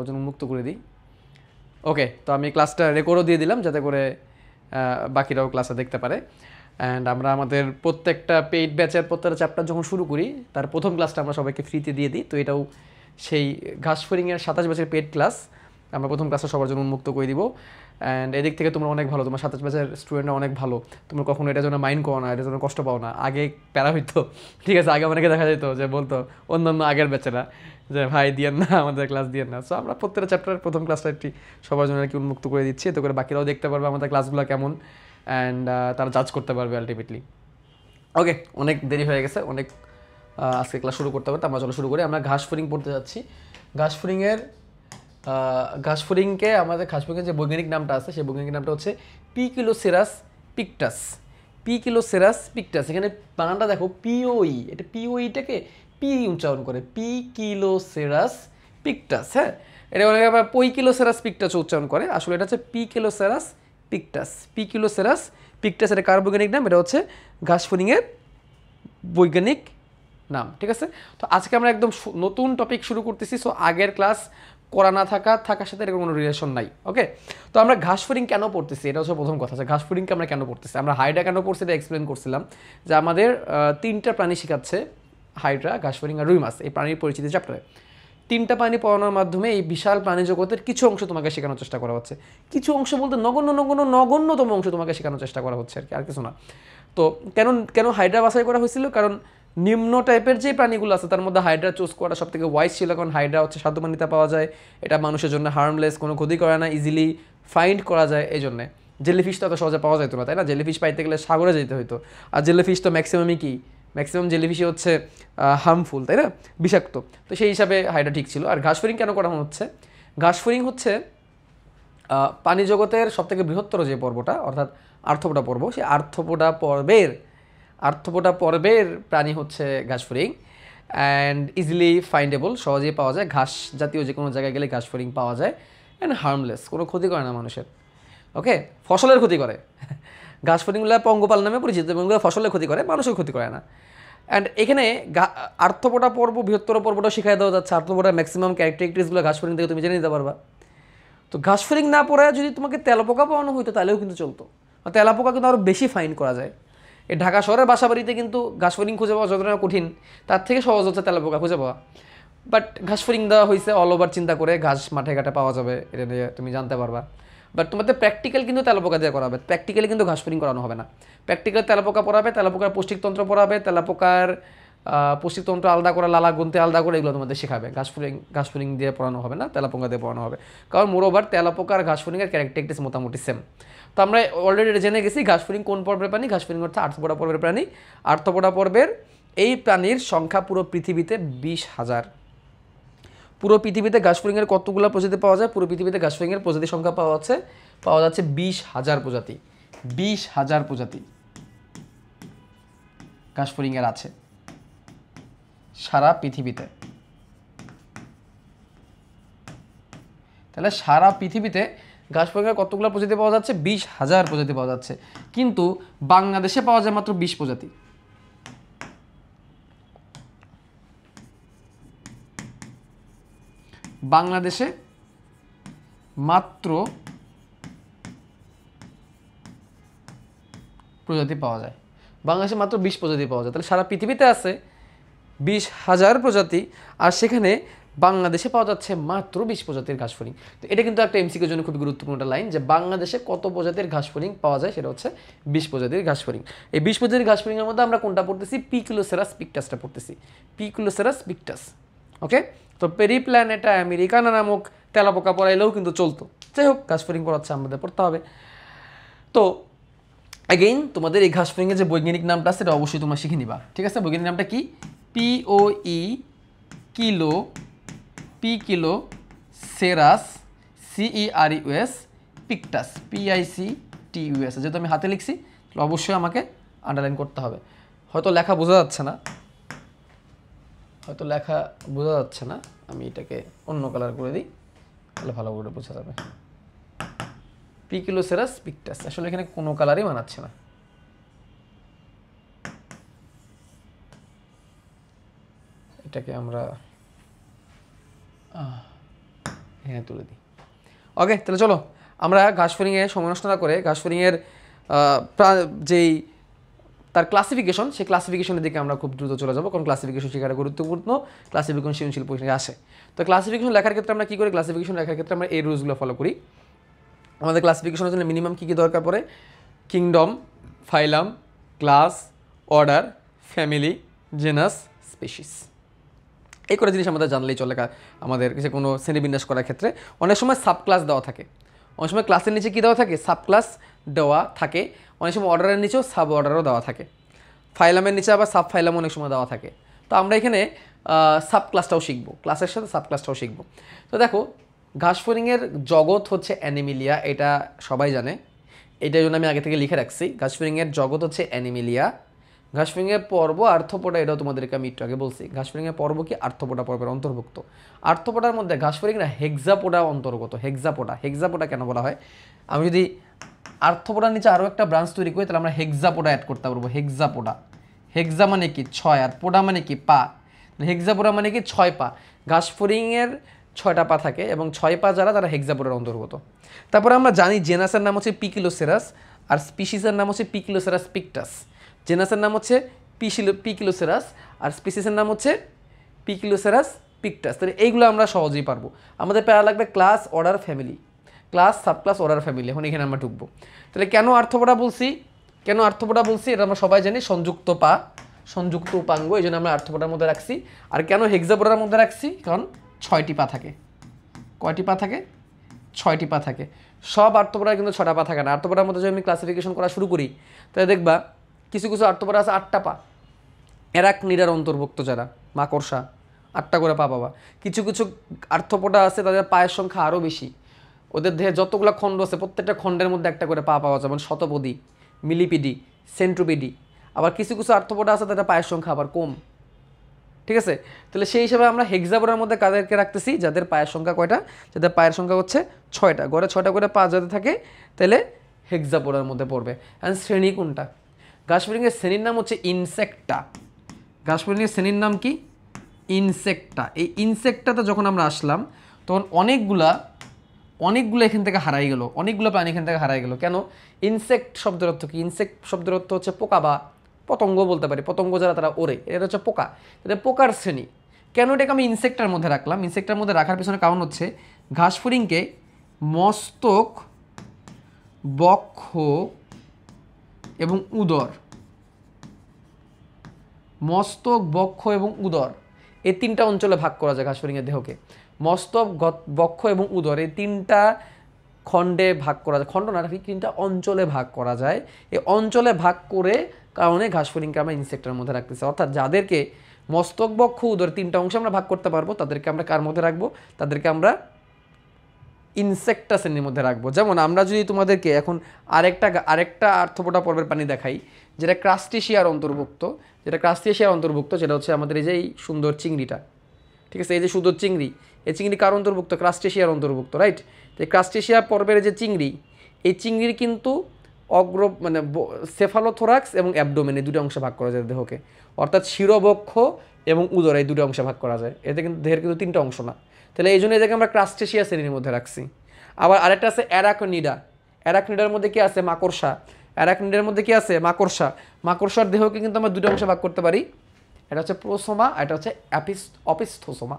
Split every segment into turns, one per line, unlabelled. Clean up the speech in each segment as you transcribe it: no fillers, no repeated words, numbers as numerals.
সবার জন্য উন্মুক্ত করে দিই। ওকে, তো আমি ক্লাসটা রেকর্ডও দিয়ে দিলাম যাতে করে বাকিরাও ক্লাসটা দেখতে পারে। অ্যান্ড আমরা আমাদের প্রত্যেকটা পেইড ব্যাচের প্রত্যেকটা চ্যাপ্টার যখন শুরু করি তার প্রথম ক্লাসটা আমরা সবাইকে ফ্রিতে দিয়ে দিই। তো এটাও সেই ঘাসফড়িংয়ের 27 ব্যাচের পেইড ক্লাস আমরা প্রথম ক্লাসটা সবার জন্য উন্মুক্ত করে দিব। অ্যান্ড এদিক থেকে তোমরা অনেক ভালো, তোমার 27 ব্যাচের স্টুডেন্টরা অনেক ভালো, তোমরা কখনো এটার জন্য মাইন্ড করো না, এটার জন্য কষ্ট পাও না। আগে প্যারা হইতো, ঠিক আছে, আগে অনেকে দেখা যেত যে বলতো অন্যান্য আগের ব্যাচেরা যে ভাই দিয়েন না, আমাদের ক্লাস দিয়েন না। সো আমরা প্রত্যেকটা চ্যাপ্টারের প্রথম ক্লাসটা একটি সবার জন্য আর কি উন্মুক্ত করে দিচ্ছি, এতে করে বাকিরাও দেখতে পারবে আমাদের ক্লাসগুলো কেমন, অ্যান্ড তারা জাজ করতে পারবে আলটিমেটলি। ওকে, অনেক দেরি হয়ে গেছে, অনেক আজকে ক্লাস শুরু করতে হবে। আমরা চলো শুরু করি। আমরা ঘাসফড়িং পড়তে যাচ্ছি। ঘাসফড়িংকে আমাদের ঘাসফড়িংয়ের যে বৈজ্ঞানিক নামটা আছে সেই বৈজ্ঞানিক নামটা হচ্ছে পিকিলোসেরাস পিকটাস। পিকিলোসেরাস পিকটাস, এখানে বানানটা দেখো পিওই, এটা পিওইটাকে পি উচ্চারণ করে, পিকিলোসেরাস পিকটাস। হ্যাঁ, এটা অনেকে আবার পৈকিলোসেরাস পিকটাস উচ্চারণ করে, আসলে এটা হচ্ছে পিকিলোসেরাস পিকটাস। পিকিলোসেরাস পিকটাস এটা কার বৈজ্ঞানিক নাম? এটা হচ্ছে ঘাসফড়িংয়ের বৈজ্ঞানিক নাম, ঠিক আছে। তো আজকে আমরা একদম নতুন টপিক শুরু করতেছি। সো আগের ক্লাস করা না থাকার সাথে এরকম কোনো রিলেশন নাই। ওকে, তো আমরা ঘাসফড়িং কেন পড়তেছি এটা হচ্ছে প্রথম কথা। ঘাসফড়িংকে আমরা কেন পড়তেছি, আমরা হাইড্রা কেন পড়ছি এটা এক্সপ্লেন করছিলাম, যে আমাদের 3টা প্রাণী শেখাচ্ছে, হাইড্রা, ঘাসফড়িং আর রুই মাছ, এই প্রাণীর পরিচিতি চ্যাপ্টারে। 3টা প্রাণী পড়ানোর মাধ্যমে এই বিশাল প্রাণী জগতের কিছু অংশ তোমাকে শেখানোর চেষ্টা করা হচ্ছে। কিছু অংশ বলতে নগণ্যতম অংশ তোমাকে শেখানোর চেষ্টা করা হচ্ছে আর কি, আর কিছু না। তো কেন হাইড্রা বাছাই করা হয়েছিল? কারণ নিম্ন টাইপের যে প্রাণীগুলো আছে তার মধ্যে হাইড্রা চুজ করা সব থেকে ওয়াইজ ছিল, কারণ হাইড্রা হচ্ছে সাধ্যমানিতা পাওয়া যায়, এটা মানুষের জন্য হার্মলেস, কোনো ক্ষতি করে না, ইজিলি ফাইন্ড করা যায়। এই জন্যে জেলিফিশ তো এত সহজে পাওয়া যেত না, তাই না? জেলিফিশ পাইতে গেলে সাগরে যেতে হতো, আর জেলিফিশ তো ম্যাক্সিমাম জেলিফিশই হচ্ছে হার্মফুল, তাই না, বিষাক্ত। তো সেই হিসাবে হাইড্রা ঠিক ছিল। আর ঘাসফড়িং কেন করা হচ্ছে? ঘাসফড়িং হচ্ছে প্রাণী জগতের সবথেকে বৃহত্তর যে পর্বটা, অর্থাৎ আর্থ্রোপোডা পর্ব, সেই আর্থ্রোপোডা পর্বের প্রাণী হচ্ছে ঘাসফড়িং। অ্যান্ড ইজিলি ফাইন্ডেবল, সহজেই পাওয়া যায়, ঘাস জাতীয় যে কোনো জায়গায় গেলে ঘাসফড়িং পাওয়া যায়। অ্যান্ড হার্মলেস, কোনো ক্ষতি করে না মানুষের। ওকে, ফসলের ক্ষতি করে ঘাসফড়িংগুলো পঙ্গপাল নামে পরিচিত, এবং ফসলের ক্ষতি করে, মানুষের ক্ষতি করে না। অ্যান্ড এখানে আর্থ্রোপোডা পর্ব, বৃহত্তর পর্বটা শিখাই দেওয়া যাচ্ছে। আর্থ্রোপোডার ম্যাক্সিমাম ক্যারেক্টারিস্টিক্সগুলো ঘাসফড়িং থেকে তুমি জেনে নিতে পারবা। তো ঘাসফড়িং না পড়ে যদি তোমাকে তেলাপোকা পাওয়ানো হইতো তাহলেও কিন্তু চলতো। তেলাপোকা কিন্তু আরও বেশি ফাইন্ড করা যায়। এই ঢাকা শহরের বাসাবাড়িতে কিন্তু ঘাসফড়িং খুঁজে পাওয়া যতটা কঠিন, তার থেকে সহজ হচ্ছে তেলাপোকা খুঁজে পাওয়া। বাট ঘাসফড়িং দেওয়া হয়েছে অল ওভার, চিন্তা করে ঘাস মাঠে ঘাটে পাওয়া যাবে, এটা নিয়ে তুমি জানতে পারবা। বাট তোমাদের প্র্যাকটিক্যাল কিন্তু তেলাপোকা দিয়ে করাবে, প্র্যাকটিক্যালি কিন্তু ঘাসফড়িং করানো হবে না। প্র্যাকটিক্যাল তেলাপোকা পড়াবে, তেলাপোকার পৌষ্টিকতন্ত্র পড়াবে, তেলাপোকার পৌষ্টিকতন্ত্র আলাদা করে, লালা গ্রন্থি আলাদা করে, এগুলো তোমাদের শেখাবে। ঘাসফড়িং দিয়ে পড়ানো হবে না, তেলাপোকা দিয়ে পড়ানো হবে। কারণ মোরওভার তেলাপোকা আর ঘাসফড়িংয়ের ক্যারেক্টারিস্টিক্স মোটামুটি সেম। তো আমরা অলরেডি জেনে গেছি ঘাসফড়িং কোন পর্বের প্রাণী। ঘাসফড়িং হচ্ছে আর্থ্রোপোডা পর্বের প্রাণী। আর্থ্রোপোডা পর্বের এই প্রাণীর সংখ্যা পুরো পৃথিবীতে 20,000। পুরো পৃথিবীতে ঘাসফড়িংয়ের কতগুলো প্রজাতি পাওয়া যায়? পুরো পৃথিবীতে ঘাসফড়িংয়ের প্রজাতি সংখ্যা পাওয়া যাচ্ছে 20,000 প্রজাতি। 20,000 প্রজাতি ঘাসফড়িংয়ের আছে সারা পৃথিবীতে। তাহলে সারা পৃথিবীতে ঘাসফড়িংয়ের কতগুলো প্রজাতি পাওয়া যাচ্ছে? 20,000 প্রজাতি পাওয়া যাচ্ছে। কিন্তু বাংলাদেশে পাওয়া যায় মাত্র 20 প্রজাতি। বাংলাদেশে মাত্র প্রজাতি পাওয়া যায়, বাংলাদেশে মাত্র 20 প্রজাতি পাওয়া যায়। তাহলে সারা পৃথিবীতে আছে 20,000 প্রজাতি, আর সেখানে বাংলাদেশে পাওয়া যাচ্ছে মাত্র 20 প্রজাতির ঘাসফড়িং। তো এটা কিন্তু একটা এমসিকিউর জন্য খুবই গুরুত্বপূর্ণ একটা লাইন, যে বাংলাদেশে কত প্রজাতির ঘাসফড়িং পাওয়া যায়, সেটা হচ্ছে 20 প্রজাতির ঘাসফড়িং। এই 20 প্রজাতির ঘাসফড়িংয়ের মধ্যে আমরা কোনটা পড়তেছি? পিকিলোসেরাস পিকটাসটা পড়তেছি, পিকিলোসেরাস পিকটাস। ওকে, তো পেরিপ্ল্যানেটা আমেরিকানা নামক তেলাপোকা পড়াইলেও কিন্তু চলতো। যাই হোক, ঘাসফড়িং পড়াচ্ছে, আমাদের পড়তে হবে। তো অ্যাগেইন তোমাদের এই ঘাসফড়িংয়ের যে বৈজ্ঞানিক নামটা আছে সেটা অবশ্যই তোমরা শিখে নিবা, ঠিক আছে? বৈজ্ঞানিক নামটা কি? পিওই কিলো সেরাস CERUS পিকটাস, PICTUS। যেহেতু আমি হাতে লিখছি তাহলে অবশ্যই আমাকে আন্ডারলাইন করতে হবে। হয়তো লেখা বোঝা যাচ্ছে না, আমি এটাকে অন্য কালার করে দিই, তাহলে ভালো করে বোঝা যাবে। পিকিলোসেরাস পিকটাস, আসলে এখানে কোনো কালারই মানাচ্ছে না। এটাকে আমরা হ্যাঁ তুলে দিই। ওকে, তাহলে চলো আমরা ঘাসফড়িংয়ে সময় নষ্ট না করে ঘাসফড়িংয়ের যেই তার ক্লাসিফিকেশন, সেই ক্লাসিফিকেশনের দিকে আমরা খুব দ্রুত চলে যাবো, কারণ ক্লাসিফিকেশন শেখাটা গুরুত্বপূর্ণ, ক্লাসিফিকেশন সৃজনশীল পরীক্ষায় আসে। তো ক্লাসিফিকেশন লেখার ক্ষেত্রে আমরা কী করি, ক্লাসিফিকেশন লেখার ক্ষেত্রে আমরা এই রুলসগুলো ফলো করি। আমাদের ক্লাসিফিকেশনের জন্য মিনিমাম কী কী দরকার পড়ে, kingdom, phylum, class, order, family, genus, species. এই করে জিনিস আমাদের জানলেই চলে আমাদের যে কোনো শ্রেণীবিন্যাস করার ক্ষেত্রে। অনেক সময় সাব ক্লাস দেওয়া থাকে, অনেক সময় ক্লাসের নিচে কী দেওয়া থাকে, সাব ক্লাস দেওয়া থাকে, অনেক সময় অর্ডারের নিচেও সাব অর্ডারও দেওয়া থাকে, ফাইলামের নিচে আবার সাব ফাইলাম অনেক সময় দেওয়া থাকে। তো আমরা এখানে সাব ক্লাসটাও শিখবো, ক্লাসের সাথে সাব ক্লাসটাও শিখবো। তো দেখো ঘাসফড়িংয়ের জগৎ হচ্ছে অ্যানিমিলিয়া, এটা সবাই জানে, এটার জন্য আমি আগে থেকে লিখে রাখছি। ঘাসফড়িংয়ের জগৎ হচ্ছে অ্যানিমিলিয়া। ঘাসফড়িংয়ের পর্ব আর্থ্রোপোডা, এটাও তোমাদেরকে আমি একটু আগে বলছি। ঘাসফড়িংয়ের পর্ব কি আর্থ্রোপোডা পর্বের অন্তর্ভুক্ত। আর্থ্রোপোডার মধ্যে ঘাসফড়িংরা হেক্সাপোডা অন্তর্গত। হেক্সাপোডা, হেক্সাপোডা কেন বলা হয়, আমি যদি আর্থ্রোপোডার নিচে আরও একটা ব্রাঞ্চ তৈরি করি তাহলে আমরা হেক্সাপোডা অ্যাড করতে পারবো। হেক্সাপোডা, হেক্সা মানে কি 6 আর পোডা মানে কি পা, হেক্সাপোডা মানে কি 6 পা। ঘাসফড়িংয়ের 6টা পা থাকে এবং 6 পা যারা, তারা হেক্সাপোডার অন্তর্গত। তারপরে আমরা জানি জেনাসের নাম হচ্ছে পিকিলোসেরাস আর স্পিসিসের নাম হচ্ছে পিকিলোসেরাস পিকটাস। জেনাসের নাম হচ্ছে পিকিলোসেরাস আর স্পিসিসের নাম হচ্ছে পিকিলোসেরাস পিকটাস। তাহলে এইগুলো আমরা সহজেই পারবো। আমাদের প্যারা লাগবে class, order, family, class, subclass, order, family. এখন এখানে আমরা ঢুকবো। তাহলে কেন আর্থ্রোপোডা বলছি, কেন আর্থ্রোপোডা বলছি, এটা আমরা সবাই জানি, সংযুক্ত পা, সংযুক্ত উপাঙ্গ, এই জন্য আমরা আর্থ্রোপোডার মধ্যে রাখছি। আর কেন হেক্সাপোডার মধ্যে রাখছি, কারণ 6টি পা থাকে। কয়টি পা থাকে, 6টি পা থাকে। সব আর্থ্রোপোডার কিন্তু 6টা পা থাকে না। আর্থ্রোপোডার মধ্যে যদি আমি ক্লাসিফিকেশন করা শুরু করি তাহলে দেখবা কিছু কিছু আর্থ্রোপোডা আছে 8টা পা, অ্যারাকনিডার অন্তর্ভুক্ত যারা, মাকড়সা, 8টা করে পা পাবা। কিছু কিছু আর্থ্রোপোডা আছে তাদের পায়ের সংখ্যা আরও বেশি, ওদের দেহে যতগুলো খণ্ড আছে প্রত্যেকটা খণ্ডের মধ্যে একটা করে পা পাওয়া যায়, যেমন শতপদী, মিলিপিডি, সেন্ট্রোপিডি। আবার কিছু কিছু আর্থ্রোপোডা আছে তাদের পায়ের সংখ্যা আবার কম, ঠিক আছে। তাহলে সেই হিসাবে আমরা হেক্সাপোডার মধ্যে কাদেরকে রাখতেছি, যাদের পায়ের সংখ্যা কয়টা, যাদের পায়ের সংখ্যা হচ্ছে 6টা, গড়ে 6টা করে পা যাদের থাকে, তাহলে হেক্সাপোডার মধ্যে পড়বে। অ্যান্ড শ্রেণী কোনটা, ঘাসফড়িংয়ের শ্রেণীর নাম হচ্ছে ইনসেক্টা। ঘাসফড়িংয়ের শ্রেণীর নাম কি, ইনসেক্টা। এই ইনসেক্টাতে যখন আমরা আসলাম তখন অনেকগুলো এখান থেকে হারাই গেল, অনেকগুলো প্রাণী এখান থেকে হারাই গেল। কেন, ইনসেক্ট শব্দের অর্থ কি, ইনসেক্ট শব্দের অর্থ হচ্ছে পোকা বা পতঙ্গ বলতে পারি, পতঙ্গ যারা তারা ওড়ে, এটা হচ্ছে পোকা, এটা পোকার শ্রেণী। কেন এটাকে আমি ইনসেক্টার মধ্যে রাখলাম, ইনসেক্টার মধ্যে রাখার পিছনে কারণ হচ্ছে ঘাসফড়িংকে মস্তক, বক্ষ এবং উদর, মস্তক, বক্ষ এবং উদর, এই 3টা অঞ্চলে ভাগ করা যায় ঘাসফড়িংয়ের দেহকে। মস্তক, বক্ষ এবং উদর, এই 3টা খণ্ডে ভাগ করা যায়, খণ্ড না, 3টা অঞ্চলে ভাগ করা যায়। এই অঞ্চলে ভাগ করে কারণে ঘাসফড়িংকে আমরা ইনসেক্টের মধ্যে রাখতেছি। অর্থাৎ যাদেরকে মস্তক, বক্ষ, উদর 3টা অংশে আমরা ভাগ করতে পারবো, তাদেরকে আমরা কার মধ্যে রাখবো, তাদেরকে আমরা ইনসেক্টা শ্রেণীর মধ্যে রাখবো। যেমন আমরা যদি তোমাদেরকে এখন আরেকটা আর্থ্রোপোডা পর্বের প্রাণী দেখাই, যেটা ক্রাস্টেশিয়ার অন্তর্ভুক্ত, যেটা হচ্ছে আমাদের এই যে সুন্দর চিংড়িটা, ঠিক আছে, এই যে সুন্দর চিংড়ি, এই চিংড়ি কার অন্তর্ভুক্ত, ক্রাস্টেশিয়ার অন্তর্ভুক্ত, রাইট। তো এই ক্রাস্টেশিয়া পর্বের যে চিংড়ি, এই চিংড়ির কিন্তু মানে সেফালোথোরাক্স এবং অ্যাবডোমেন, এই 2টা অংশে ভাগ করা যায় দেহকে। অর্থাৎ শিরবক্ষ এবং উদর, এই 2টা অংশে ভাগ করা যায়। এতে কিন্তু দেহের কিন্তু 3টা অংশ না। তাহলে এই জন্য এটাকে আমরা ক্রাস্টেশিয়া শ্রেণীর মধ্যে রাখছি। আবার আরেকটা আছে অ্যারাকনিডা। অ্যারাকনিডার মধ্যে কি আছে, মাকড়সা। অ্যারাকনিডার মধ্যে কি আছে, মাকড়সা। মাকড়সার দেহকে কিন্তু আমরা 2টা অংশে ভাগ করতে পারি, এটা হচ্ছে প্রোসোমা, এটা হচ্ছে অপিস্থোসোমা।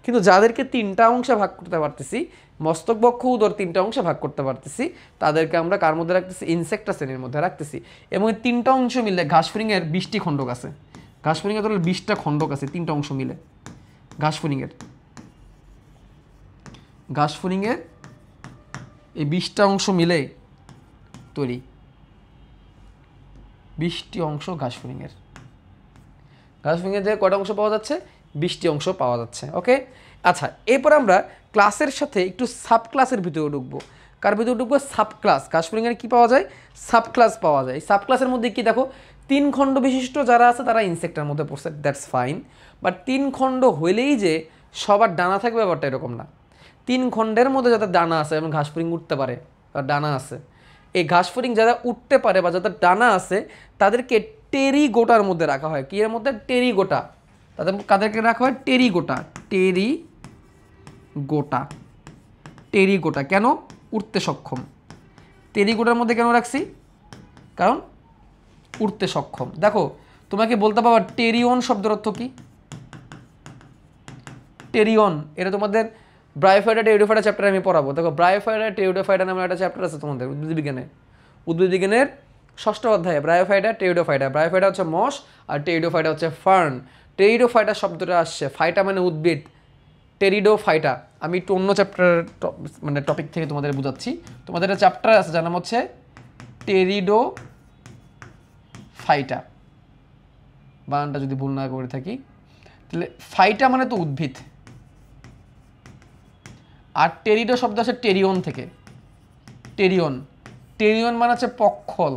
কিন্তু যাদেরকে 3টা অংশে ভাগ করতে পারতেছি, মস্তক, বক্ষ, উদর 3টা অংশে ভাগ করতে পারতেছি, তাদেরকে আমরা কার মধ্যে রাখতেছি, ইনসেক্টা শ্রেণীর মধ্যে রাখতেছি। এবং এই 3টা অংশ মিলে ঘাসফড়িংয়ের 20টি খণ্ডক আছে। ঘাসফড়িংয়ের ধরো 20টা খণ্ডক আছে, 3টা অংশ মিলে। ঘাসফড়িংয়ের এই 20টা অংশ মিলে তৈরি, 20টি অংশ ঘাসফড়িংয়ের যে কয়টা অংশ পাওয়া যাচ্ছে, 20টি অংশ পাওয়া যাচ্ছে। ওকে, আচ্ছা, এরপর আমরা ক্লাসের সাথে একটু সাব ক্লাসের ভিতরে ঢুকবো। কার ভিতরে ঢুকবো, সাব ক্লাস। ঘাসফড়িংয়ের কী পাওয়া যায়, সাব ক্লাস পাওয়া যায়। সাব ক্লাসের মধ্যে কি দেখো, 3 খণ্ড বিশিষ্ট যারা আছে তারা ইনসেক্টার মধ্যে পড়ছে, দ্যাটস ফাইন। বাট 3 খণ্ড হইলেই যে সবার ডানা থাকবে ব্যাপারটা এরকম না। 3 খণ্ডের মধ্যে যাদের ডানা আছে, যেমন ঘাসফড়িং উঠতে পারে, তার ডানা আছে, এই ঘাসফড়িং যারা উঠতে পারে বা যাদের ডানা আছে তাদেরকে টেরিগোটার মধ্যে রাখা হয়। কি এর মধ্যে, টেরিগোটা। কাদেরকে রাখা হয়, টেরিগোটা। টেরিগোটা। কেন? উঠতে সক্ষম। টেরিগোটার মধ্যে কেন রাখছি? কারণ উঠতে সক্ষম। দেখো তোমাকে বলতে পারবা টেরিয়ন শব্দের অর্থ কি? টেরিয়ন, এটা তোমাদের ব্রায়োফাইটা টেরিডোফাইটা চ্যাপ্টারে আমি পড়াবো। দেখো ব্রায়োফাইটা টেরিডোফাইটা নামে একটা চ্যাপ্টার আছে তোমাদের উদ্ভিদবিজ্ঞানে, উদ্ভিদবিজ্ঞানের 6ষ্ঠ অধ্যায়ে। ব্রায়োফাইটা টেরিডোফাইটা, ব্রায়োফাইটা হচ্ছে মস আর টেরিডোফাইটা হচ্ছে ফার্ন। টেরিডোফাইটা শব্দটা আসছে, ফাইটা মানে উদ্ভিদ, টেরিডোফাইটা। আমি একটু অন্য চ্যাপ্টার মানে টপিক থেকে তোমাদের বোঝাচ্ছি। তোমাদের একটা চ্যাপ্টার আছে যার নাম হচ্ছে টেরিডোফাইটা, বানানটা যদি ভুল না করে থাকি। তাহলে ফাইটা মানে তো উদ্ভিদ, আর টেরিডো শব্দ আছে টেরিয়ন থেকে। টেরিয়ন, টেরিয়ন মানে হচ্ছে পক্ষল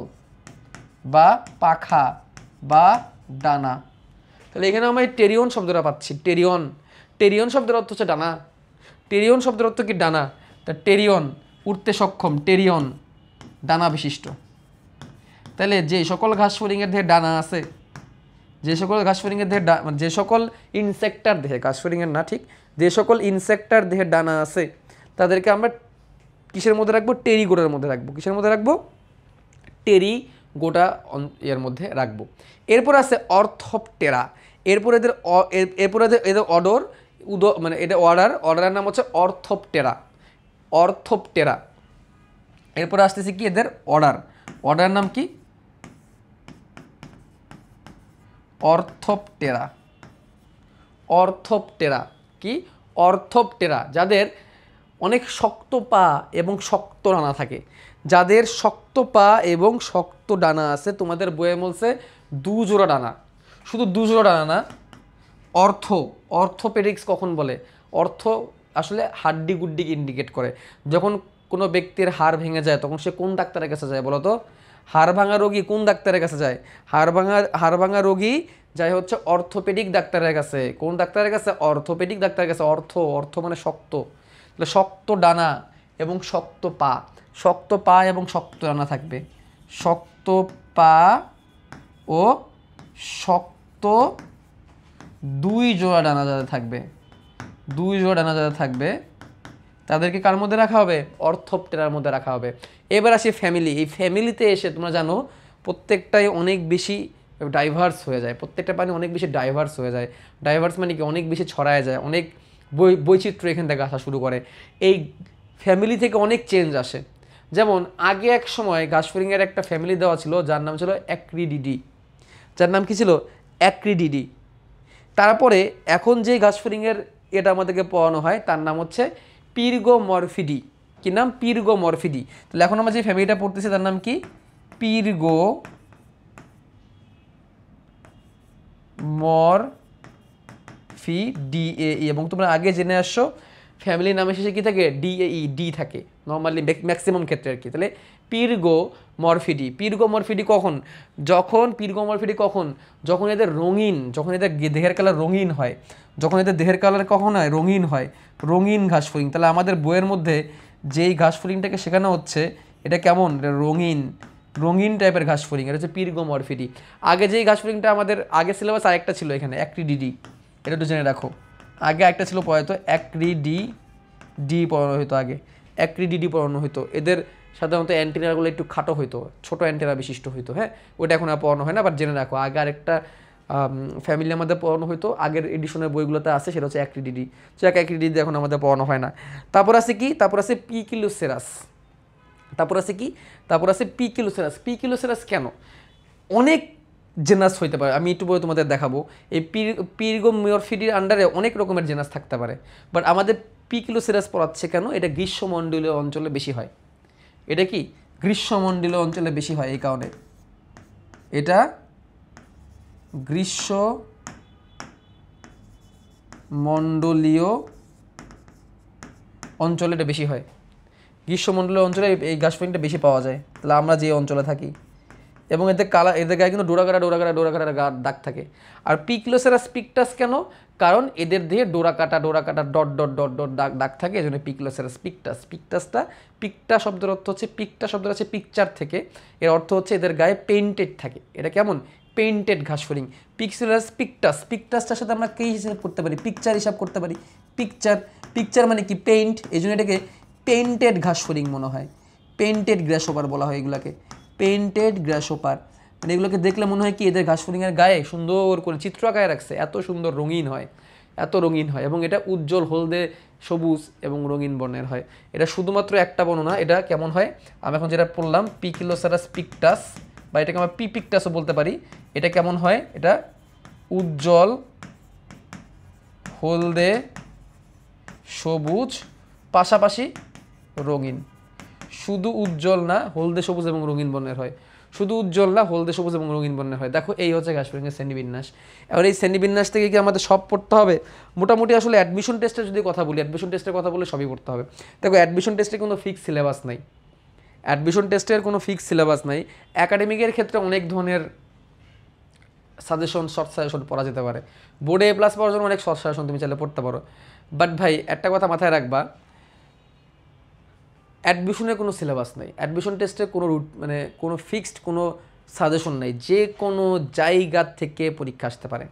বা পাখা বা ডানা। তাহলে এখানে আমরা এই টেরিয়ন শব্দটা পাচ্ছি। টেরিয়ন, টেরিয়ন শব্দের অর্থ হচ্ছে ডানা। টেরিয়ন শব্দের অর্থ কি? ডানা। তা টেরিয়ন উঠতে সক্ষম, টেরিয়ন ডানা বিশিষ্ট। তাহলে যে সকল ঘাসফড়িংয়ের দেহে ডানা আছে, যে সকল ঘাসফড়িংয়ের দেহে যে সকল ইনসেক্টার দেহে, ঘাসফড়িংয়ের না ঠিক, যে সকল ইনসেক্টার দেহে ডানা আছে তাদেরকে আমরা কিসের মধ্যে রাখবো? টেরিগোটার মধ্যে রাখবো। কিসের মধ্যে রাখবো? টেরিগোটা এর মধ্যে রাখবো। এরপর আছে অর্থপটেরা। এরপর এদের অর্ডার মানে এটা অর্ডারের নাম হচ্ছে অর্থপটেরা। অর্থপটেরা। এরপর আসতেছে কি এদের অর্ডারের নাম কি? অর্থপটেরা। অর্থপটেরা কি? অর্থপটেরা, যাদের অনেক শক্ত পা এবং শক্ত ডানা থাকে। যাদের শক্ত পা এবং শক্ত ডানা আছে, তোমাদের বইয়ে বলছে 2 জোড়া ডানা, শুধু 2 জোড়া ডানা না। অর্থোপেডিক্স কখন বলে? অর্থ আসলে হাড্ডি গুড্ডিকে ইন্ডিকেট করে। যখন কোনো ব্যক্তির হাড় ভেঙে যায় তখন সে কোন ডাক্তারের কাছে যায় বলো তো? হাড় ভাঙা রোগী কোন ডাক্তারের কাছে যায়? হাড় ভাঙা রোগী যায় হচ্ছে অর্থোপেডিক ডাক্তারের কাছে। কোন ডাক্তারের কাছে? অর্থোপেডিক ডাক্তারের কাছে। অর্থ মানে শক্ত। তাহলে শক্ত ডানা এবং শক্ত পা, শক্ত পা এবং শক্ত ডানা থাকবে। শক্ত পা ও শক্ত 2 জোড়া ডানা যাদের থাকবে, 2 জোড়া ডানা যাদের থাকবে তাদেরকে কার মধ্যে রাখা হবে? অর্থপটেরার মধ্যে রাখা হবে। এবার আসি ফ্যামিলি। এই ফ্যামিলিতে এসে তোমরা জানো প্রত্যেকটাই অনেক বেশি ডাইভার্স হয়ে যায়। প্রত্যেকটা প্রাণী অনেক বেশি ডাইভার্স হয়ে যায়। ডাইভার্স মানে কি? অনেক বেশি ছড়ায় যায়, অনেক বৈচিত্র্য এখান থেকে আসা শুরু করে। এই ফ্যামিলি থেকে অনেক চেঞ্জ আসে। যেমন আগে এক সময় ঘাসফড়িংয়ের একটা ফ্যামিলি দেওয়া ছিল যার নাম ছিল অ্যাক্রিডিডি। যার নাম কি ছিল? অ্যাক্রিডিডি। তারপরে এখন যে ঘাসফড়িংয়ের এটা আমাদেরকে পড়ানো হয় তার নাম হচ্ছে পিরগোমরফিডি। কি নাম? পিরগোমরফিডি। তাহলে এখন আমরা যে ফ্যামিলিটা পড়তেছি তার নাম কি? পিরগোমরফিডিএই। এবং তোমরা আগে জেনে আসছো ফ্যামিলির নামে শেষে কী থাকে? ডিএই, ডি থাকে নর্মালি, ম্যাক্সিমাম ক্ষেত্রে আর কি। তাহলে পিরগোমরফিডি কখন? যখন এদের রঙিন, যখন এদের দেহের কালার রঙিন হয়। যখন এদের দেহের কালার কখন হয়? রঙিন হয়, রঙিন ঘাসফড়িং। তাহলে আমাদের বইয়ের মধ্যে যেই ঘাসফড়িংটাকে শেখানো হচ্ছে এটা কেমন? এটা রঙিন টাইপের ঘাসফড়িং, এটা হচ্ছে পিরগোমরফিডি। আগে যেই ঘাসফড়িংটা আমাদের আগে সিলেবাস আরেকটা ছিল এখানে, অ্যাক্রিডিডি। এটা একটু জেনে রাখো। আগে একটা ছিল পড়াতো অ্যাক্রিডিডি পড়ানো হতো, আগে অ্যাক্রিডিডি পড়ানো হতো। এদের সাধারণত অ্যান্টেনাগুলো একটু খাটো হতো, ছোট অ্যান্টেনা বিশিষ্ট হতো। হ্যাঁ, ওটা এখন আর পড়ানো হয় না, বাট জেনে রাখো আগে আরেকটা ফ্যামিলি আমাদের পড়ানো হতো, আগের এডিশনের বইগুলোতে আছে, সেটা হচ্ছে অ্যাক্রিডিডি। সে অ্যাক্রিডিডি এখন আমাদের পড়ানো হয় না। তারপর আছে কি? তারপর আছে পিকিলোসেরাস। পিকিলোসেরাস কেন? অনেক জেনাস হইতে পারে, আমি একটু পরে তোমাদের দেখাবো। এই পিরগোমরফিডির আন্ডারে অনেক রকমের জেনাস থাকতে পারে, বাট আমাদের পিকিলোসেরাস পড়াচ্ছে কেন? এটা গ্রীষ্মমণ্ডলীয় অঞ্চলে বেশি হয়। এটা কি? গ্রীষ্মমণ্ডলীয় অঞ্চলে বেশি হয়, এই কারণে এটা গ্রীষ্মমণ্ডলীয় অঞ্চলে এটা বেশি হয়। গ্রীষ্মমণ্ডলীয় অঞ্চলে এই ঘাসফড়িংটা বেশি পাওয়া যায়। তাহলে আমরা যে অঞ্চলে থাকি, এবং এদের গায়ে কিন্তু ডোরাকাটা দাগ থাকে। আর পিকিলোসেরাস পিকটাস কেন? কারণ এদের দেহে ডোরাকাটা ডট দাগ থাকে, এই জন্য পিকিলোসেরাস পিকটাসটা। পিকটা শব্দের অর্থ হচ্ছে, পিকটা শব্দের হচ্ছে পিকচার থেকে, এর অর্থ হচ্ছে এদের গায়ে পেইন্টেড থাকে। এটা কেমন? পেইন্টেড ঘাসফড়িং। পিকসেরাস পিকটাসটার সাথে আমরা কী হিসাব করতে পারি? পিকচার হিসাব করতে পারি। পিকচার মানে কি? পেইন্ট, এই জন্য এটাকে পেইন্টেড ঘাসফড়িং মনে হয়, পেইন্টেড গ্রাসহপার বলা হয় এগুলাকে, পেইন্টেড গ্রাসহপার। মানে এগুলোকে দেখলে মনে হয় কি এদের ঘাসফড়িংয়ের গায়ে সুন্দর করে চিত্র আঁকায় রাখছে, এত সুন্দর রঙিন হয়, এত রঙিন হয়, এবং এটা উজ্জ্বল হলদে সবুজ এবং রঙিন বর্ণের হয়। এটা শুধুমাত্র একটা বর্ণ না, এটা কেমন হয় আমি এখন যেটা পড়লাম পিকিলোসেরাস পিকটাস, বা এটাকে আমরা পিপিকটাসও বলতে পারি। এটা কেমন হয়, এটা উজ্জ্বল হলদে সবুজ পাশাপাশি রঙিন। শুধু উজ্জ্বল না, হলদে সবুজ এবং রঙিন বর্ণের হয়, শুধু উজ্জ্বল না, হলদে সবুজ এবং রঙিন বর্ণের হয়। দেখো এই হচ্ছে ঘাসফড়িংয়ের শ্রেণীবিন্যাস। এবার এই শ্রেণীবিন্যাস থেকে কি আমাদের সব পড়তে হবে? মোটামুটি আসলে অ্যাডমিশন টেস্টের যদি কথা বলি, অ্যাডমিশন টেস্টের কথা বলে সবই পড়তে হবে। দেখো অ্যাডমিশন টেস্টে কোনো ফিক্স সিলেবাস নাই, অ্যাডমিশন টেস্টের কোনো ফিক্স সিলেবাস নাই। একাডেমিকের ক্ষেত্রে অনেক ধরনের সাজেশন, শর্ট সাজেশন পড়া যেতে পারে। বোর্ডে এ প্লাস পাওয়ার জন্য অনেক শর্ট সাজেশন তুমি চাইলে পড়তে পারো। বাট ভাই একটা কথা মাথায় রাখবা, অ্যাডমিশনের কোনো সিলেবাস নেই, অ্যাডমিশন টেস্টে কোনো রুট মানে কোনো ফিক্সড কোনো সাজেশন নেই, যে কোনো জায়গা থেকে পরীক্ষা আসতে পারে,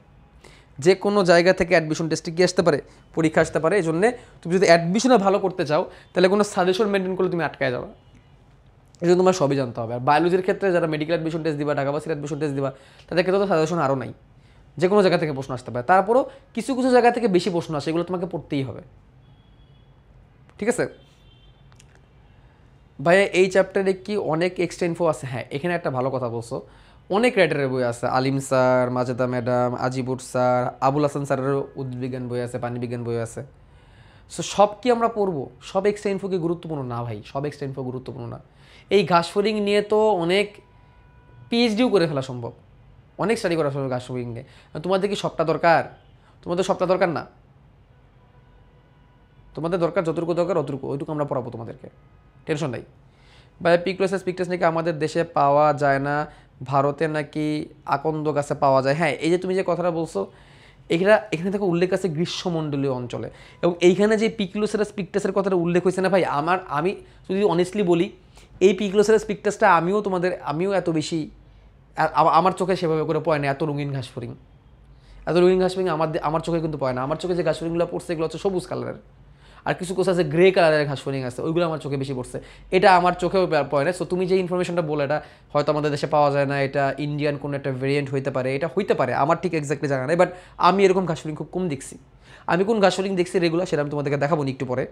যে কোনো জায়গা থেকে অ্যাডমিশন টেস্টে কি আসতে পারে, পরীক্ষা আসতে পারে। এই জন্যে তুমি যদি অ্যাডমিশনে ভালো করতে চাও তাহলে কোনো সাজেশন মেনটেন করলে তুমি আটকায় যাবে, এই জন্য তোমার সবই জানতে হবে। আর বায়োলজির ক্ষেত্রে যারা মেডিকেল অ্যাডমিশন টেস্ট দিবা, ঢাকা ভার্সিটির অ্যাডমিশন টেস্ট দিবা, তাদের ক্ষেত্রে তো সাজেশন আরও নাই, যে কোনো জায়গা থেকে প্রশ্ন আসতে পারে। তারপরও কিছু কিছু জায়গা থেকে বেশি প্রশ্ন আসে, এগুলো তোমাকে পড়তেই হবে, ঠিক আছে ভাইয়া? এই চ্যাপ্টারে কি অনেক এক্সট্রা ইনফো আছে? হ্যাঁ, এখানে একটা ভালো কথা বলছো, অনেক রাইটারের বই আছে, Alim sir, Mazeda madam, Azibur sir, Abul Hasan স্যারেরও উদ্ভিদবিজ্ঞান বই আছে, প্রাণীবিজ্ঞান বই আছে। সো সব কি আমরা পড়বো? সব এক্সট্রা ইনফো কি গুরুত্বপূর্ণ না ভাই? সব এক্সট্রা ইনফো গুরুত্বপূর্ণ না। এই ঘাসফড়িং নিয়ে তো অনেক পিএইচডিও করে ফেলা সম্ভব, অনেক স্টাডি করা সম্ভব ঘাসফড়িং নিয়ে। তোমাদের কি সবটা দরকার? তোমাদের সবটা দরকার না, তোমাদের দরকার যতটুকু দরকার অতটুকু, ওইটুকু আমরা পড়াবো তোমাদেরকে, টেনশন নাই। বা পিকলোসাস পিকটাস নাকি আমাদের দেশে পাওয়া যায় না, ভারতে নাকি আকন্দ গাছে পাওয়া যায়। হ্যাঁ, এই যে তুমি যে কথাটা বলছো, এখানে থেকে উল্লেখ আছে গ্রীষ্মমণ্ডলীয় অঞ্চলে, এবং এইখানে যে পিকলোসেরাস পিকটাসের কথাটা উল্লেখ হয়েছে না ভাই, আমি যদি অনেস্টলি বলি, এই পিকলোসেরাস পিকটাসটা আমিও এত বেশি আমার চোখে সেভাবে করে পড়ে না। এত রঙিন ঘাসফড়িং, এত রঙিন ঘাসফড়িং আমার চোখে কিন্তু পড়ে না। আমার চোখে যে ঘাসফড়িংগুলো পড়ছে এগুলো হচ্ছে সবুজ কালারের, আর কিছু কোথাও আছে গ্রে কালারের ঘাসফড়িং আছে, ওইগুলো আমার চোখে বেশি পড়ছে, এটা আমার চোখেও পড়ে না। সো তুমি যে ইনফরমেশনটা বলে, এটা হয়তো আমাদের দেশে পাওয়া যায় না, এটা ইন্ডিয়ান কোনো একটা ভেরিয়েন্ট হইতে পারে, এটা হইতে পারে, আমার ঠিক এক্স্যাক্টলি জানা নেই। বাট আমি এরকম ঘাসফড়িং খুব কম দেখছি। আমি কোন ঘাসফড়িং দেখছি রেগুলার, সেটা আমি তোমাদেরকে দেখাবো নি একটু পরে।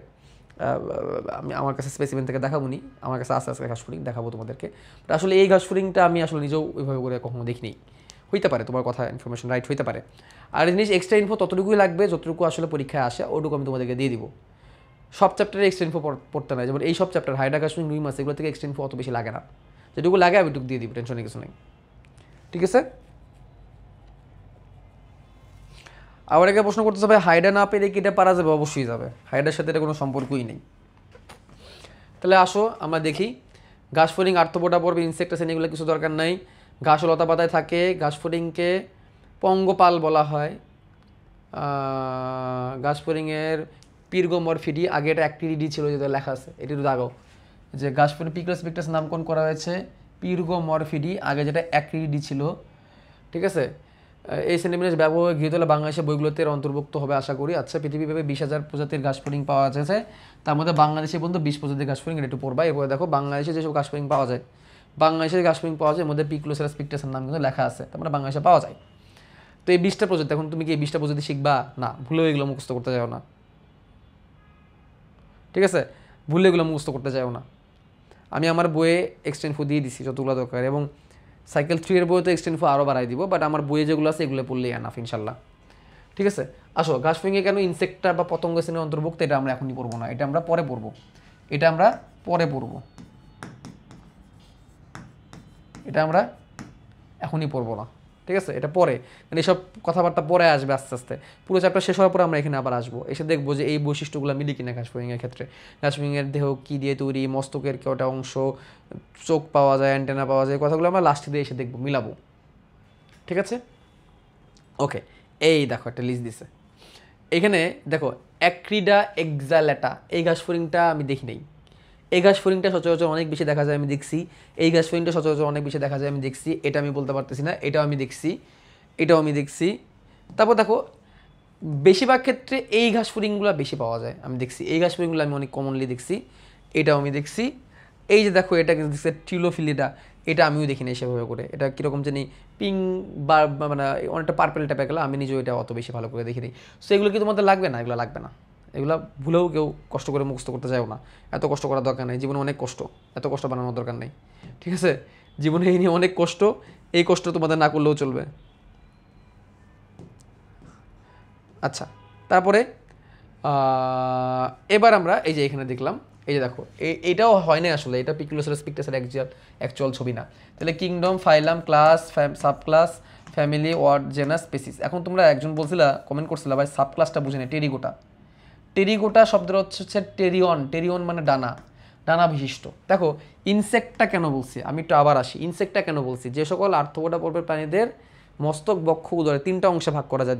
আমি আমার কাছে স্পেসিমেন থেকে দেখাবো নি, আমার কাছে আস্তে আস্তে ঘাসফড়িং দেখাবো তোমাদেরকে। বাট আসলে এই ঘাসফড়িংটা আমি আসলে নিজেও ওইভাবে করে কখনো দেখিনি। হইতে পারে তোমার কথা ইনফরমেশন রাইট হইতে পারে। আর জিনিস এক্সট্রা ইনফো ততটুকুই লাগবে যতটুকু আসলে পরীক্ষায় আসে, ওটুকু আমি তোমাদেরকে দিয়ে দিব। সব চ্যাপ্টারে এক্সট্রা ইনফো পড়তে নাই, যেমন এই সব চ্যাপ্টার হাইড্রা ঘাসফড়িং, রুই মাছ, এগুলো থেকে এক্সট্রা ইনফো অত বেশি লাগে না, যেটুকু লাগে আমি এটুকু দিয়ে দিব, টেনশনের কিছু নেই, ঠিক আছে? আবার একে প্রশ্ন করতে হবে হাইড্রা না পেলে কি এটা পারা যাবে? অবশ্যই যাবে, হাইড্রার সাথে এটা কোনো সম্পর্কই নেই। তাহলে আসো আমরা দেখি ঘাসফড়িং আর্থ্রোপোডা পড়বে, ইনসেক্টাসিন, এগুলো কিছু দরকার নাই। ঘাস ও লতা পাতায় থাকে, ঘাসফড়িংকে পঙ্গপাল বলা হয়। ঘাসফড়িংয়ের পির্গোমরফিডি, আগে এটা অ্যাক্টিডি ছিল, যেটা লেখা আছে এটি তো দাগো, যে ঘাসফড়িং পিকলাস পিকটাস নামকরণ করা হয়েছে পির্গোমরফিডি, আগে যেটা অ্যাক্টিডি ছিল, ঠিক আছে? এই শ্রেণীবিন্যাস ব্যবহার গৃহীত হলে বাংলাদেশের বইগুলোতে এর অন্তর্ভুক্ত হবে আশা করি। আচ্ছা, পৃথিবীব্যাপী 20,000 প্রজাতির ঘাসফড়িং পাওয়া যাচ্ছে, তার মধ্যে বাংলাদেশে পর্যন্ত 20 প্রজাতির ঘাসফড়িং, এটা একটু পড়বা। এরপরে দেখো বাংলাদেশে যেসব ঘাসফড়িং পাওয়া যায়, বাংলাদেশের ঘাসফড়িং পাওয়া যায়, এর মধ্যে পিকলোসেরাস পিকটাসের নাম কিন্তু লেখা আছে, তার মানে বাংলাদেশে পাওয়া যায়। তো এই 20টা প্রজাতি, এখন তুমি কি এই 20টা প্রজাতি শিখবা? না, ভুলেও এগুলো মুখস্থ করতে যাও না, ঠিক আছে? ভুলে এগুলো মুখস্থ করতে যাও না। আমি আমার বইয়ে এক্সট্রা ইনফো দিয়ে দিছি যতগুলো দরকার, এবং সাইকেল 3 এর বইয়ে তো এক্সট্রা ইনফো আরও বাড়াই দিব, বাট আমার বইয়ে যেগুলো আছে এগুলো পড়লেই এনাফ ইনশাল্লাহ, ঠিক আছে? আসো, ঘাসফড়িংয়ে কেন ইনসেক্টটা বা পতঙ্গ শ্রেণীর অন্তর্ভুক্ত, এটা আমরা এখনই পড়বো না, এটা আমরা পরে পড়বো, এটা আমরা পরে পড়বো, এটা আমরা এখনই পড়বো না, ঠিক আছে? এটা পরে, মানে এসব কথাবার্তা পরে আসবে আস্তে আস্তে। পুরো চ্যাপ্টার শেষ হওয়ার পরে আমরা এখানে আবার আসবো, এসে দেখবো যে এই বৈশিষ্ট্যগুলো মিলি কিনা ঘাসফড়িংয়ের ক্ষেত্রে। ঘাসফড়িংয়ের দেহ কী দিয়ে তৈরি, মস্তকের কটা অংশ, চোখ পাওয়া যায়, অ্যান্টেনা পাওয়া যায়, কথাগুলো আমরা লাস্টে দিয়ে এসে দেখবো, মিলাবো, ঠিক আছে? ওকে, এই দেখো একটা লিস্ট দিছে এখানে, দেখো অ্যাক্রিডা এক্সালেটা, এই ঘাসফড়িংটা আমি দেখি নাই। এই ঘাসফড়িংটা সচরাচর অনেক বেশি দেখা যায়, আমি দেখছি। এই ঘাসফড়িংটা সচরাচর অনেক বেশি দেখা যায়, আমি দেখছি। এটা আমি বলতে পারতেছি না, এটাও আমি দেখছি, এটাও আমি দেখছি। তারপর দেখো বেশিরভাগ ক্ষেত্রে এই ঘাসফড়িংগুলো বেশি পাওয়া যায়, আমি দেখছি। এই ঘাসফড়িংগুলো আমি অনেক কমনলি দেখছি, এটাও আমি দেখছি। এই যে দেখো এটা কিন্তু দেখছে টিলোফিলিডা, এটা আমিও দেখি না সেভাবে করে। এটা কীরকম জানি পিঙ্ক বা মানে অনেকটা পার্পেল টাইপের গেলো, আমি নিজেও এটা অত বেশি ভালো করে দেখিনি। সো এগুলো কি তোমাদের লাগবে না? এগুলো লাগবে না, এগুলো ভুলেও কেউ কষ্ট করে মুখস্থ করতে যাও না। এত কষ্ট করার দরকার নেই, জীবনে অনেক কষ্ট, এত কষ্ট বানানোর দরকার নেই, ঠিক আছে? জীবনে এই নিয়ে অনেক কষ্ট, এই কষ্ট তোমাদের না করলেও চলবে। আচ্ছা, তারপরে এবার আমরা এই যে এখানে দেখলাম, এই যে দেখো এটাও হয় না আসলে, এটা পিকুলোসারাস পিকটাসের অ্যাকচুয়াল ছবি না। তাহলে kingdom, phylum, class, sub class, family, ward, genus, species. এখন তোমরা একজন বলছিলা, কমেন্ট করছিলা ভাই সাব ক্লাসটা বুঝে না, টেরিগোটা। টেরিগোটা শব্দটা হচ্ছে টেরিয়ন, টেরিয়ন মানে ডানা, ডানা বিশিষ্ট। দেখো ইনসেক্টটা কেন বলছি, আমি একটু আবার আসি, ইনসেক্টটা কেন বলছি, যে সকল আর্থ্রোপোডা পর্বের প্রাণীদের মস্তক, বক্ষ, উদরে তিনটা অংশে ভাগ করা যায়।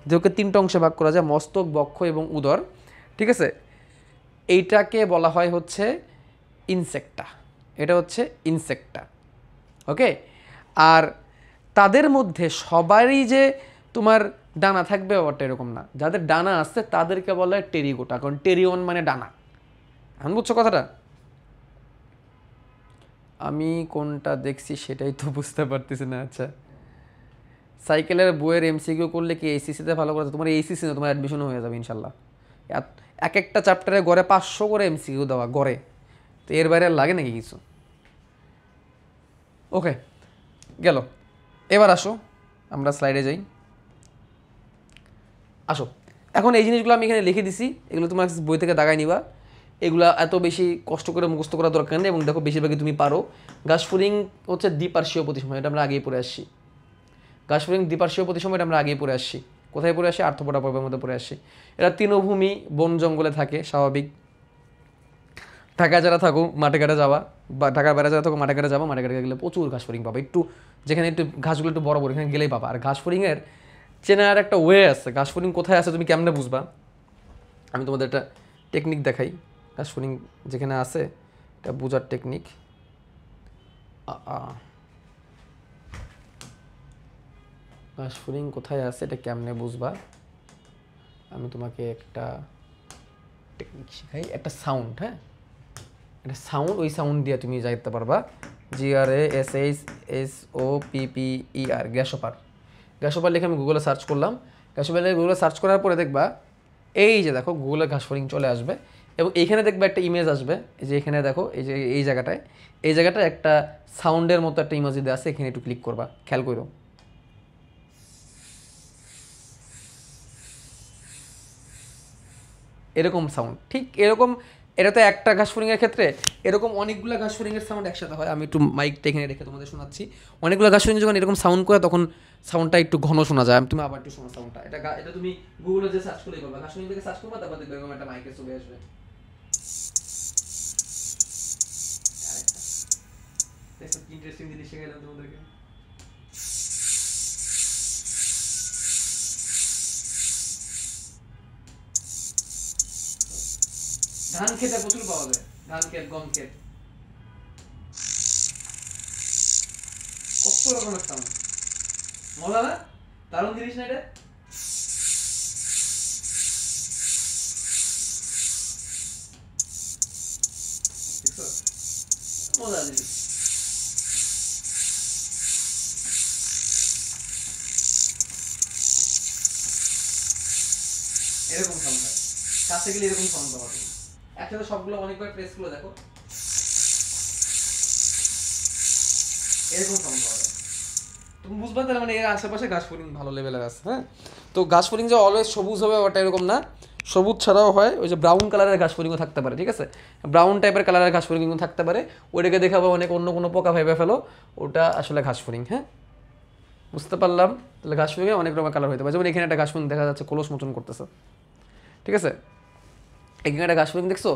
দেহকে তিনটা অংশে ভাগ করা যায়, মস্তক, বক্ষ এবং উদর, ঠিক আছে? এইটাকে বলা হয় হচ্ছে ইনসেক্টা, এটা হচ্ছে ইনসেক্টা, ওকে? আর তাদের মধ্যে সবারই যে তোমার ডানা থাকবে ব্যাপারটা এরকম না, যাদের ডানা আছে তাদেরকে বলা হয় টেরিগোটা, কারণ টেরিয়ন মানে ডানা। এখন বুঝছো কথাটা? আমি কোনটা দেখছি সেটাই তো বুঝতে পারতেছি না। আচ্ছা, সাইকেলের বইয়ের এমসিকিউ করলে কি এইসিসিতে ভালো করে? তোমার এইসিসি না, তোমার অ্যাডমিশনও হয়ে যাবে ইনশাল্লাহ। এক একটা চ্যাপ্টারে গড়ে 500 করে এমসিকিউ দেওয়া গড়ে, তো এর বাইরে লাগে নাকি কিছু? ওকে, গেল। এবার আসো আমরা স্লাইডে যাই, আসো। এখন এই জিনিসগুলো আমি এখানে লিখে দিছি, এগুলো তোমার বই থেকে দাগায় নিবা, এগুলো এত বেশি কষ্ট করে মুখস্থ করার দরকার নেই, এবং দেখো বেশিরভাগই তুমি পারো। গাছফড়িং হচ্ছে দ্বিপার্শ্বীয় প্রতিসম, এটা আমরা আগেই পড়ে আসছি। গাছফড়িং দ্বিপার্শ্বীয় প্রতিসম, এটা আমরা আগেই পড়ে আসছি। কোথায় পড়ে আসি? আর্থ্রোপোডা পর্বের মধ্যে পড়ে আসছি। এরা তৃণভূমি বন জঙ্গলে থাকে, স্বাভাবিক। ঢাকায় যারা থাকো মাঠে ঘাটে যাওয়া, বা ঢাকার বাইরে যারা থাকো মাঠে ঘাটে যাবো, মাঠে ঘাটে গেলে প্রচুর ঘাসফড়িং পাবা, একটু যেখানে একটু ঘাসগুলো একটু বড় বড় এখানে গেলেই পাবা। আর ঘাসফড়িংয়ের চেনার একটা ওয়ে আছে, ঘাসফড়িং কোথায় আছে তুমি কেমনে বুঝবা? আমি তোমাদের একটা টেকনিক দেখাই, ঘাসফড়িং যেখানে আছে এটা বোঝার টেকনিক। ঘাসফড়িং কোথায় আছে এটা কেমনে বুঝবা, আমি তোমাকে একটা টেকনিক শেখাই, একটা সাউন্ড, হ্যাঁ, এটা সাউন্ড, ওই সাউন্ড দিয়ে তুমি যাইতে পারবা। GRASHOPPER, গ্যাসোপার। গ্যাসোপার লিখে আমি গুগলে সার্চ করলাম, গ্যাসোপার লিখে গুগলে সার্চ করার পরে দেখবা এই যে দেখো গুগলে ঘাসফড়িং চলে আসবে, এবং এইখানে দেখবা একটা ইমেজ আসবে, এই যে এখানে দেখো এই যে এই জায়গাটায় একটা সাউন্ডের মতো একটা ইমেজ দেওয়া আছে, এখানে একটু ক্লিক করবা, খেয়াল করো। এরকম সাউন্ড, ঠিক এরকম। এটা তো একটা ঘাসফড়িংয়ের ক্ষেত্রে, এরকম অনেকগুলো ঘাসফড়িংয়ের সাউন্ড একসাথে হয়। আমি একটু মাইকটা এখানে রেখে তোমাদের শোনাচ্ছি। অনেকগুলো ঘাসফড়িং যখন এরকম সাউন্ড করে তখন সাউন্ডটা একটু ঘন শোনা যায়। তুমি আবার একটু শোনো সাউন্ডটা, এটা তুমি গুগলে যে সার্চ করলেই করবা, ঘাসফড়িং থেকে সার্চ করবা, তারপর দেখবে এরকম একটা মাইকের ছবি আসবে। ইন্টারেস্টিং জিনিস শেখাইলাম তোমাদেরকে। ধান খেতে প্রচুর পাওয়া যায়, ধান ক্ষেত, গম ক্ষেত, কত রকমের সাউন্ড, মজা না? দারুণ জিনিস না এটা? মজা জিনিস। এরকম সাউন্ড হয়, কাছে গেলে এরকম সাউন্ড পাওয়া তুমি। একসাথে সবগুলো অনেকবার প্রেস করে দেখো, এরকম সাউন্ড পাওয়া যায়। তুমি বুঝবা তাহলে মানে এর আশেপাশে ঘাসফড়িং ভালো লেভেলের আছে, হ্যাঁ? তো ঘাসফড়িং যে অলওয়েজ সবুজ হবে ওটা এরকম না, সবুজ ছাড়াও হয় ওই যে ব্রাউন কালারের ঘাসফড়িংও থাকতে পারে, ঠিক আছে? ব্রাউন টাইপের কালারের ঘাসফড়িংও থাকতে পারে, ওইটাকে দেখাবো অনেক অন্য কোনো পোকা ভেবে ফেলো, ওটা আসলে ঘাসফড়িং, হ্যাঁ? বুঝতে পারলাম। তাহলে ঘাসফড়িংয়ে অনেক রকমের কালার হতে পারে, যেমন এখানে একটা ঘাসফড়িং দেখা যাচ্ছে খোলস মোচন করতেছে, ঠিক আছে? এখানে একটা ঘাসফড়িং দেখছো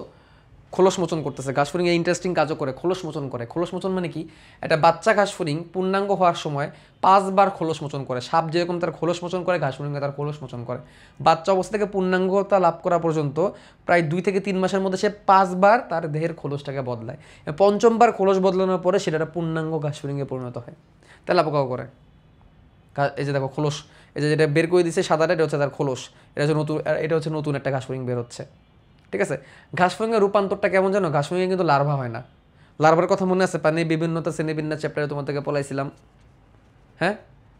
খোলস মোচন করতেছে। ঘাসফড়িং এই ইন্টারেস্টিং কাজও করে, খোলস মোচন করে। খোলস মোচন মানে কি? একটা বাচ্চা ঘাসফড়িং পূর্ণাঙ্গ হওয়ার সময় 5 বার খোলস মোচন করে। সাপ যেরকম তার খোলস মোচন করে, ঘাসফড়িংয়ে তার খোলস মোচন করে। বাচ্চা অবস্থা থেকে পূর্ণাঙ্গতা লাভ করা পর্যন্ত প্রায় 2 থেকে 3 মাসের মধ্যে সে 5 বার তার দেহের খোলসটাকে বদলায়। 5ম বার খোলস বদলানোর পরে সেটা একটা পূর্ণাঙ্গ ঘাসফড়িংয়ে পরিণত হয়। তেলাপোকাও করে। এই যে দেখো খোলস, এই যে যেটা বের করে দিচ্ছে সাদাটা, এটা হচ্ছে তার খোলস, এটা হচ্ছে নতুন একটা ঘাসফড়িং বের হচ্ছে। ঠিক আছে। ঘাস ফড়িংয়ের রূপান্তরটা কেমন জানো? ঘাস ফড়িংয়ে কিন্তু লার্ভা হয় না। লার্ভার কথা মনে আছে? পানির বিভিন্নতা শ্রেণীবিন্যাস চ্যাপ্টারে তোমার থেকে পড়াইছিলাম, হ্যাঁ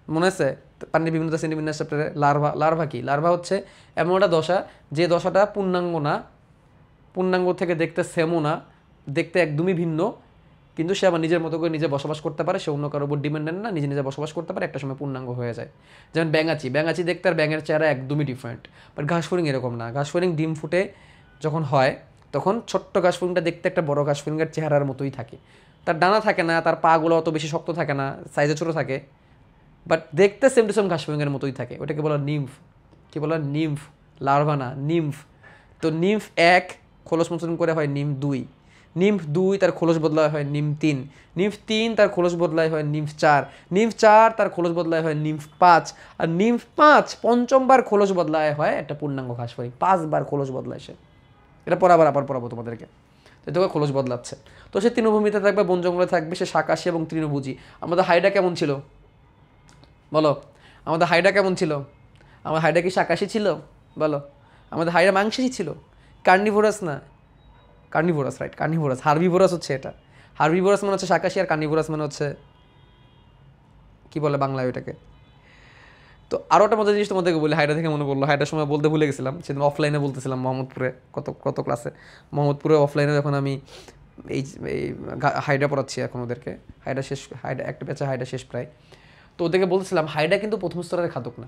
মনে আছে? পানির বিভিন্নতা শ্রেণীবিন্যাস চ্যাপ্টারে লার্ভা কি? লার্ভা হচ্ছে এমন একটা দশা যে দশাটা পূর্ণাঙ্গ না, পূর্ণাঙ্গ থেকে দেখতে সেমও না, দেখতে একদমই ভিন্ন, কিন্তু সে আবার নিজের মতো করে নিজে বসবাস করতে পারে, সে অন্য কারোর উপর ডিপেন্ডেন্ট না, নিজে নিজে বসবাস করতে পারে, একটা সময় পূর্ণাঙ্গ হয়ে যায়। যেমন ব্যাঙাচি দেখতে আর ব্যাঙের চেহারা একদমই ডিফারেন্ট। বাট ঘাস ফড়িং এরকম না। ঘাস ফড়িং ডিম ফুটে যখন হয় তখন ছোট্ট ঘাস ফড়িংটা দেখতে একটা বড় ঘাস ফড়িংয়ের চেহারার মতোই থাকে। তার ডানা থাকে না, তার পাগুলো অত বেশি শক্ত থাকে না, সাইজে ছোটো থাকে, বাট দেখতে সেম টু সেম ঘাস ফড়িংয়ের মতোই থাকে। ওটাকে বলা নিম্ফ। কী বলা? নিম্ফ, লার্ভা না, নিম্ফ। তো নিম্ফ 1 খোলস মোচন করে হয় নিম্ফ 2, নিম্ফ 2 তার খোলস বদলায় হয় নিম্ফ 3, নিম্ফ 3 তার খোলস বদলায় হয় নিম্ফ 4, নিম্ফ 4 তার খোলস বদলায় হয় নিম্ফ 5, আর নিম্ফ 5 পঞ্চমবার খোলস বদলায় হয় একটা পূর্ণাঙ্গ ঘাস ফড়িং। 5 বার খোলস বদলায় সে। এটা আবার পড়াবো তোমাদেরকে। তো তোকে খোলস বদলাচ্ছে। তো সে তৃণভূমিতে থাকবে, বন জঙ্গলে থাকবে, সে শাকাশি এবং তৃণভোজী। আমাদের হাইডা কেমন ছিল বলো? আমাদের হাইডা কেমন ছিল? আমার হাইডা কি শাকাশি ছিল বলো? আমাদের হাইডা মাংসাশী ছিল, কার্নিভোরাস না। Carnivorous, right, carnivorous. হার্বিভোরাস হচ্ছে এটা। হার্বিভোরাস মানে হচ্ছে শাকাশি, আর কার্নিভোরাস মানে হচ্ছে কী বলে বাংলায় ওইটাকে। তো আরও একটা মজার জিনিস তোমাদেরকে বলি, হাইডা থেকে মনে পড়লো, হাইডার সময় বলতে ভুলে গেছিলাম, সেদিন অফলাইনে বলতেছিলাম মোহাম্মদপুরে, কত ক্লাসে মোহাম্মদপুরে অফলাইনে যখন আমি এই হাইডা পড়াচ্ছি এখন ওদেরকে, হাইডা একটা ব্যাচে হাইডা শেষ প্রায়। তো ওদেরকে বলতেছিলাম হাইডা কিন্তু প্রথম স্তরের খাদক না।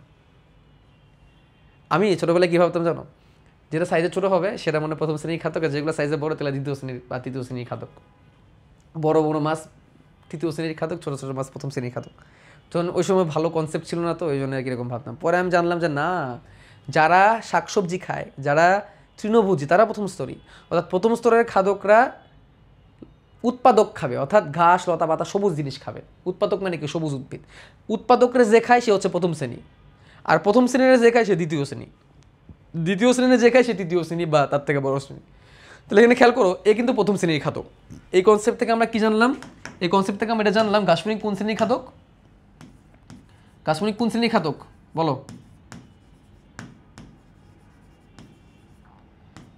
আমি ছোটোবেলায় কী ভাবতাম জানো? যেটা সাইজে ছোটো হবে সেটা মানে প্রথম শ্রেণীর খাদক, আর যেগুলো সাইজে বড় তাহলে দ্বিতীয় শ্রেণীর বা তৃতীয় শ্রেণীর খাদক। বড় বড় মাছ তৃতীয় শ্রেণীর খাদক, ছোটো ছোটো মাছ প্রথম শ্রেণীর খাদক। তখন ওই সময় ভালো কনসেপ্ট ছিল না, তো ওই জন্য কীরকম ভাবতাম। পরে আমি জানলাম যে না, যারা শাকসবজি খায়, যারা তৃণভোজী, তারা প্রথম স্তরই। অর্থাৎ প্রথম স্তরের খাদকরা উৎপাদক খাবে, অর্থাৎ ঘাস লতা পাতা সবুজ জিনিস খাবে। উৎপাদক মানে কি? সবুজ উদ্ভিদ। উৎপাদকরা যে খায় সে হচ্ছে প্রথম শ্রেণী, আর প্রথম শ্রেণীর যে খায় সে দ্বিতীয় শ্রেণী, দ্বিতীয় শ্রেণীর যে খায় সে তৃতীয় শ্রেণী বা তার থেকে বড় শ্রেণী। তাহলে এখানে খেয়াল করো, এ কিন্তু প্রথম শ্রেণীর খাদক। এই কনসেপ্ট থেকে আমরা কি জানলাম? এই কনসেপ্ট থেকে আমরা এটা জানলাম, ঘাস ফড়িং কোন শ্রেণীর খাদক? ঘাস ফড়িং কোন শ্রেণীর খাদক বলো?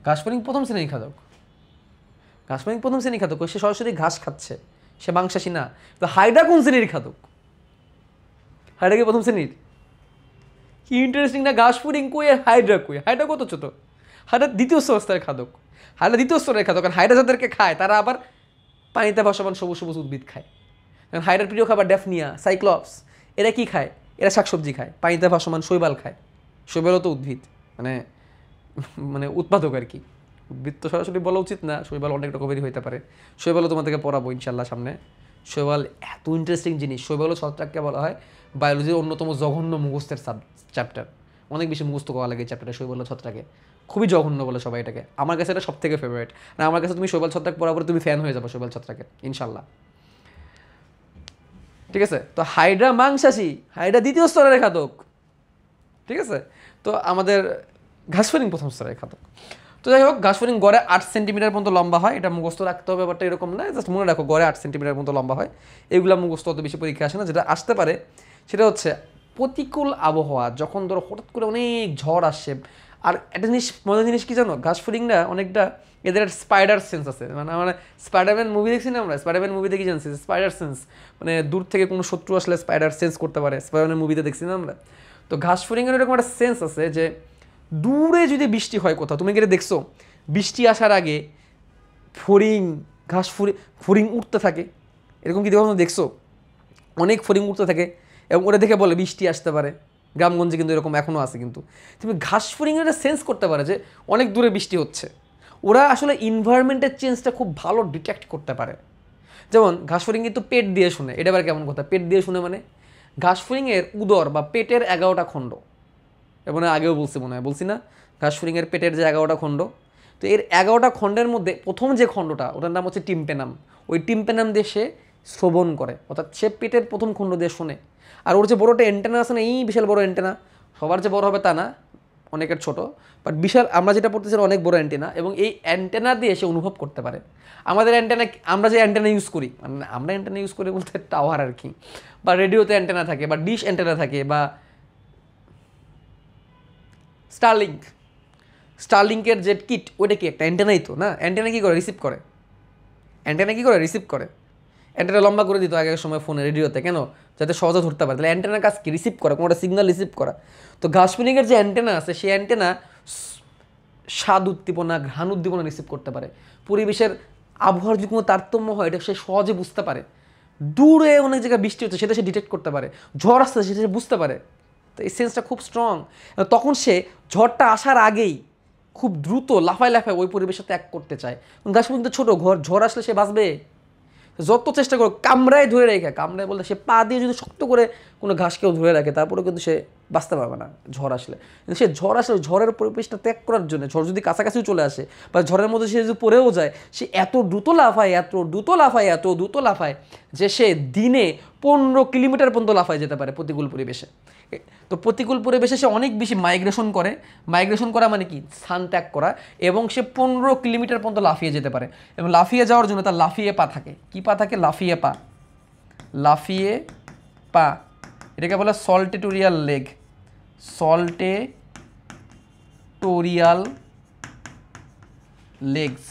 ঘাস ফড়িং প্রথম শ্রেণীর খাদক। ঘাস ফড়িং প্রথম শ্রেণীর খাদক, সে সরাসরি ঘাস খাচ্ছে, সে মাংসাশী না। তো হাইডা কোন শ্রেণীর খাদক? হাইডা কি প্রথম শ্রেণীর? কি ইন্টারেস্টিং না? ঘাস ফড়িং কই আর হাইডা কই? হাইডা কত ছোট? হাইডা দ্বিতীয় স্তরের খাদক। হাইডা দ্বিতীয় স্তরের খাদক, কারণ হাইডা যাদেরকে খায় তারা আবার পানিতে ভাসমান সবুজ সবুজ উদ্ভিদ খায়। কারণ হাইডার প্রিয় খাবার ড্যাফনিয়া, সাইক্লপস, এরা কি খায়? এরা শাকসবজি খায়, পানিতে ভাসমান শৈবাল খায়। শৈবালও তো উদ্ভিদ, মানে মানে উৎপাদক আর কি। উদ্ভিদ তো সরাসরি বলা উচিত না, শৈবাল অনেক রকমেরই হইতে পারে। শৈবালও তোমাদেরকে পড়াবো ইনশাল্লাহ সামনে। শৈবাল এত ইন্টারেস্টিং জিনিস। শৈবাল ও ছত্রাককে বলা হয় বায়োলজির অন্যতম জঘন্য মুখস্থের চ্যাপ্টার। অনেক বেশি মুখস্থ করা লাগে এই চ্যাপ্টারটা, শৈবাল ও ছত্রাকে। খুবই জঘন্য বলে সবাই এটাকে। আমার কাছে এটা সব থেকে ফেভারিট। না, আমার কাছে তুমি শৈবাল ছত্রাক পড়ার পরে তুমি ফ্যান হয়ে যাবো শৈবাল ছত্রাকের ইনশাল্লাহ। ঠিক আছে? তো হাইড্রা মাংসাশী, হাইড্রা দ্বিতীয় স্তরের খাদক। ঠিক আছে? তো আমাদের ঘাস ফড়িং প্রথম স্তরের খাদক। তো যাই হোক, ঘাস ফড়িং গড়ে 8 সেন্টিমিটার পর্যন্ত লম্বা হয়। এটা মুখস্থ রাখতে হবে, ব্যাপারটা এরকম না, জাস্ট মনে রাখো গড়ে 8 সেন্টিমিটার পর্যন্ত লম্বা হয়। এগুলো মুখস্থ অত বেশি পরীক্ষা আসে না। যেটা আসতে পারে সেটা হচ্ছে প্রতিকূল আবহাওয়া, যখন ধরো হঠাৎ করে অনেক ঝড় আসছে। আর একটা জিনিস, মজার জিনিস কি জানো? ঘাস ফড়িংরা অনেকটা, এদের স্পাইডার সেন্স আছে। মানে আমরা স্পাইডারম্যান মুভি দেখছি না, আমরা স্পাইডারম্যান মুভিতে কি জানছি? স্পাইডার সেন্স, মানে দূর থেকে কোনো শত্রু আসলে স্পাইডার সেন্স করতে পারে। স্পাইডারম্যান মুভিতে দেখছি না আমরা? তো ঘাস ফড়িংয়ের এরকম একটা সেন্স আছে যে দূরে যদি বৃষ্টি হয় কোথাও, তুমি গেলে দেখছো বৃষ্টি আসার আগে ফড়িং, ফড়িং উঠতে থাকে। এরকম কি কখনো দেখছো? অনেক ফড়িং উঠতে থাকে এবং ওরা দেখে বলে বৃষ্টি আসতে পারে। গ্রামগঞ্জে কিন্তু এরকম এখনও আছে। কিন্তু তুমি ঘাস ফড়িংয়ের সেন্স করতে পারে যে অনেক দূরে বৃষ্টি হচ্ছে। ওরা আসলে এনভায়রনমেন্টের চেঞ্জটা খুব ভালো ডিটেক্ট করতে পারে। যেমন ঘাস ফড়িং কিন্তু পেট দিয়ে শুনে। এটা আবার কেমন কথা? পেট দিয়ে শুনে মানে ঘাস ফড়িংয়ের উদর বা পেটের 11টা খণ্ড, এবং আগেও বলছি না? ঘাস ফড়িংয়ের পেটের যে 11টা খণ্ড, তো এর 11টা খণ্ডের মধ্যে প্রথম যে খণ্ডটা, ওটার নাম হচ্ছে টিম্পেনাম। ওই টিম্পেনাম দিয়ে সে শ্রবণ করে, অর্থাৎ সে পেটের প্রথম খণ্ড দিয়ে শোনে। আর ওর যে বড়টা অ্যান্টেনা আছে না, এই বিশাল বড় অ্যান্টেনা, সবার যে বড় হবে তা না, অনেকের ছোট, বাট বিশাল, আমরা যেটা পড়তেছি অনেক বড় অ্যান্টেনা, এবং এই অ্যান্টেনা দিয়ে সে অনুভব করতে পারে। আমাদের অ্যান্টেনা, আমরা যে অ্যান্টেনা ইউজ করি, মানে আমরা অ্যান্টেনা ইউজ করি বলতে টাওয়ার আর কি, বা রেডিওতে অ্যান্টেনা থাকে, বা ডিশ অ্যান্টেনা থাকে, বা স্টারলিংক, স্টারলিংকের যে কিট ওইটা কি একটা অ্যান্টেনাই তো না? অ্যান্টেনা কী করে? রিসিভ করে। অ্যান্টেনা কী করে? রিসিভ করে। অ্যান্টেনা লম্বা করে দিত আগের সময় ফোনে, রেডিওতে, কেন? যাতে সহজে ধরতে পারে। তাহলে অ্যান্টেনার কাজ কি? রিসিভ করা, কোনোটা সিগন্যাল রিসিভ করা। তো ঘাস ফড়িংয়ের যে অ্যান্টেনা আছে সেই অ্যান্টেনা স্বাদ উদ্দীপনা, ঘ্রাণ উদ্দীপনা রিসিভ করতে পারে। পরিবেশের আবহাওয়ার যদি কোনো তারতম্য হয় এটা সে সহজে বুঝতে পারে। দূরে অনেক জায়গায় বৃষ্টি হচ্ছে সেটা সে ডিটেক্ট করতে পারে। ঝড় আসছে সেটা সে বুঝতে পারে। তো এই সেন্সটা খুব স্ট্রং। তখন সে ঝড়টা আসার আগেই খুব দ্রুত লাফায় লাফায় ওই পরিবেশে ত্যাগ করতে চায়। ঘাস ফড়িং তো ছোটো, ঝড় আসলে সে বাঁচবে। যত চেষ্টা করো কামড়ায় ধরে রেখে, কামড়ায় বলতে সে পা দিয়ে যদি শক্ত করে কোনো ঘাসকেও ধরে রাখে তারপরে কিন্তু সে বাঁচতে পারবে না ঝড় আসলে। কিন্তু সে ঝড় আসলে ঝড়ের পরিবেশটা ত্যাগ করার জন্য, ঝড় যদি কাছাকাছিও চলে আসে বা ঝড়ের মধ্যে সে যদি পড়েও যায়, সে এত দ্রুত লাফায়, এত দ্রুত লাফায়, এত দ্রুত লাফায় যে সে দিনে 15 কিলোমিটার পর্যন্ত লাফায় যেতে পারে প্রতিকূল পরিবেশে। তো প্রতিকূল পরিবেশে সে অনেক বেশি মাইগ্রেশন করে। মাইগ্রেশন করা মানে কি? স্থান ত্যাগ করা। এবং সে 15 কিলোমিটার পর্যন্ত লাফিয়ে যেতে পারে। এবং লাফিয়ে যাওয়ার জন্য তার লাফিয়ে পা থাকে। কি পা থাকে? লাফিয়ে পা। লাফিয়ে পা, এটাকে বলে সল্টেটোরিয়াল লেগ। সল্টেটোরিয়াল লেগস।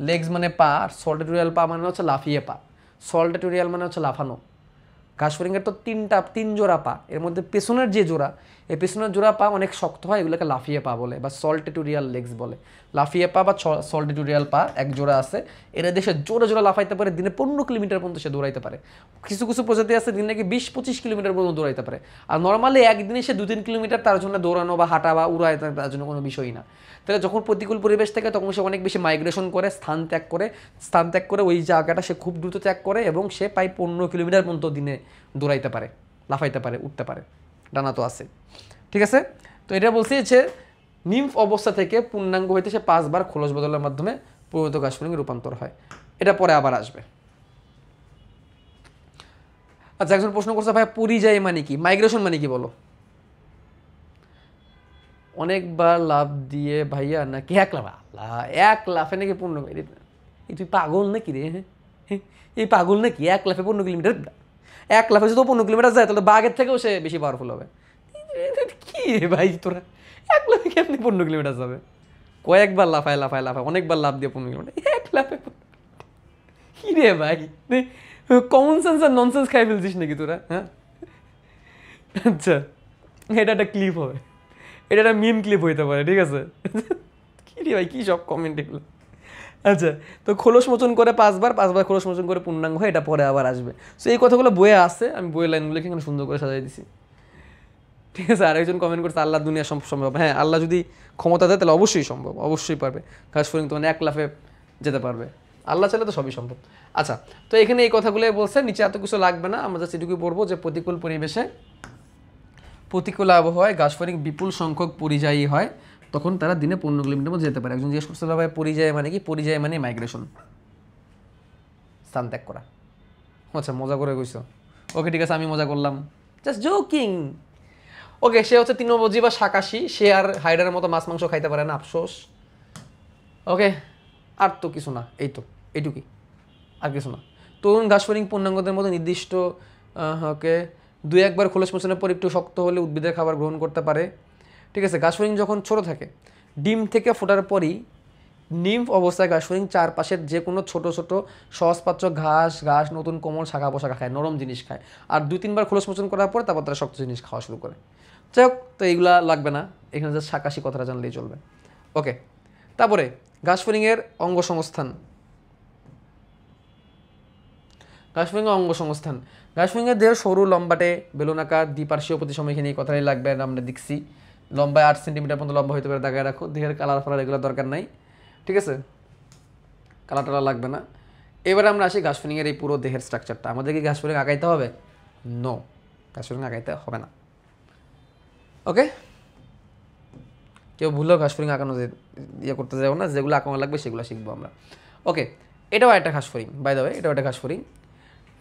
লেগস মানে পা, আর সল্টেটোরিয়াল পা মানে হচ্ছে লাফিয়ে পা। সল্টেটোরিয়াল মানে হচ্ছে লাফানো। ঘাস ফড়িংয়ের তো তিন জোড়া পা, এর মধ্যে পেছনের যে জোড়া, এই পেছনের জোড়া পা অনেক শক্ত হয়, এগুলোকে লাফিয়ে পা বলে বা সল্টেটোরিয়াল লেগস বলে। লাফিয়ে পা বা সল্টেটোরিয়াল পা এক জোড়া আছে, এরা দেশে জোরে জোরে লাফাইতে পারে, দিনে 15 কিলোমিটার পর্যন্ত সে দৌড়াইতে পারে। কিছু কিছু প্রজাতি আছে দিনে নাকি 20-25 কিলোমিটার পর্যন্ত দৌড়াইতে পারে। আর নর্মালি একদিনে সে 2-3 কিলোমিটার, তার জন্য দৌড়ানো বা হাঁটা বা উড়ায় তার জন্য কোনো বিষয়ই না। তাহলে যখন প্রতিকূল পরিবেশ থাকে তখন সে অনেক বেশি মাইগ্রেশন করে, স্থান ত্যাগ করে ওই জায়গাটা সে খুব দ্রুত ত্যাগ করে এবং সে প্রায় 15 কিলোমিটার পর্যন্ত দিনে দৌড়াইতে পারে, লাফাইতে পারে, উঠতে পারে। ডানা তো আছে, ঠিক আছে। তো এটা বলছি যে নিম্ফ অবস্থা থেকে পূর্ণাঙ্গ হইতে সে 5 বার খোলস বদলের মাধ্যমে পরিণত ঘাস ফড়িংয়ে রূপান্তর হয়। এটা পরে আবার আসবে। আচ্ছা, একজন প্রশ্ন করছে ভাই পরিযায়ী মানে কি? মাইগ্রেশন মানে কি বলো? অনেকবার লাভ দিয়ে ভাইয়া নাকি এক লাফ? এক লাফে নাকি 15? এই তুই পাগল নাকি রে? এই পাগল নাকি? এক লাফে 15 কিলোমিটার? এক লাফে যদি 15 কিলোমিটার যায় তাহলে বাঘের থেকেও সে বেশি পাওয়ারফুল হবে। কি রে ভাই তোরা, এক লাফে কেমনি 15 কিলোমিটার যাবে? কয়েকবার লাফায় লাফায় লাফায় অনেকবার লাভ দিয়ে 15 কিলোমিটার, এক লাফে কি রে ভাই? কমন সেন্স আর ননসেন্স খাই ফেলছিস নাকি তোরা? হ্যাঁ, আচ্ছা, এটা একটা ক্লিপ হবে, এটা একটা মিম ক্লিপ হইতে পারে, ঠিক আছে? কি রে ভাই, কী সব কমেন্ট এগুলো? আচ্ছা, তো খোলস মোচন করে 5 বার খোলস মোচন করে পূর্ণাঙ্গ হয়, এটা পরে আবার আসবে। সো এই কথাগুলো বইয়ে আসছে, আমি বইয়ের লাইনগুলোকে এখানে সুন্দর করে সাজাই দিছি, ঠিক আছে। আরেকজন কমেন্ট করছে আল্লাহ দুনিয়া সম্ভব। হ্যাঁ, আল্লাহ যদি ক্ষমতা দেয় তাহলে অবশ্যই সম্ভব, অবশ্যই পারবে। ঘাস ফড়িং তো মানে এক লাফে যেতে পারবে, আল্লাহ চাইলে তো সবই সম্ভব। আচ্ছা, তো এখানে এই কথাগুলোই বলছে, নিচে এত কিছু লাগবে না, আমরা জাস্ট এটুকুই পড়বো যে প্রতিকূল পরিবেশে, প্রতিকূল আবহাওয়ায় ঘাস ফড়িং বিপুল সংখ্যক পরিযায়ী হয়, তখন তারা দিনে 15 কিলোমিটার মধ্যে যেতে পারে। একজন জিজ্ঞেস করছিল ভাই পরিযায়ী মানে কি? পরিযায়ী মানে মাইগ্রেশন, স্থান ত্যাগ করা। আচ্ছা, মজা করে কইছো, ওকে ঠিক আছে, আমি মজা করলাম, জাস্ট জোকিং। ওকে, সে হচ্ছে তৃণভোজী বা শাকাশী, সে আর হাইডারের মতো মাছ মাংস খাইতে পারে না, আফসোস। ওকে, আর তো কিছু না, এই তো এইটুকুই, আর কিছু না। তরুণ ঘাস ফড়িং পূর্ণাঙ্গদের মধ্যে নির্দিষ্ট ওকে 2-1 বার খোলস মোচনের পর একটু শক্ত হলে উদ্ভিদের খাবার গ্রহণ করতে পারে, ঠিক আছে। ঘাস ফড়িং যখন ছোটো থাকে, ডিম থেকে ফোটার পরই নিম্ফ অবস্থায় ঘাস ফড়িং চারপাশের যে কোনো ছোটো ছোটো সহজপাচ্য ঘাস, নতুন কোমল শাখা পোশাখা খায়, নরম জিনিস খায়। আর 2-3 বার খোলস মোচন করার পর তারপর তারা শক্ত জিনিস খাওয়া শুরু করে। যাই হোক, তো এইগুলা লাগবে না, এখানে জাস্ট শাকাশি কথাটা জানলেই চলবে। ওকে, তারপরে ঘাস ফড়িংয়ের অঙ্গসংস্থান। ঘাস ফড়িংয়ের অঙ্গসংস্থান, ঘাস ফড়িংয়ের দেহ সরু, লম্বাটে, বেলুনাকার, দ্বিপার্শ্বীয় প্রতিসময়, এখানে এই কথাই লাগবে, আমরা দেখছি। লম্বায় 8 সেন্টিমিটার পর্যন্ত লম্বা হতে পারে, দাগায় রাখো। দেহের কালার ফালার এগুলো দরকার নাই, ঠিক আছে, কালার টালার লাগবে না। এবারে আমরা আসি ঘাস ফড়িংয়ের এই পুরো দেহের স্ট্রাকচারটা। আমাদের কি ঘাস ফড়িং আঁকাইতে হবে? নো, ঘাস ফড়িং আঁকাইতে হবে না। ওকে, কেউ ভুলেও ঘাস ফড়িং আঁকানো ইয়ে করতে যাবো না, যেগুলো আঁকানো লাগবে সেগুলো শিখবো আমরা। ওকে, এটাও একটা ঘাস ফড়িং, বাই দ্য ওয়ে, এটাও একটা ঘাস ফড়িং।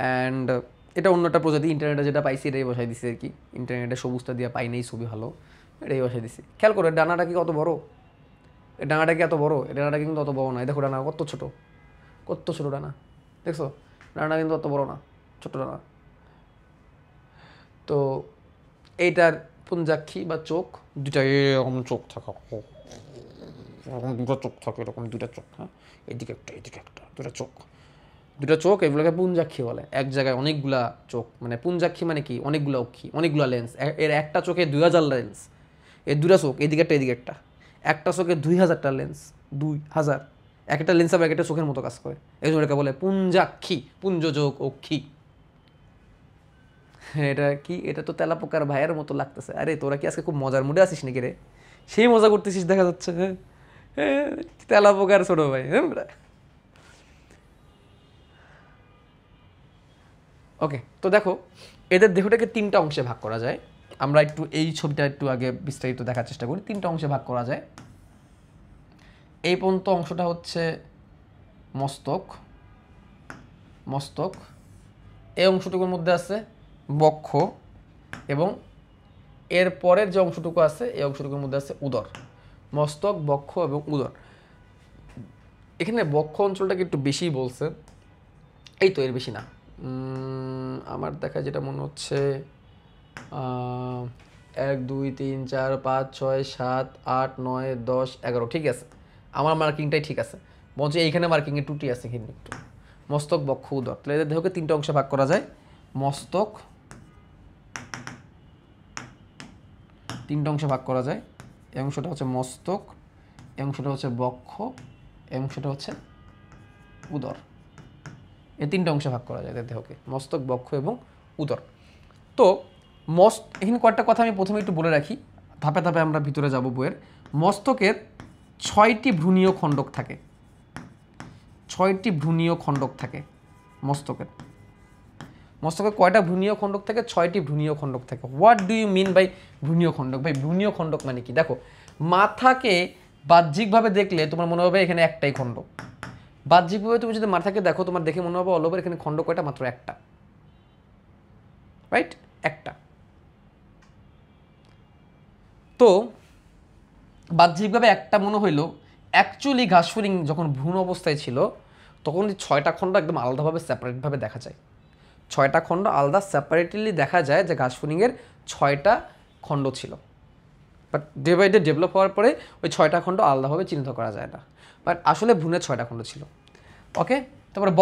অ্যান্ড এটা অন্যটা প্রজাতি, ইন্টারনেটে যেটা পাইছি এটাই বসাই দিছি আর কি। ইন্টারনেটে সবুজটা দিয়ে পাই নেই, ছবি ভালো, এটাই বসাই দিছি। খেয়াল করো ডানাটা কি কত বড়, এই ডানাটা কি এত বড়, এই ডানাটা কিন্তু অত বড় না। দেখো ডানা কত ছোটো, কত ছোটো ডানা, দেখছো? ডানাটা কিন্তু অত বড় না, ছোটো ডানা। তো এইটার পুঞ্জাক্ষী বা চোখ দুটা এরকম চোখ থাকা, এরকম দুটো চোখ থাকে, এরকম দুটো চোখ, হ্যাঁ, এদিকে একটা দুটো চোখ এগুলোকে পুঞ্জাক্ষী বলে। এক জায়গায় অনেকগুলা চোখ, মানে পুঞ্জাক্ষী মানে কি, অনেকগুলো অক্ষী, অনেকগুলো লেন্স। এর একটা চোখে 2000 লেন্স, এর দুটো চোখ এদিকে একটা, একটা চোখে 2000টা লেন্স, 2000, একটা লেন্স আবার একটা চোখের মতো কাজ করে, এই জন্য এটাকে বলে পুঞ্জাক্ষী, পুঞ্জযোগ অক্ষী। এটা কি, এটা তো তেলাপোকার ভাইয়ের মতো লাগতেছে। আরে তোরা কি আজকে খুব মজার মুডে আছিস নাকি রে? সেই মজা করতেছিস দেখা যাচ্ছে। হ্যাঁ, তেলাপোকার ছোট ভাই। হ্যাঁ, ওকে, তো দেখো এদের দেহটাকে 3টা অংশে ভাগ করা যায়। আমরা একটু এই ছবিটা একটু আগে বিস্তারিত দেখার চেষ্টা করি। 3টা অংশে ভাগ করা যায়। এই পর্যন্ত অংশটা হচ্ছে মস্তক, এই অংশটুকুর মধ্যে আছে বক্ষ, এবং এর পরের যে অংশটুকু আছে এই অংশটুকুর মধ্যে আছে উদর। মস্তক, বক্ষ এবং উদর। এখানে বক্ষ অঞ্চলটাকে একটু বেশি বলছে, এই তো, এর বেশি না। আমার দেখা যেটা মনে হচ্ছে 1 2 3 4 5 6 7 8 9 10 11, ঠিক আছে, আমার মার্কিংটাই ঠিক আছে। বলছে এইখানে মার্কিংয়ে ত্রুটি আছে কিন্তু একটু। মস্তক, বক্ষ, উদর, তাহলে এদের দেহকে 3টা অংশে ভাগ করা যায়। মস্তক 3টা অংশে ভাগ করা যায়। এই অংশটা হচ্ছে মস্তক, এই অংশটা হচ্ছে বক্ষ, এই অংশটা হচ্ছে উদর। এই 3টা অংশে ভাগ করা যায় এদের দেহকে, মস্তক, বক্ষ এবং উদর। তো এখানে কয়েকটা কথা আমি প্রথমে একটু বলে রাখি, ধাপে ধাপে আমরা ভিতরে যাব বইয়ের। মস্তকের 6টি ভ্রূণীয় খণ্ডক থাকে, 6টি ভ্রূণীয় খণ্ডক থাকে মস্তকের। মস্তকের কয়টা ভ্রূণীয় খণ্ডক থাকে? 6টি ভ্রূণীয় খণ্ডক থাকে। What do you mean by ভ্রূণীয় খণ্ডক? ভাই ভ্রূণীয় খণ্ডক মানে কি? দেখো, মাথাকে বাহ্যিকভাবে দেখলে তোমার মনে হবে এখানে একটাই খণ্ড। বাহ্যিকভাবে তুমি যদি মাথাকে দেখো, তোমার দেখে মনে হবে অল ওভার এখানে খণ্ড কয়টা? মাত্র একটা, রাইট, একটা। তো বাহ্যিকভাবে একটা মনে হইলো, অ্যাকচুয়ালি ঘাসফড়িং যখন ভ্রূণ অবস্থায় ছিল তখন 6টা খণ্ড একদম আলাদাভাবে সেপারেটভাবে দেখা যায়। 6টা খণ্ড আলাদা সেপারেটলি দেখা যায় যে ঘাসফড়িংয়ের 6টা খণ্ড ছিল। But day by day develop হওয়ার পরে ওই 6টা খণ্ড আলাদাভাবে চিহ্নিত করা যায় না, বাট আসলে ভ্রূণের 6টা খণ্ড ছিল। ওকে, তারপরে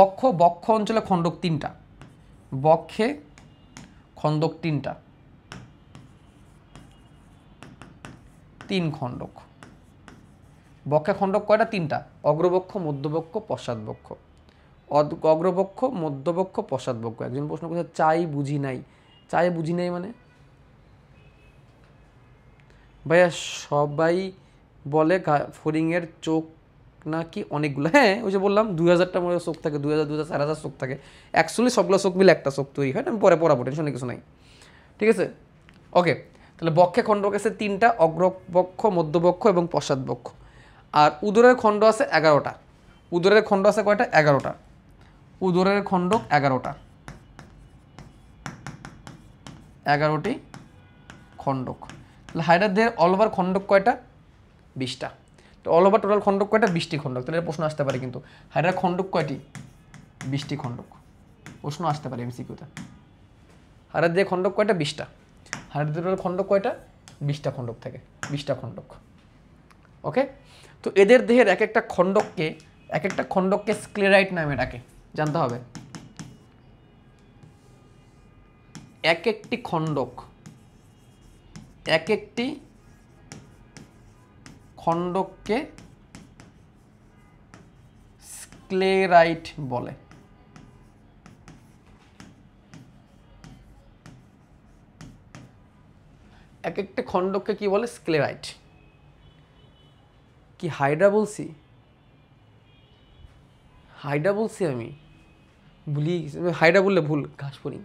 বক্ষ অঞ্চলে খণ্ডক 3টা, বক্ষে খণ্ডক 3টা, 3 খণ্ডক। বক্ষে খণ্ডক কয়টা? 3টা, অগ্রবক্ষ, মধ্যবক্ষ, পশ্চাৎবক্ষ। অগ্রবক্ষ, মধ্যবক্ষ, পশ্চাৎবক্ষ। একজন প্রশ্ন করছে চাই বুঝি নাই, চাই বুঝি নাই মানে? ভাইয়া সবাই বলে ফড়িংয়ের চোখ নাকি অনেকগুলো। হ্যাঁ, ওই যে বললাম 2000টা মতো চোখ থাকে, 2000 4000 চোখ থাকে। অ্যাকচুয়ালি সবগুলো চোখ মিলে একটা চোখ তৈরি হয়। আমি পরে পড়াবো, টেনশনে কিছু নাই, ঠিক আছে? ওকে, তাহলে বক্ষে খণ্ডক আছে 3টা, অগ্রবক্ষ, মধ্যবক্ষ এবং পশ্চাৎবক্ষ। আর উদরের খণ্ড আছে 11টা। উদরের খণ্ড আছে কয়টা? 11টা। উদরের খণ্ডক 11টা, 11টি খণ্ডক। তাহলে হাইডার দেহের অল ওভার খণ্ডক কয়টা? 20টা। তো অল ওভার টোটাল খণ্ডক কয়টা? 20টি খণ্ডক। তাহলে প্রশ্ন আসতে পারে কিন্তু, হাইডার খণ্ডক কয়টি? 20টি খণ্ডক। প্রশ্ন আসতে পারে এমসিকিউতে। হাইডার দেহের খণ্ডক কয়টা? 20টা। হাইডার দেহের খণ্ডক কয়টা? 20টা খণ্ডক থাকে, 20টা খণ্ডক। ওকে, তো এদের দেহের এক একটা খণ্ডককে স্ক্লেরাইট নামে ডাকে, জানতে হবে। এক একটি খণ্ডককে স্ক্লেরাইট বলে। এক একটা খণ্ডককে কি বলে? স্ক্লেরাইট। কি হাইড্রা বলছি? হাইড্রা বলছি আমি, ভুলিয়ে গেছি। হাইড্রা বললে ভুল, ঘাসফড়িং।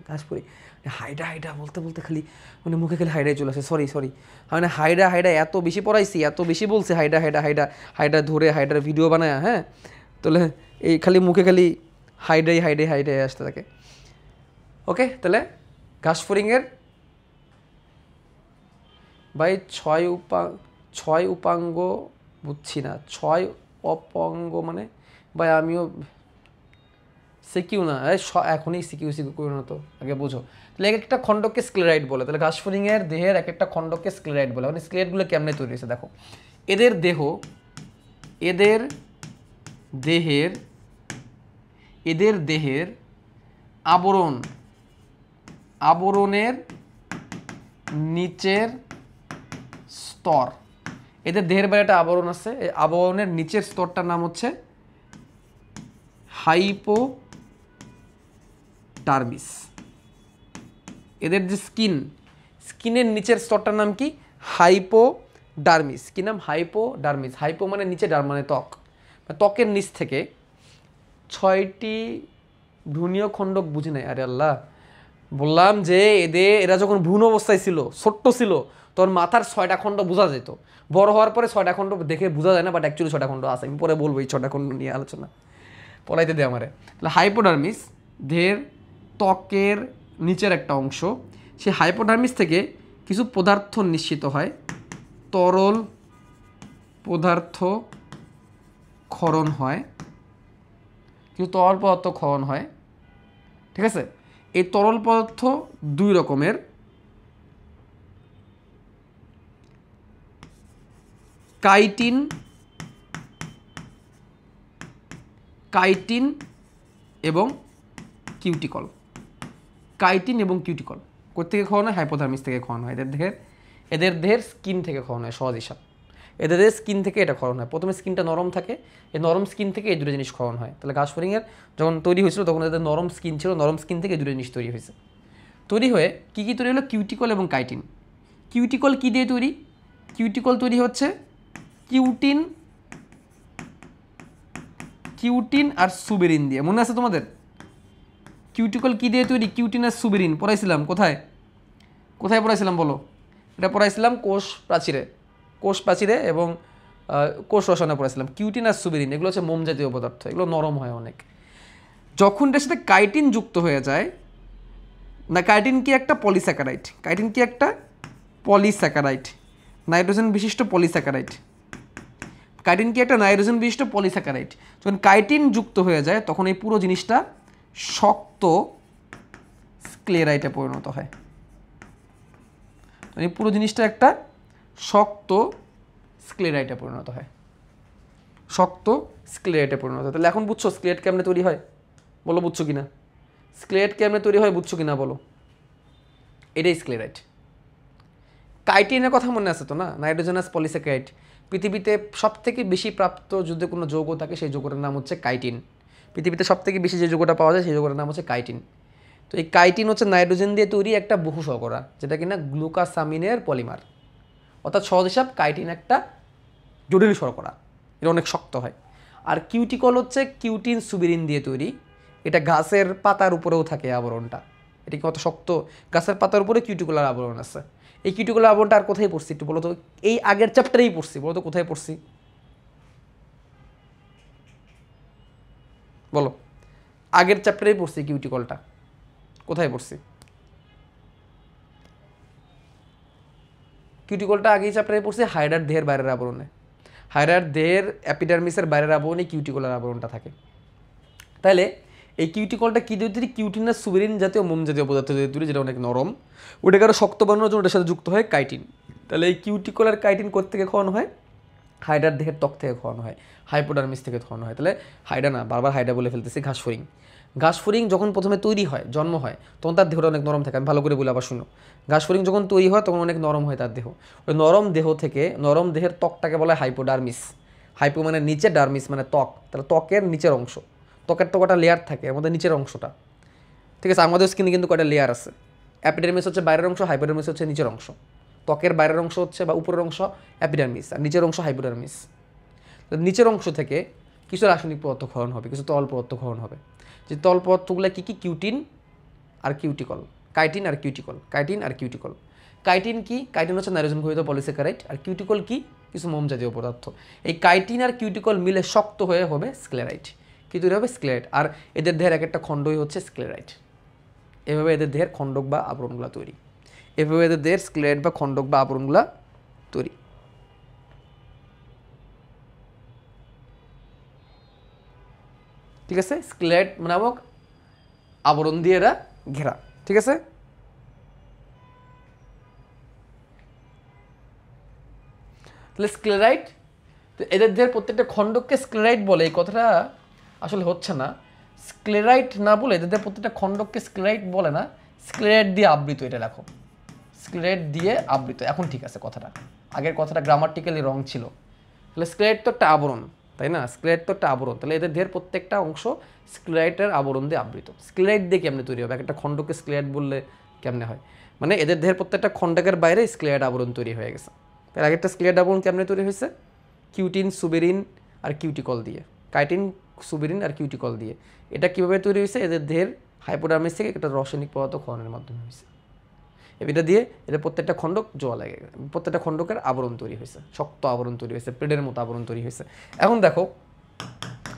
হাইড্রা বলতে বলতে খালি মানে মুখে খালি হাইড্রাই চলে আসে। সরি, মানে হাইড্রা এত বেশি পড়াইছি, এত বেশি বলছি হাইড্রা ধরে হাইড্রার ভিডিও বানায়। হ্যাঁ, তাহলে এই খালি মুখে খালি হাইড্রাই আসতে থাকে। ওকে, তাহলে ঘাসফড়িংয়ের ভাই 6 উপাঙ্গ বুঝছি না, 6 অপাঙ্গ মানে? ভাই আমিও সিকিউ না, এখনই সিকিউ করো না তো, আগে বোঝো। তাহলে এক একটা খণ্ডককে স্ক্লেরাইট বলে। তাহলে ঘাসফড়িংয়ের দেহের এক একটা খণ্ডককে স্ক্লেরাইট বলে। মানে স্ক্লেরাইটগুলো কেমনে তৈরি হয়েছে দেখো, এদের দেহ এদের দেহের আবরণের নিচের স্তর, এদের দেহের বাইরে একটা আবরণ আছে, এই আবরণের নিচের স্তরটার নাম হচ্ছে হাইপোডার্মিস। এদের যে স্কিনের নিচের স্তরটার নাম কি? হাইপোডার্মিস। কি নাম? হাইপোডার্মিস। হাইপো মানে নিচে, ডার মানে ত্বক। ত্বকের নিচ থেকে 6টি ভ্রূণীয় খণ্ডক, বুঝি নাই, আরে আল্লাহ, বললাম যে এরা যখন ভ্রূণ অবস্থায় ছিল, ছোট্ট ছিল, তোর মাথার 6টা খণ্ড বোঝা যেত। বড় হওয়ার পরে 6টা খণ্ড দেখে বোঝা যায় না, বাট অ্যাকচুয়ালি 6টা খণ্ড আছে। আমি পরে বলবো এই 6টা খণ্ড নিয়ে আলোচনা, পড়াইতে দে আমারে। তাহলে হাইপোডার্মিস দেহের ত্বকের নিচের একটা অংশ। সেই হাইপোডার্মিস থেকে কিছু পদার্থ নিঃসৃত হয়, তরল পদার্থ ক্ষরণ হয়, কিছু তরল পদার্থ ক্ষরণ হয়, ঠিক আছে? এই তরল পদার্থ 2 রকমের, কাইটিন এবং কিউটিকল। কাইটিন এবং কিউটিকল কোথেকে খাওয়ানো হয়? হাইপোথার্মিস থেকে খাওয়ানো হয়। এদের দেহের স্কিন থেকে খাওয়ানো হয়, সহজ হিসাব। এদের দেহের স্কিন থেকে এটা খাওয়ানো হয়। প্রথমে স্কিনটা নরম থাকে, এই নরম স্কিন থেকে এই 2টো জিনিস খাওয়ানো হয়। তাহলে ঘাসফড়িংয়ের যখন তৈরি হয়েছিল তখন এদের নরম স্কিন ছিল, নরম স্কিন থেকে এই 2টো জিনিস তৈরি হয়েছে। তৈরি হয়ে কী কী তৈরি হলো? কিউটিকল এবং কাইটিন। কিউটিকল কী দিয়ে তৈরি? কিউটিকল তৈরি হচ্ছে কিউটিন আর সুবেরিন দিয়ে। মনে আছে তোমাদের? কিউটিকল কী দিয়ে তৈরি? কিউটিন আর সুবেরিন পড়াইছিলাম। কোথায় পড়াইছিলাম বলো? এটা পড়াইছিলাম কোষ প্রাচীরে এবং কোষ রসায়নে পড়াইছিলাম। কিউটিন আর সুবেরিন এগুলো হচ্ছে মোম জাতীয় পদার্থ, এগুলো নরম হয় অনেক। যখন এটার সাথে কাইটিন যুক্ত হয়ে যায় না, কাইটিন কি একটা পলিস্যাকারাইড, নাইট্রোজেন বিশিষ্ট পলিস্যাকারাইড। যখন কাইটিন যুক্ত হয়ে যায় তখন এই পুরো জিনিসটা শক্ত স্ক্লেরাইটে পরিণত হয়। এই পুরো জিনিসটা একটা শক্ত স্ক্লেরাইটে পরিণত হয়। তাহলে এখন বুঝছো স্ক্লেরাইট কেমনে তৈরি হয়? বলো বুঝছো কিনা? স্ক্লেরাইট কেমনে তৈরি হয় বুঝছো কিনা বলো? এটাই স্ক্লেরাইট। কাইটিনের কথা মনে আছে তো না? Nitrogenous polysaccharide. পৃথিবীতে সবথেকে বেশি প্রাপ্ত যদি কোনো যৌগ থাকে সেই যৌগটার নাম হচ্ছে কাইটিন। পৃথিবীতে সবথেকে বেশি যে যৌগটা পাওয়া যায় সেই যৌগটার নাম হচ্ছে কাইটিন। তো এই কাইটিন হচ্ছে নাইট্রোজেন দিয়ে তৈরি একটা বহু শর্করা, যেটা কিনা গ্লুকাসামিনের পলিমার। অর্থাৎ সহজ হিসাব, কাইটিন একটা জটিল শর্করা, এটা অনেক শক্ত হয়। আর কিউটিকল হচ্ছে কিউটিন সুবেরিন দিয়ে তৈরি। এটা গাছের পাতার উপরেও থাকে আবরণটা। এটা কি কত শক্ত! গাছের পাতার উপরে কিউটিকুলার আবরণ আছে। এই কিউটিকুলার আবরণটা আর কোথায় পড়ছি একটু বলো তো? এই আগের চ্যাপ্টারেই পড়ছি, বলো তো কোথায় পড়ছি? বলো, আগের চ্যাপ্টারেই পড়ছি কিউটিকলটা, কোথায় পড়ছি? কিউটিকলটা আগেই চ্যাপ্টারে পড়ছি হাইডার দেহের বাইরের আবরণে। হাইডার দেহের অ্যাপিডার্মিসের বাইরের আবরণে কিউটিকুলার আবরণটা থাকে। তাহলে এই কিউটিকলটা কী দিয়ে তৈরি? কিউটিন আর সুবেরিন জাতীয় মোম জাতীয় পদার্থ দিয়ে তৈরি, যেটা অনেক নরম। ওটাকে আরও শক্ত বানানোর জন্য ওটার সাথে যুক্ত হয় কাইটিন। তাহলে এই কিউটিকল আর কাইটিন কোত্থেকে খাওয়ানো হয়? হাইডার দেহের ত্বক থেকে খাওয়ানো হয়, হাইপোডার্মিস থেকে খাওয়ানো হয়। তাহলে হাইডা না, বারবার হাইডা বলে ফেলতেছি, ঘাসফড়িং যখন প্রথমে তৈরি হয়, জন্ম হয়, তখন তার দেহটা অনেক নরম থাকে। আমি ভালো করে বলে আবার শুনো। ঘাসফড়িং যখন তৈরি হয় তখন অনেক নরম হয় তার দেহ। ওই নরম দেহ থেকে, নরম দেহের ত্বকটাকে বলা হয় হাইপোডার্মিস। হাইপো মানে নিচে, ডার্মিস মানে ত্বক। তাহলে ত্বকের নিচের অংশ, ত্বকের তো কটা লেয়ার থাকে, আমাদের নিচের অংশটা, ঠিক আছে? আমাদের স্কিনে কিন্তু কটা লেয়ার আছে। অ্যাপিডার্মিস হচ্ছে বাইরের অংশ, হাইপোডার্মিস হচ্ছে নিচের অংশ। ত্বকের বাইরের অংশ হচ্ছে বা উপরের অংশ অ্যাপিডার্মিস, আর নিচের অংশ হাইপোডার্মিস। নিচের অংশ থেকে কিছু রাসায়নিক পদার্থ ক্ষরণ হবে, কিছু তরল পদার্থ ক্ষরণ হবে। যে তরল পদার্থগুলো কী কী? কাইটিন আর কিউটিকল। কাইটিন কি? কাইটিন হচ্ছে নাইট্রোজেন ঘটিত পলিস্যাকারাইড। আর কিউটিকল কি? কিছু মোম জাতীয় পদার্থ। এই কাইটিন আর কিউটিকল মিলে শক্ত হয়ে হবে স্ক্লেরাইট। কি তৈরি হবে? স্ক্লেরাইট। আর এদের দেহের এক একটা খণ্ডই হচ্ছে স্ক্লেরাইট। এভাবে এদের দেহের খণ্ডক বা আবরণগুলো তৈরি। স্ক্লেরাইট বা খণ্ডক বা আবরণগুলো তৈরি। ঠিক আছে? স্ক্লেরাইট নামক আবরণ দিয়ে এরা ঘেরা। ঠিক আছে? তাহলে তো এদের দেহের প্রত্যেকটা খণ্ডককে স্ক্লেরাইট বলে, এই কথাটা আসলে হচ্ছে না। স্ক্লেরাইট না বলে এদের দেহের প্রত্যেকটা খণ্ডককে স্ক্লেরাইট বলে না, স্ক্লেরাইট দিয়ে আবৃত, এটা রাখো, স্ক্লেরাইট দিয়ে আবৃত। এখন ঠিক আছে কথাটা, আগের কথাটা গ্রামাটিক্যালি রং ছিল। তাহলে স্ক্লেরাইট তো একটা আবরণ, তাই না? স্ক্লেরাইট তো একটা আবরণ, তাহলে এদের দেহের প্রত্যেকটা অংশ স্ক্লেরাইটের আবরণ দিয়ে আবৃত। স্ক্লেরাইট দিয়ে কেমনে তৈরি হবে? একটা খণ্ডকে স্ক্লেরাইট বললে কেমনে হয়? মানে এদের দেহের প্রত্যেকটা খণ্ডকের বাইরে স্ক্লেরাইট আবরণ তৈরি হয়ে গেছে। তার আগেরটা স্ক্লেরাইট আবরণ কেমনে তৈরি হয়েছে? কিউটিন, সুবেরিন আর কিউটিকল দিয়ে, কাইটিন, সুবেরিন আর কিউটিকল দিয়ে। এটা কীভাবে তৈরি হয়েছে? এদের দেহের হাইপোডার্মিস থেকে একটা রাসায়নিক পদার্থ ক্ষরণের মাধ্যমে হয়েছে। এটা দিয়ে এদের প্রত্যেকটা খণ্ডক জোয়া লাগে, প্রত্যেকটা খণ্ডকের আবরণ তৈরি হয়েছে, শক্ত আবরণ তৈরি হয়েছে, প্লেটের মতো আবরণ তৈরি হয়েছে। এখন দেখো,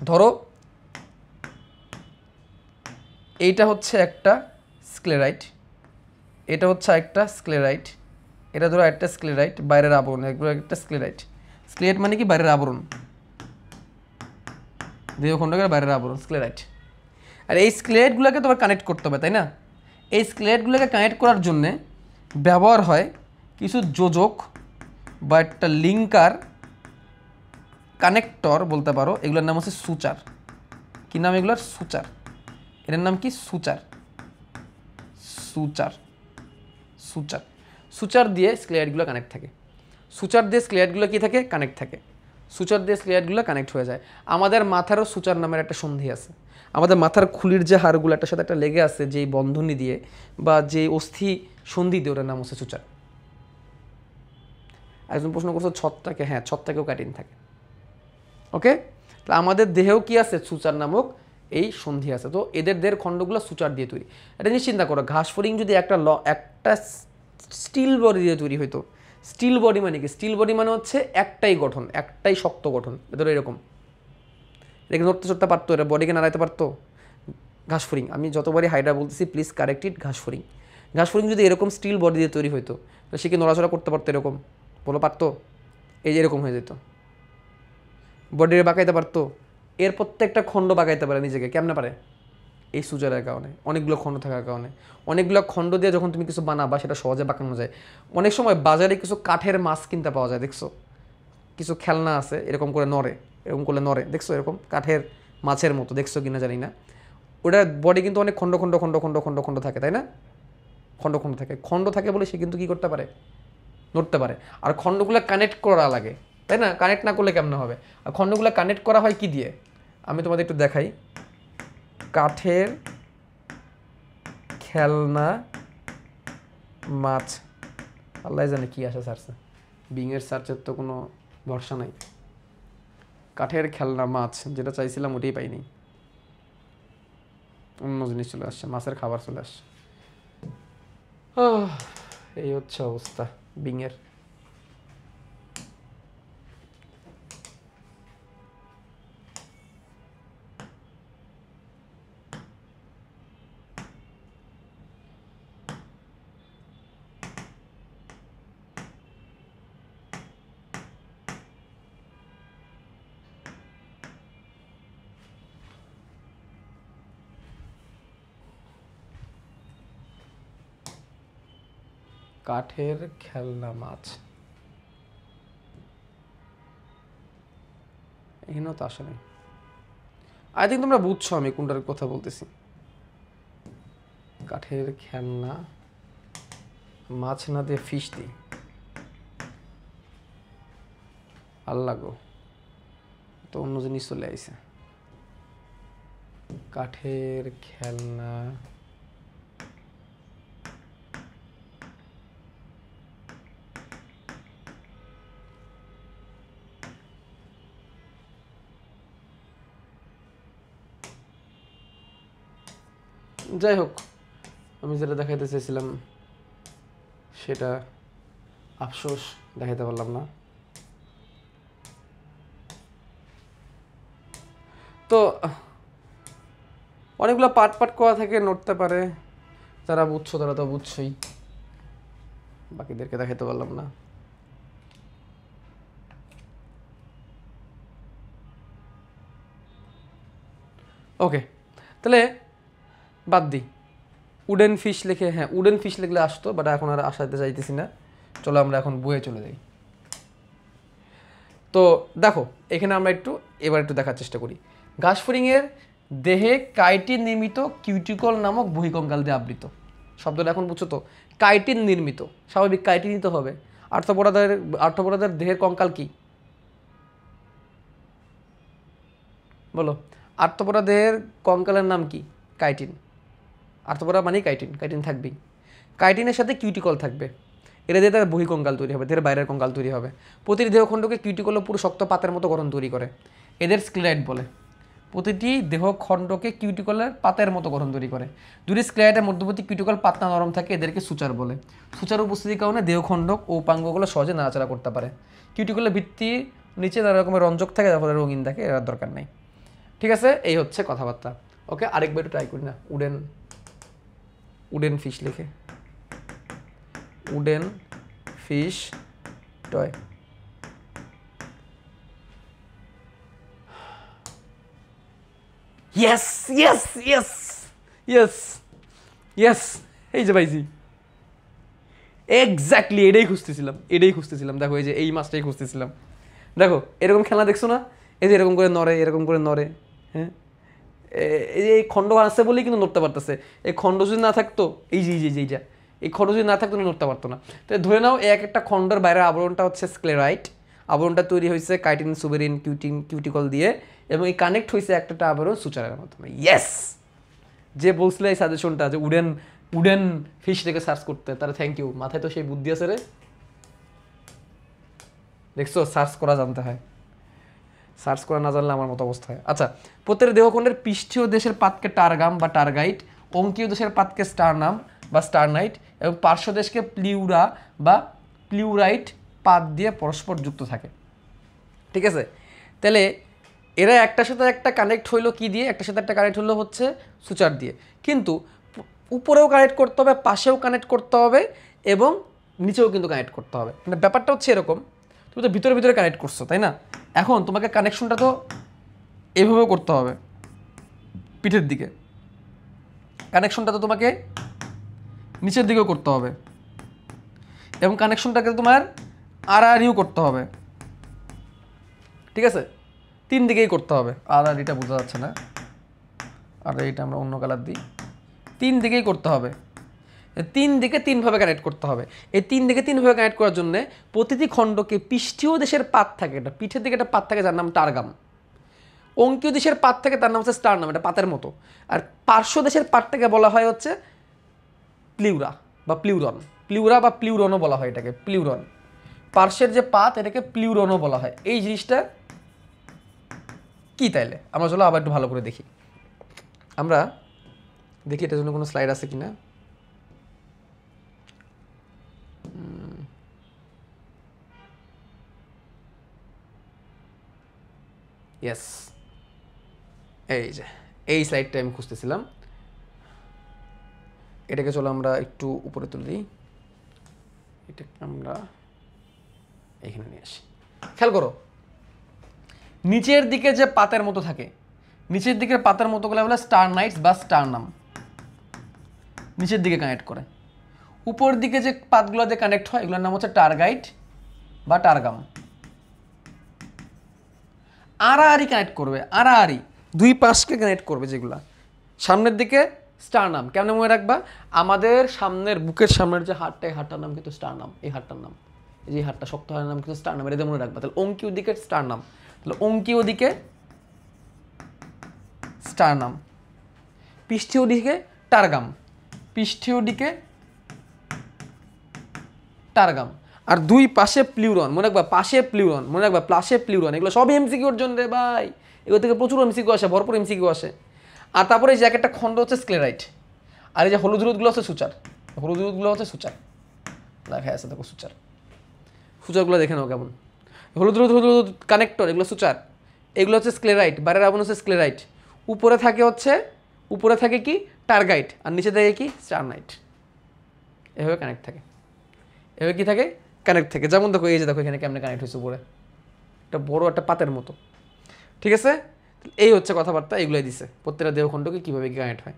ধরো এইটা হচ্ছে একটা স্ক্লেরাইট, এটা হচ্ছে একটা স্ক্লেরাইট, এটা ধরো একটা স্ক্লেরাইট, বাইরের আবরণ, এগুলো একটা স্ক্লেরাইট। স্ক্লেরাইট মানে কি? বাইরের আবরণ, দেহ খণ্ডকের বাইরের আবরণ, স্ক্লেরাইট। আর এই স্ক্লেরাইটগুলোকে তোমার কানেক্ট করতে হবে, তাই না? এই স্ক্লেরাইটগুলোকে কানেক্ট করার জন্যে ব্যবহার হয় কিছু যোজক বা একটা লিঙ্কার, কানেক্টর বলতে পারো। এগুলোর নাম হচ্ছে সুচার। কী নাম এগুলোর? সুচার। এটার নাম কি? সুচার। সুচার, সুচার, সুচার দিয়ে স্ক্লেরাইটগুলো কানেক্ট থাকে। সুচার দিয়ে স্ক্লেরাইটগুলো কী থাকে? কানেক্ট থাকে। সুচার দিয়ে স্ক্লেরাইটগুলো কানেক্ট হয়ে যায়। আমাদের মাথারও সুচার নামের একটা সন্ধি আছে। আমাদের মাথার খুলির যে হাড়গুলো একটার সাথে একটা লেগে আছে, যেই বন্ধনী দিয়ে বা যে অস্থি সন্ধি দিয়ে, ওটার নাম হচ্ছে সুচার। একজন প্রশ্ন করছো ছত্রাকে, হ্যাঁ ছত্রাকেও কাটিন থাকে। ওকে, তাহলে আমাদের দেহেও কি আছে? সুচার নামক এই সন্ধি আছে। তো এদের দেহের খণ্ডগুলো সুচার দিয়ে তৈরি। এটা নিয়ে চিন্তা করো, ঘাস ফড়িং যদি একটা স্টিল বডি দিয়ে তৈরি হইতো। স্টিল বডি মানে কি? স্টিল বডি মানে হচ্ছে একটাই গঠন, একটাই শক্ত গঠন। ধরো এরকম, এটাকে নড়তে চড়তে পারতো, এটা বডিকে নাড়াইতে পারতো। ঘাস ফড়িং, আমি যতবারই হাইডা বলতেছি প্লিজ কারেক্ট ইট, ঘাস ফড়িং। ঘাস ফড়িং যদি এরকম স্টিল বডি দিয়ে তৈরি হইতো, তো সে কি নড়াচড়া করতে পারতো? এরকম বলো, পারতো? এই যে এরকম হয়ে যেত, বডিরে বাঁকাইতে পারতো। এর প্রত্যেকটা খণ্ড বাঁকাইতে পারে নিজেকে। কেমনে পারে? এই সুচারের কারণে, অনেকগুলো খণ্ড থাকার কারণে। অনেকগুলো খণ্ড দিয়ে যখন তুমি কিছু বানাবা, সেটা সহজে বাঁকানো যায়। অনেক সময় বাজারে কিছু কাঠের মাছ কিনতে পাওয়া যায়, দেখছো? কিছু খেলনা আছে, এরকম করে নড়ে, এরকম করলে নড়ে, দেখছো? এরকম কাঠের মাছের মতো, দেখছো কিনা জানি না। ওটার বডি কিন্তু অনেক খণ্ড খণ্ড খণ্ড খণ্ড খণ্ড খণ্ড থাকে, তাই না? খণ্ড খণ্ড থাকে, খণ্ড থাকে বলে সে কিন্তু কী করতে পারে? নড়তে পারে। আর খণ্ডগুলো কানেক্ট করা লাগে, তাই না? কানেক্ট না করলে কেমন হবে? আর খণ্ডগুলো কানেক্ট করা হয় কি দিয়ে? আমি তোমাদের একটু দেখাই। কাঠের খেলনা মাছ, আল্লাহ জানে কি আসে সার্চে, বিংয়ের সার্চের তো কোনো ভরসা নাই। কাঠের খেলনা মাছ, যেটা চাইছিলাম ওটাই পাইনি, অন্য জিনিস চলে আসছে, মাছের খাবার চলে আসছে। এই হচ্ছে অবস্থা বিংয়ের। কাঠের খেলনা মাছ, এখানেও তো আসে নাই। আই থিঙ্ক তোমরা বুঝছো আমি কোনটার কথা বলতেছি। কাঠের খেলনা মাছ না দিয়ে ফিশ দিই, আল্লাহ গো, তো অন্য জিনিস চলে আইছে। কাঠের খেলনা যাই হোক, আমি যেটা দেখাইতে চেয়েছিলাম সেটা আফসোস দেখাইতে পারলাম না। তো অনেকগুলো পাট পাট করা থাকে, নড়তে পারে। যারা বুঝছো তারা তো বুঝছোই, বাকিদেরকে দেখাইতে পারলাম না। ওকে, তাহলে বাদ দিই। উডেন ফিশ লিখে, হ্যাঁ উডেন ফিশ লিখলে আসতো, বাট এখন আর আসাতে চাইতেছি না। চলো আমরা এখন বইয়ে চলে যাই। তো দেখো এখানে আমরা এবার একটু দেখার চেষ্টা করি। ঘাসফড়িংয়ের দেহে কাইটিন নির্মিত কিউটিকল নামক বহিকঙ্কাল দিয়ে আবৃত। শব্দটা এখন বুঝছো তো? কাইটিন নির্মিত, স্বাভাবিক কাইটিনই তো হবে। আর্থ্রোপোডাদের দেহের কঙ্কাল কি বলো? আর্থ্রোপোডা দেহের কঙ্কালের নাম কি? কাইটিন। আর্থ্রোপোডা মানেই কাইটিন, কাইটিন থাকবেই। কাইটিনের সাথে কিউটিকল থাকবে, এরা দিয়ে তার বহিকঙ্কাল তৈরি হবে, দেহের বাইরের কঙ্কাল তৈরি হবে। প্রতিটি দেহখণ্ডকে কিউটিকল পুরো শক্ত পাতের মতো গঠন তৈরি করে, এদের স্ক্লেরাইড বলে। প্রতিটি দেহখণ্ডকে কিউটিকলের পাতের মতো গঠন তৈরি করে। দুটি স্ক্লেরাইডের মধ্যবর্তী কিউটিকল পাতলা নরম থাকে, এদেরকে সুচার বলে। সুচার উপস্থিতির কারণে দেহখণ্ডক ও উপাঙ্গগুলো সহজে নাড়াচাড়া করতে পারে। কিউটিকলের ভিত্তির নিচে নানা রকমের রঞ্জক থাকে, যার ফলে রঙিন থাকে, এর দরকার নেই। ঠিক আছে, এই হচ্ছে কথাবার্তা। ওকে, আরেকবার একটু ট্রাই করি না। উডেন ফিশ লিখে, wooden fish toy. Yes yes yes yes yes, এই যে পাইছি, এক্স্যাক্টলি এটাই খুঁজতেছিলাম। দেখো এই যে এই মাছটাই খুঁজতেছিলাম। দেখো এরকম খেলা দেখছো না? এই যে এরকম করে নড়ে, হ্যাঁ, এই খণ্ড আছে বলেই কিন্তু নড়তে পারতেছে। এই খণ্ড যদি না থাকতো, এইটা এই খণ্ড যদি না থাকতো নড়তে পারতো না। তো ধরে নাও এক একটা খণ্ডের বাইরের আবরণটা হচ্ছে স্ক্লেরাইট, আবরণটা তৈরি হয়েছে কাইটিন, সুবেরিন, কিউটিকল দিয়ে, এবং এই কানেক্ট হয়েছে একটা আবরণ সুচারের মাধ্যমে। ইয়েস! যে বলছিলে এই সাজেশনটা যে উডেন ফিশ থেকে সার্চ করতে, তারা থ্যাংক ইউ। মাথায় তো সেই বুদ্ধি আছে রে, দেখছো? সার্চ করা জানতে হয়, সার্চ করা না জানলে আমার মতো অবস্থা হয়। আচ্ছা, প্রত্যেক দেহখণ্ডের পৃষ্ঠীয় দেশের পাতকে টারগাম বা টারগাইট, অঙ্কীয় দেশের পাতকে স্টারনাম বা স্টারনাইট, এবং পার্শ্ব দেশকে প্লিউরা বা প্লিউরাইট পাত দিয়ে পরস্পর যুক্ত থাকে। ঠিক আছে, তাহলে এরা একটার সাথে একটা কানেক্ট হইলো কি দিয়ে? একটার সাথে একটা কানেক্ট হলো হচ্ছে সুচার দিয়ে। কিন্তু উপরেও কানেক্ট করতে হবে, পাশেও কানেক্ট করতে হবে, এবং নিচেও কিন্তু কানেক্ট করতে হবে। মানে ব্যাপারটা হচ্ছে এরকম, তুমি তো ভিতরে কানেক্ট করছো, তাই না? এখন তোমাকে কানেকশনটা তো এভাবেও করতে হবে, পিঠের দিকে। কানেকশনটা তো তোমাকে নিচের দিকেও করতে হবে, এবং কানেকশনটাকে তোমার আড়াআড়িও করতে হবে। ঠিক আছে, তিন দিকেই করতে হবে। আড়াআড়িটা বোঝা যাচ্ছে না, আর এইটা আমরা অন্য কালার দিই। তিন দিকেই করতে হবে, তিন দিকে তিনভাবে কানেক্ট করতে হবে। এই তিন দিকে তিনভাবে কানেক্ট করার জন্য প্রতিটি খণ্ডকে পৃষ্ঠীয় দেশের পাত থাকে, এটা পিঠের দিকে একটা পাত থাকে যার নাম টারগাম। অঙ্কীয় দেশের পাত থাকে তার নাম হচ্ছে স্টারনাম, এটা পাতের মতো। আর পার্শ্ব দেশের পাতটাকে বলা হয় হচ্ছে প্লিউরা বা প্লিউরন। প্লিউরা বা প্লিউরনও বলা হয় এটাকে, প্লিউরন। পার্শ্বের যে পাত এটাকে প্লিউরনও বলা হয়। এই জিনিসটা কি তাইলে আমরা চলো আবার একটু ভালো করে দেখি। আমরা দেখি এটার জন্য কোনো স্লাইড আছে কিনা। ইয়েস, এই যে এই স্লাইডটা আমি খুঁজতেছিলাম। এটাকে চলো আমরা একটু উপরে তুলে দিই, এটাকে আমরা এখানে নিয়ে আসি। খেয়াল করো, নিচের দিকে যে পাতের মতো থাকে, নিচের দিকের পাতের মতোগুলো বলে স্টারনাইটস বা স্টারনাম, নিচের দিকে কানেক্ট করে। উপর দিকে যে পাতগুলো দিয়ে কানেক্ট হয় এগুলোর নাম হচ্ছে টারগাইট বা টারগাম। আড়াআড়ি কানেক্ট করবে, আড়াআড়ি দুই পাশকে কানেক্ট করবে, যেগুলা সামনের দিকে স্টারনাম। কেমন মনে রাখবা? আমাদের সামনের বুকের সামনের যে হাড়টা, এই হাড়টার নাম কিন্তু স্টারনাম। এই হাড়টার নাম, এই যে হাড়টা শক্ত হাড়ের নাম কিন্তু স্টারনাম, এটা মনে রাখবা। তাহলে অঙ্কীয় দিকে স্টারনাম, তাহলে অঙ্কীয় দিকে স্টারনাম, পৃষ্ঠীয় দিকে টারগাম, পৃষ্ঠীয় দিকে টারগাম, আর দুই পাশে প্লিউরন। মনে রাখবা পাশে প্লিউরন, মনে রাখবা পাশে প্লিউরন। এগুলো সব এমসিকিউর জন্য রে ভাই, এগুলো থেকে প্রচুর এমসিকিউ আসে, ভরপুর এমসিকিউ আসে। আর তারপরে এই যে একটা খণ্ড হচ্ছে স্ক্লেরাইট, আর এই যে হলুদ হলুদগুলো হচ্ছে সুচার, হলুদ হলুদগুলো হচ্ছে সুচার। দেখা আছে দেখো সুচার, সুচারগুলো দেখে নাও কেমন। হলুদ হলুদ হলুদ হলুদ কানেক্টর, এগুলো সুচার। এগুলো হচ্ছে স্ক্লেরাইট, বাইরের আবরণ হচ্ছে স্ক্লেরাইট। উপরে থাকে কি টারগাইট, আর নিচে থাকে কি স্টারনাইট। এভাবে কানেক্ট থাকে, এভাবে কি থাকে কানেক্ট থাকে। যেমন দেখো এই যে দেখো এখানে কেমনে কানেক্ট হয়েছে উপরে, একটা বড় একটা পাতের মতো। ঠিক আছে, এই হচ্ছে কথাবার্তা, এগুলোই দিছে প্রত্যেকটা দেহখণ্ডকে কীভাবে কানেক্ট হয়।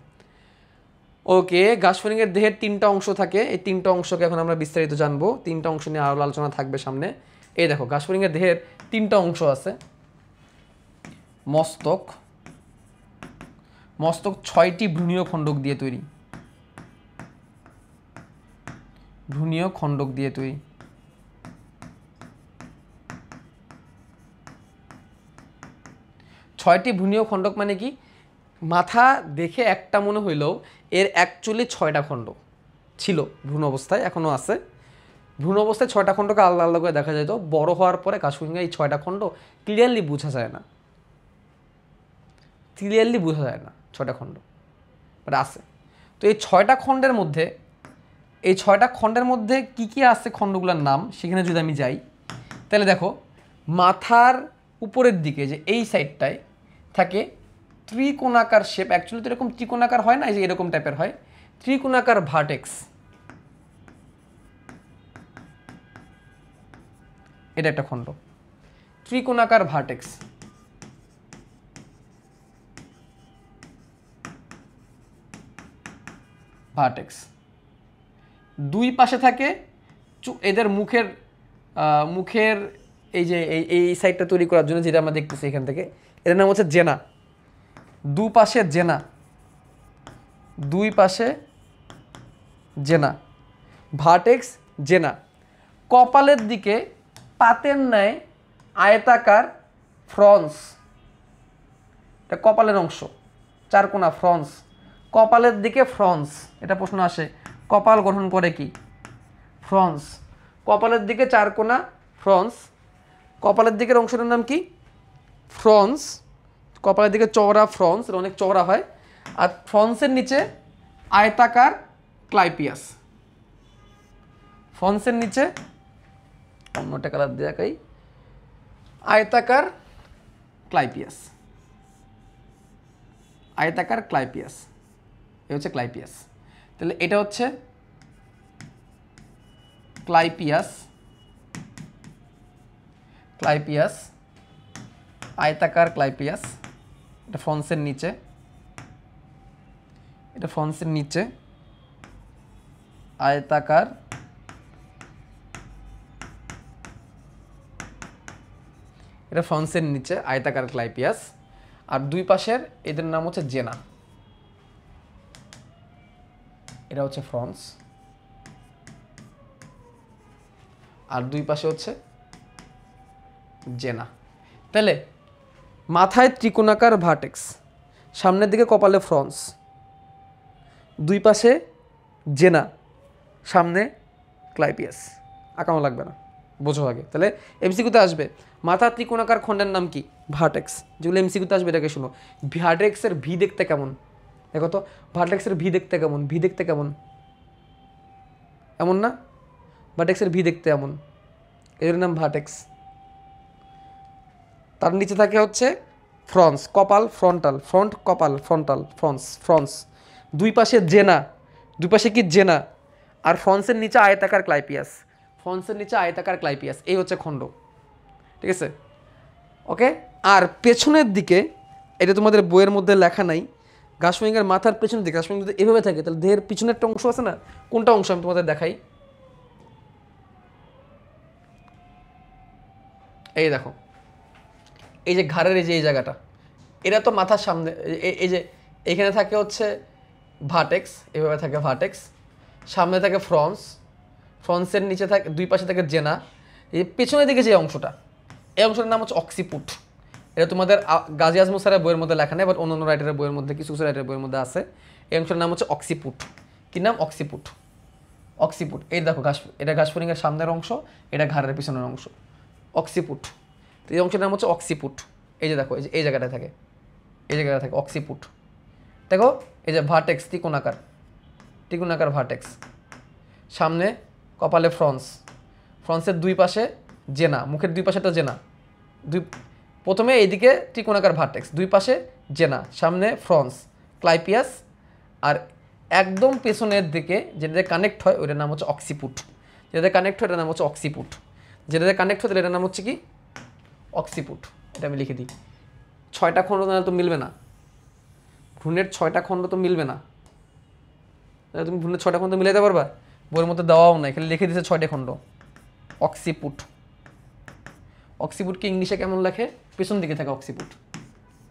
ওকে, ঘাসফড়িংয়ের দেহের তিনটা অংশ থাকে, এই তিনটা অংশকে এখন আমরা বিস্তারিত জানবো। তিনটা অংশ নিয়ে আরও আলোচনা থাকবে সামনে। এই দেখো ঘাসফড়িংয়ের দেহের 3টা অংশ আছে, মস্তক, মস্তক 6টি ভ্রূণীয় খণ্ডক দিয়ে তৈরি, ভ্রূণীয় খণ্ডক দিয়ে তৈরি। ছয়টি ভ্রূণীয় খণ্ডক মানে কি, মাথা দেখে একটা মনে হইলেও এর অ্যাকচুয়ালি 6টা খণ্ড ছিল ভ্রূণ অবস্থায়, এখনও আছে। ভ্রূণ অবস্থায় 6টা খণ্ডকে আলাদা আলাদা করে দেখা যেত, বড় হওয়ার পরে ঘাসফড়িংয়ে এই 6টা খণ্ড ক্লিয়ারলি বোঝা যায় না, ক্লিয়ারলি বোঝা যায় না 6টা খণ্ড, বাট আছে। তো এই 6টা খণ্ডের মধ্যে, এই 6টা খণ্ডের মধ্যে কি কি আছে খণ্ডগুলোর নাম, সেখানে যদি আমি যাই তাহলে দেখো মাথার উপরের দিকে যে এই সাইডটায় থাকে ত্রিকোণাকার শেপ, অ্যাকচুয়ালি তো এরকম ত্রিকোণাকার হয় না, এই যে এরকম টাইপের হয়, ত্রিকোণাকার ভার্টেক্স, এটা একটা খণ্ড, ত্রিকোণাকার ভার্টেক্স। ভার্টেক্স দুই পাশে থাকে, এদের মুখের মুখের এই যে এই সাইডটা তৈরি করার জন্য যেটা আমরা দেখতেছি এখান থেকে, এটার নাম হচ্ছে জেনা, দুপাশে জেনা, দুই পাশে জেনা, ভার্টেক্স জেনা। কপালের দিকে পাতের ন্যায় আয়তাকার ফ্রন্স, এটা কপালের অংশ, চারকোনা ফ্রন্স, কপালের দিকে ফ্রন্স, এটা প্রশ্ন আসে, কপাল গঠন করে কি, ফ্রন্স, কপালের দিকে চারকোনা ফ্রন্স, কপালের দিকের অংশটার নাম কি, ফ্রন্স, কপালের দিকে চওড়া ফ্রন্স, এটা অনেক চওড়া হয়, আর ফ্রন্সের নিচে আয়তাকার ক্লাইপিয়াস, ফ্রন্সের নিচে অন্যটা কালার দেখাই, আয়তাকার ক্লাইপিয়াস, আয়তাকার ক্লাইপিয়াস, এ হচ্ছে ক্লাইপিয়াস। তাহলে এটা হচ্ছে ক্লাইপিয়াস, ক্লাইপিয়াস, আয়তাকার ক্লাইপিয়াস, এটা ফ্রন্সের নিচে, এটা ফ্রন্সের নিচে আয়তাকার, এটা ফ্রন্সের নিচে আয়তাকার ক্লাইপিয়াস, আর দুই পাশের এদের নাম হচ্ছে জেনা, এটা হচ্ছে ফ্রন্স, আর দুই পাশে হচ্ছে জেনা। তাহলে মাথায় ত্রিকোণাকার ভার্টেক্স, সামনের দিকে কপালে ফ্রন্স, দুই পাশে জেনা, সামনে ক্লাইপিয়াস, আঁকানো লাগবে না, বোঝো আগে। তাহলে এমসিকিউতে আসবে মাথার ত্রিকোণাকার খণ্ডের নাম কি, ভার্টেক্স, যেগুলো এমসিকিউতে আসবে এটাকে শুনো। ভার্টেক্সের ভি দেখতে কেমন, দেখো তো ভার্টেক্সের ভি দেখতে কেমন, ভি দেখতে কেমন, এমন না, ভার্টেক্সের ভি দেখতে এমন, এর নাম ভার্টেক্স। তার নিচে থাকে হচ্ছে ফ্রন্স, কপাল ফ্রন্টাল, ফ্রন্ট কপাল ফ্রন্টাল, ফ্রন্স, ফ্রন্স, দুই পাশে জেনা, দুই পাশে কি জেনা, আর ফ্রন্সের নিচে আয়তাকার ক্লাইপিয়াস, ফ্রন্সের নিচে আয়তাকার ক্লাইপিয়াস, এই হচ্ছে খণ্ড, ঠিক আছে, ওকে। আর পেছনের দিকে, এটা তোমাদের বইয়ের মধ্যে লেখা নাই, ঘাসফড়িংয়ের মাথার পেছনের দিকে, ঘাসফড়িং যদি এভাবে থাকে তাহলে দেহের পিছনের একটা অংশ আছে না, কোনটা অংশ আমি তোমাদের দেখাই, এই দেখো, এই যে ঘাড়ের এই যে এই জায়গাটা, এটা তো মাথার সামনে, এই যে এখানে থাকে হচ্ছে ভার্টেক্স, এভাবে থাকে ভার্টেক্স, সামনে থাকে ফ্রন্স, ফ্রন্সের নিচে থাকে, দুই পাশে থাকে জেনা, এই পেছনের দিকে যে অংশটা, এই অংশটার নাম হচ্ছে অক্সিপুট। এটা তোমাদের গাজী আজমল স্যারের বইয়ের মধ্যে লেখা নেই, বাট অন্য রাইটারের বইয়ের মধ্যে, কিছু কিছু রাইটারের বইয়ের মধ্যে আছে। এই অংশটার নাম হচ্ছে অক্সিপুট। কি নাম, অক্সিপুট, অক্সিপুট। এই দেখো এটা ঘাসফড়িংয়ের সামনের অংশ, এটা ঘাড়ের পিছনের অংশ, অক্সিপুট। তো এই অংশের নাম হচ্ছে অক্সিপুট। এই যে দেখো, এই যে এই জায়গাটায় থাকে, এই জায়গাটা থাকে অক্সিপুট। দেখো এই যে ভার্টেক্স, ত্রিকোণাকার, ত্রিকোণাকার ভার্টেক্স, সামনে কপালে ফ্রন্স, ফ্রন্সের দুই পাশে জেনা, মুখের দুই পাশেটা জেনা, প্রথমে এইদিকে ত্রিকোণাকার ভার্টেক্স, দুই পাশে জেনা, সামনে ফ্রন্স, ক্লাইপিয়াস, আর একদম পেছনের দিকে যেটাতে কানেক্ট হয় ওইটার নাম হচ্ছে অক্সিপুট, যেটাতে কানেক্ট হয় এটার নাম হচ্ছে অক্সিপুট, যেটাতে কানেক্ট হয় এটার নাম হচ্ছে কি, অক্সিপুট। এটা আমি লিখে দিই। 6টা খণ্ড তাহলে তো মিলবে না, ভ্রূণের 6টা খণ্ড তো মিলবে না, তাহলে তুমি ভ্রূণের 6টা খণ্ড মিলাইতে পারবা, বইয়ের মধ্যে দেওয়াও নাই, খালি লিখে দিয়েছে 6টে খণ্ড, অক্সিপুট। অক্সিপুটকে ইংলিশে কেমন লেখে? পেছন দিকে থাকে অক্সিপুট,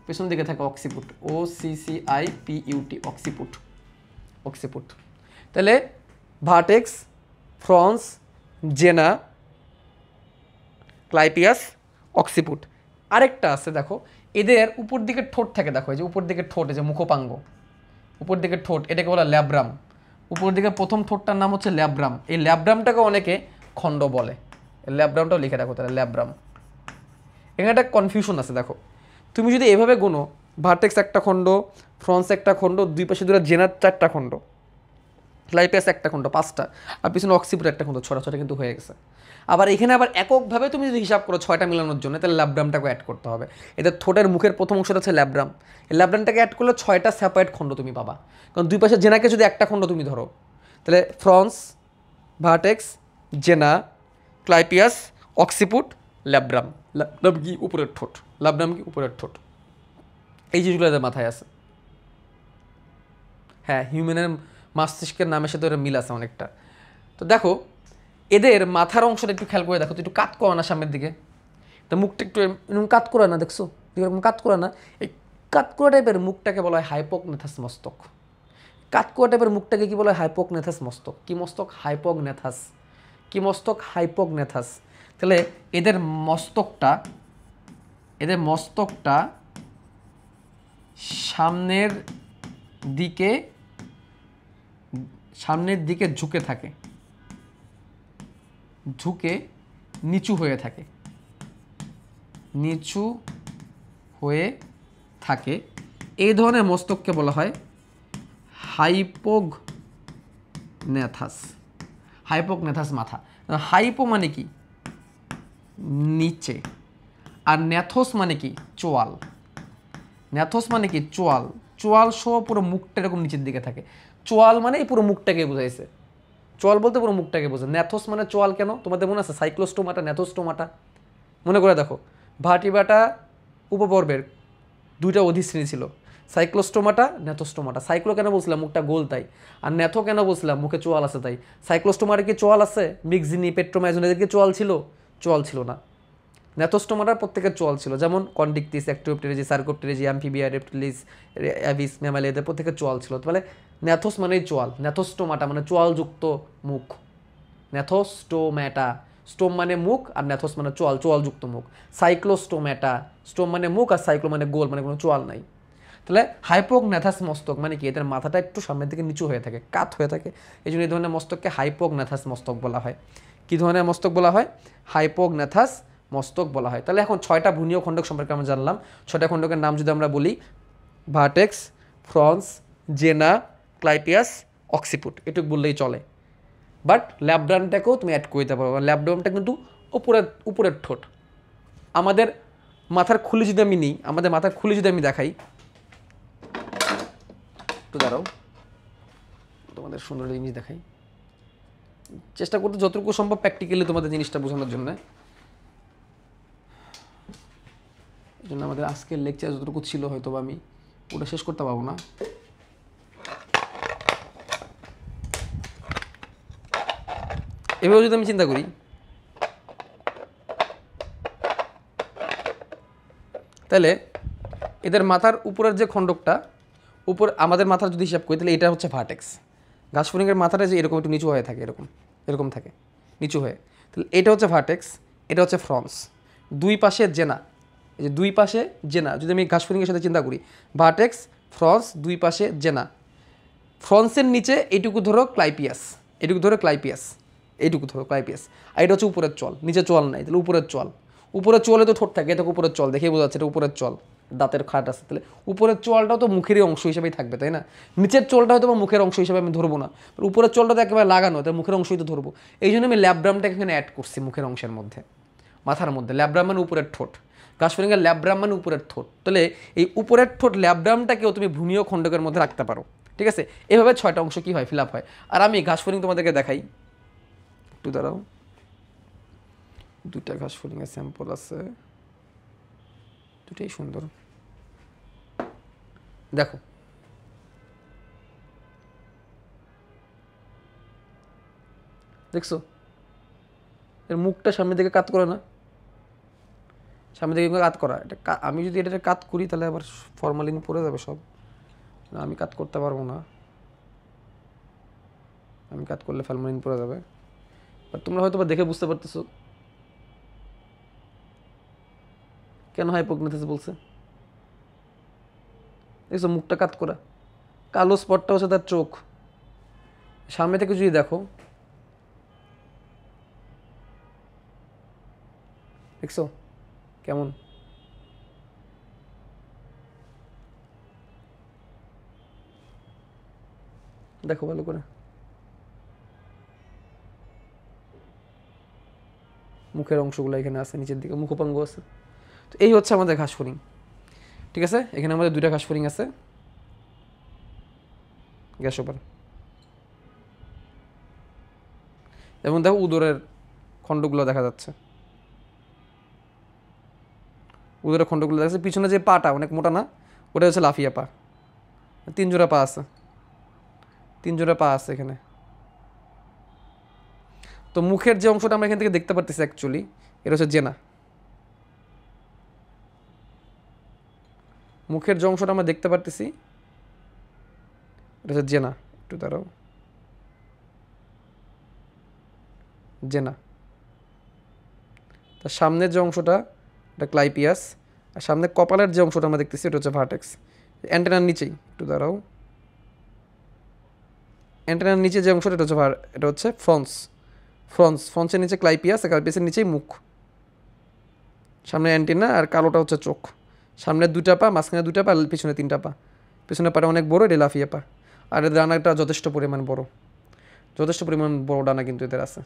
পেছন দিকে থাকে অক্সিপুট, OCCIPUT, অক্সিপুট, অক্সিপুট। তাহলে ভার্টেক্স, ফ্রন্স, জেনা, ক্লাইপিয়াস, অক্সিপুট। আরেকটা আছে দেখো, এদের উপর দিকে ঠোঁট থাকে, দেখো এই যে উপর দিকে ঠোঁট, এই যে মুখপাঙ্গ, উপর দিকে ঠোঁট, এটাকে বলা ল্যাব্রাম। উপর দিকে প্রথম ঠোঁটটার নাম হচ্ছে ল্যাব্রাম। এই ল্যাব্রামটাকে অনেকে খণ্ড বলে, ল্যাব্রামটাও লিখে রাখো তাহলে, ল্যাব্রাম। এখানে একটা কনফিউশন আছে, দেখো তুমি যদি এভাবে গোনো, ভার্টেক্স একটা খণ্ড, ফ্রন্স একটা খণ্ড, দুই পাশে দুটো জেনার চারটা খণ্ড, ক্লাইপিয়াস একটা খণ্ড, পাঁচটা, আর পিছনে অক্সিপুট একটা খণ্ড, ছটা, ছটা কিন্তু হয়ে গেছে। আবার এখানে আবার এককভাবে তুমি যদি হিসাব করো ছয়টা মিলানোর জন্য, তাহলে ল্যাব্রামটাকে অ্যাড করতে হবে। এদের ঠোঁটের মুখের প্রথম অংশটা হচ্ছে ল্যাব্রাম, এই ল্যাব্রামটাকে অ্যাড করলে ছয়টা সেপারেট খণ্ড তুমি পাবা। কারণ দুই পাশে জেনাকে যদি একটা খণ্ড তুমি ধরো, তাহলে ফ্রন্স, ভার্টেক্স, জেনা, ক্লাইপিয়াস, অক্সিপুট, ল্যাব্রাম। ল্যাব্রাম কি? উপরের ঠোঁট। ল্যাব্রাম কি? উপরের ঠোঁট। এই জিনিসগুলো এদের মাথায় আছে। হ্যাঁ, হিউম্যানের মস্তিষ্কের নামের সাথে ওরা মিল আছে অনেকটা। তো দেখো এদের মাথার অংশটা একটু খেয়াল করে দেখো তো, একটু কাত করো না সামনের দিকে, তো মুখটা একটু এরকম কাত করে না, দেখছো এরকম কাত করে না? এই কাত করা টাইপের মুখটাকে বলা হয় হাইপোগনেথাস মস্তক। কাত করা টাইপের মুখটাকে কি বলা হয়? হাইপোগনেথাস মস্তক। কি মস্তক? হাইপোগনেথাস। কি মস্তক? হাইপোগনেথাস। তাহলে এদের মস্তকটা, এদের মস্তকটা সামনের দিকে, সামনের দিকে ঝুঁকে থাকে, ঝুঁকে নিচু হয়ে থাকে, নিচু হয়ে থাকে। এই ধরনের মস্তককে বলা হয় হাইপোগনেথাস। হাইপোগনেথাস মাথা। হাইপো মানে কি? নিচে, আর ন্যাথোস মানে কি? চোয়াল। ন্যাথোস মানে কি? চোয়াল। চোয়াল সহ পুরো মুখটা এরকম নিচের দিকে থাকে। চোয়াল মানে এই পুরো মুখটাকে বোঝাইছে। চোয়াল বলতে পুরো মুখটাকে বোঝায়। ন্যাথোস মানে চোয়াল কেন? তোমাদের মনে আছে সাইক্লোস্টোমাটা, ন্যাথোস্টোমাটা? মনে করে দেখো, ভার্টিব্রাটা উপপর্বের দুইটা অধিশ্রেণী ছিল, সাইক্লোস্টোমাটা, ন্যাথোস্টোমাটা। সাইক্লো কেন বলছিলাম? মুখটা গোল তাই। আর ন্যাথো কেন বলছিলাম? মুখে চোয়াল আছে তাই। সাইক্লোস্টোমারে কি চোয়াল আছে? মিক্সিনি, পেট্রোমাইজোন, এদের কি চোয়াল ছিল? চোয়াল ছিল না। ন্যাথোস্টোমাটার প্রত্যেকের চোয়াল ছিল, যেমন কন্ডিকটিস, অ্যাক্টিওপ্টেরেজি, সার্কোপ্টেরেজি, অ্যাম্ফিবিয়া, রেপ্টিলিস, অ্যাভিস, ম্যামালি, এদের প্রত্যেকের চোয়াল ছিল। তাহলে ন্যাথোস মানেই চোয়াল, ন্যাথোস্টোমাটা মানে চোয়ালযুক্ত মুখ। ন্যাথোস্টোম্যাটা, স্টোম মানে মুখ, আর ন্যাথোস মানে চোয়াল, চোয়ালযুক্ত মুখ। সাইক্লোস্টোম্যাটা, স্টোম মানে মুখ, আর সাইক্লো মানে গোল, মানে কোনো চোয়াল নাই। তাহলে হাইপোগনেথাস মস্তক মানে কি? এদের মাথাটা একটু সামনের দিকে নিচু হয়ে থাকে, কাত হয়ে থাকে, এই জন্য এই ধরনের মস্তককে হাইপোগনেথাস মস্তক বলা হয়। কী ধরনের মস্তক বলা হয়? হাইপোগনেথাস মস্তক বলা হয়। তাহলে এখন ছয়টা ভুনীয় খণ্ডক সম্পর্কে আমরা জানলাম। ছয়টা খণ্ডকের নাম যদি আমরা বলি, ভার্টেক্স, ফ্রন্স, জেনা, ক্লাইপিয়াস, অক্সিপুট, এটুকু বললেই চলে। বাট ল্যাব্রামটাকেও তুমি অ্যাড করে দিতে পারো। ল্যাব্রামটা কিন্তু উপরের উপরের ঠোঁট। আমাদের মাথার খুলি যদি আমি নিই, আমাদের মাথার খুলি যদি আমি দেখাই, একটু দাঁড়াও, তোমাদের সুন্দর জিনিস দেখাই, চেষ্টা করতে যতটুকু সম্ভব প্র্যাকটিক্যালি তোমাদের জিনিসটা বোঝানোর জন্য। এই জন্য আমাদের আজকের লেকচার যতটুকু ছিল হয়তো আমি ওটা শেষ করতে পারবো না। এভাবে যদি আমি চিন্তা করি, তাহলে এদের মাথার উপরের যে খণ্ডকটা, উপর আমাদের মাথার যদি হিসাব করি, তাহলে এটা হচ্ছে ভার্টেক্স। ঘাসফড়িংয়ের মাথাটা যে এরকম একটু নিচু হয়ে থাকে, এরকম এরকম থাকে নিচু হয়ে, তাহলে এটা হচ্ছে ভার্টেক্স, এটা হচ্ছে ফ্রন্স। দুই পাশে জেনা, এই যে দুই পাশে জেনা, যদি আমি ঘাসফড়িংয়ের সাথে চিন্তা করি, ভার্টেক্স, ফ্রন্স, দুই পাশে জেনা। ফ্রন্সের নিচে এইটুকু ধরো ক্লাইপিয়াস, এইটুকু ধরো ক্লাইপিয়াস, এইটুকু ধরো ক্লাইপিয়াস, আর এটা হচ্ছে উপরের চল, নিচে চল নাই, তাহলে উপরের চল। উপরের চলে তো ঠোঁট থাকে, এটা উপরের চল, দেখে বোঝা যাচ্ছে এটা উপরের চল, দাঁতের খাট আছে, তাহলে উপরের চলটাও তো মুখেরই অংশ হিসেবেই থাকবে, তাই না? নিচের চলটা হয়তো বা মুখের অংশ হিসেবে আমি ধরবো না, উপরের চলটা তো একেবারে লাগানো, তাই মুখের অংশই তো ধরবো। এই জন্য আমি ল্যাব্রামটাকে এখানে অ্যাড করছি মুখের অংশের মধ্যে, মাথার মধ্যে। ল্যাব্রাম মানে উপরের ঠোঁট, ঘাসফড়িংয়ের ল্যাব্রাম মানে উপরের ঠোঁট। তাহলে এই উপরের ঠোঁট ল্যাব্রামটাকেও তুমি ভূমীয় খণ্ডকের মধ্যে রাখতে পারো, ঠিক আছে? এভাবে ছয়টা অংশ কী হয়? ফিল আপ হয়। আর আমি ঘাসফড়িং তোমাদেরকে দেখাই, একটু দাঁড়াও, দুইটা ঘাসফড়িংয়ের স্যাম্পল আছে, দুটাই সুন্দর, দেখো দেখছো এর মুখটা সামনের দিকে কাত করে না? সামনে থেকে কাত করা, এটা আমি যদি এটা কাত করি তাহলে আবার ফরমালিন পড়ে যাবে সব, আমি কাত করতে পারবো না, আমি কাত করলে ফরমালিন পড়ে যাবে। বাট তোমরা হয়তো বা দেখে বুঝতে পারতেছো কেন হাইপোগনাথিস বলছে। দেখছো মুখটা কাত করা, কালো স্পটটা হচ্ছে তার চোখ। সামনে থেকে যদি দেখো, দেখছো কেমন, দেখো ভালো করে, মুখের অংশগুলো এখানে আছে, নিচের দিকে মুখোপাঙ্গ আছে। তো এই হচ্ছে আমাদের ঘাসফড়িং, ঠিক আছে। এখানে আমাদের 2টা ঘাসফড়িং আছে, গ্যাস ওপার, এবং দেখো উদরের খণ্ডগুলো দেখা যাচ্ছে, উদরের খণ্ডগুলো দেখা যাচ্ছে। পিছনে যে পাটা অনেক মোটা না, ওটা হচ্ছে লাফিয়া পা, 3 জোড়া পা আছে, 3 জোড়া পা আছে এখানে। তো মুখের যে অংশটা আমরা এখান থেকে দেখতে পারতেছি অ্যাকচুয়ালি এটা হচ্ছে জেনা। মুখের যে অংশটা আমরা দেখতে পারতেছি এটা হচ্ছে জেনা, একটু দাঁড়াও, জেনা। তার সামনের যে অংশটা এটা ক্লাইপিয়াস, আর সামনে কপালের যে অংশটা আমরা দেখতেছি এটা হচ্ছে ভার্টেক্স। অ্যান্টেনার নিচেই, একটু দাঁড়াও, অ্যান্টেনার নিচে যে অংশটা এটা হচ্ছে এটা হচ্ছে ফ্রন্স, ফ্রন্সের নিচে ক্লাইপিয়াস, আর ক্লাইপিয়াসের নিচেই মুখ, সামনে অ্যান্টেনা আর কালোটা হচ্ছে চোখ। সামনে 2টা পা, মাঝখানে 2টা পা, পিছনে 3টা পা। পিছনে পাটা অনেক বড়, এটা লাফিয়া পা। আর এদের ডানাটা যথেষ্ট পরিমাণ বড়, যথেষ্ট পরিমাণ বড় ডানা কিন্তু এদের আছে,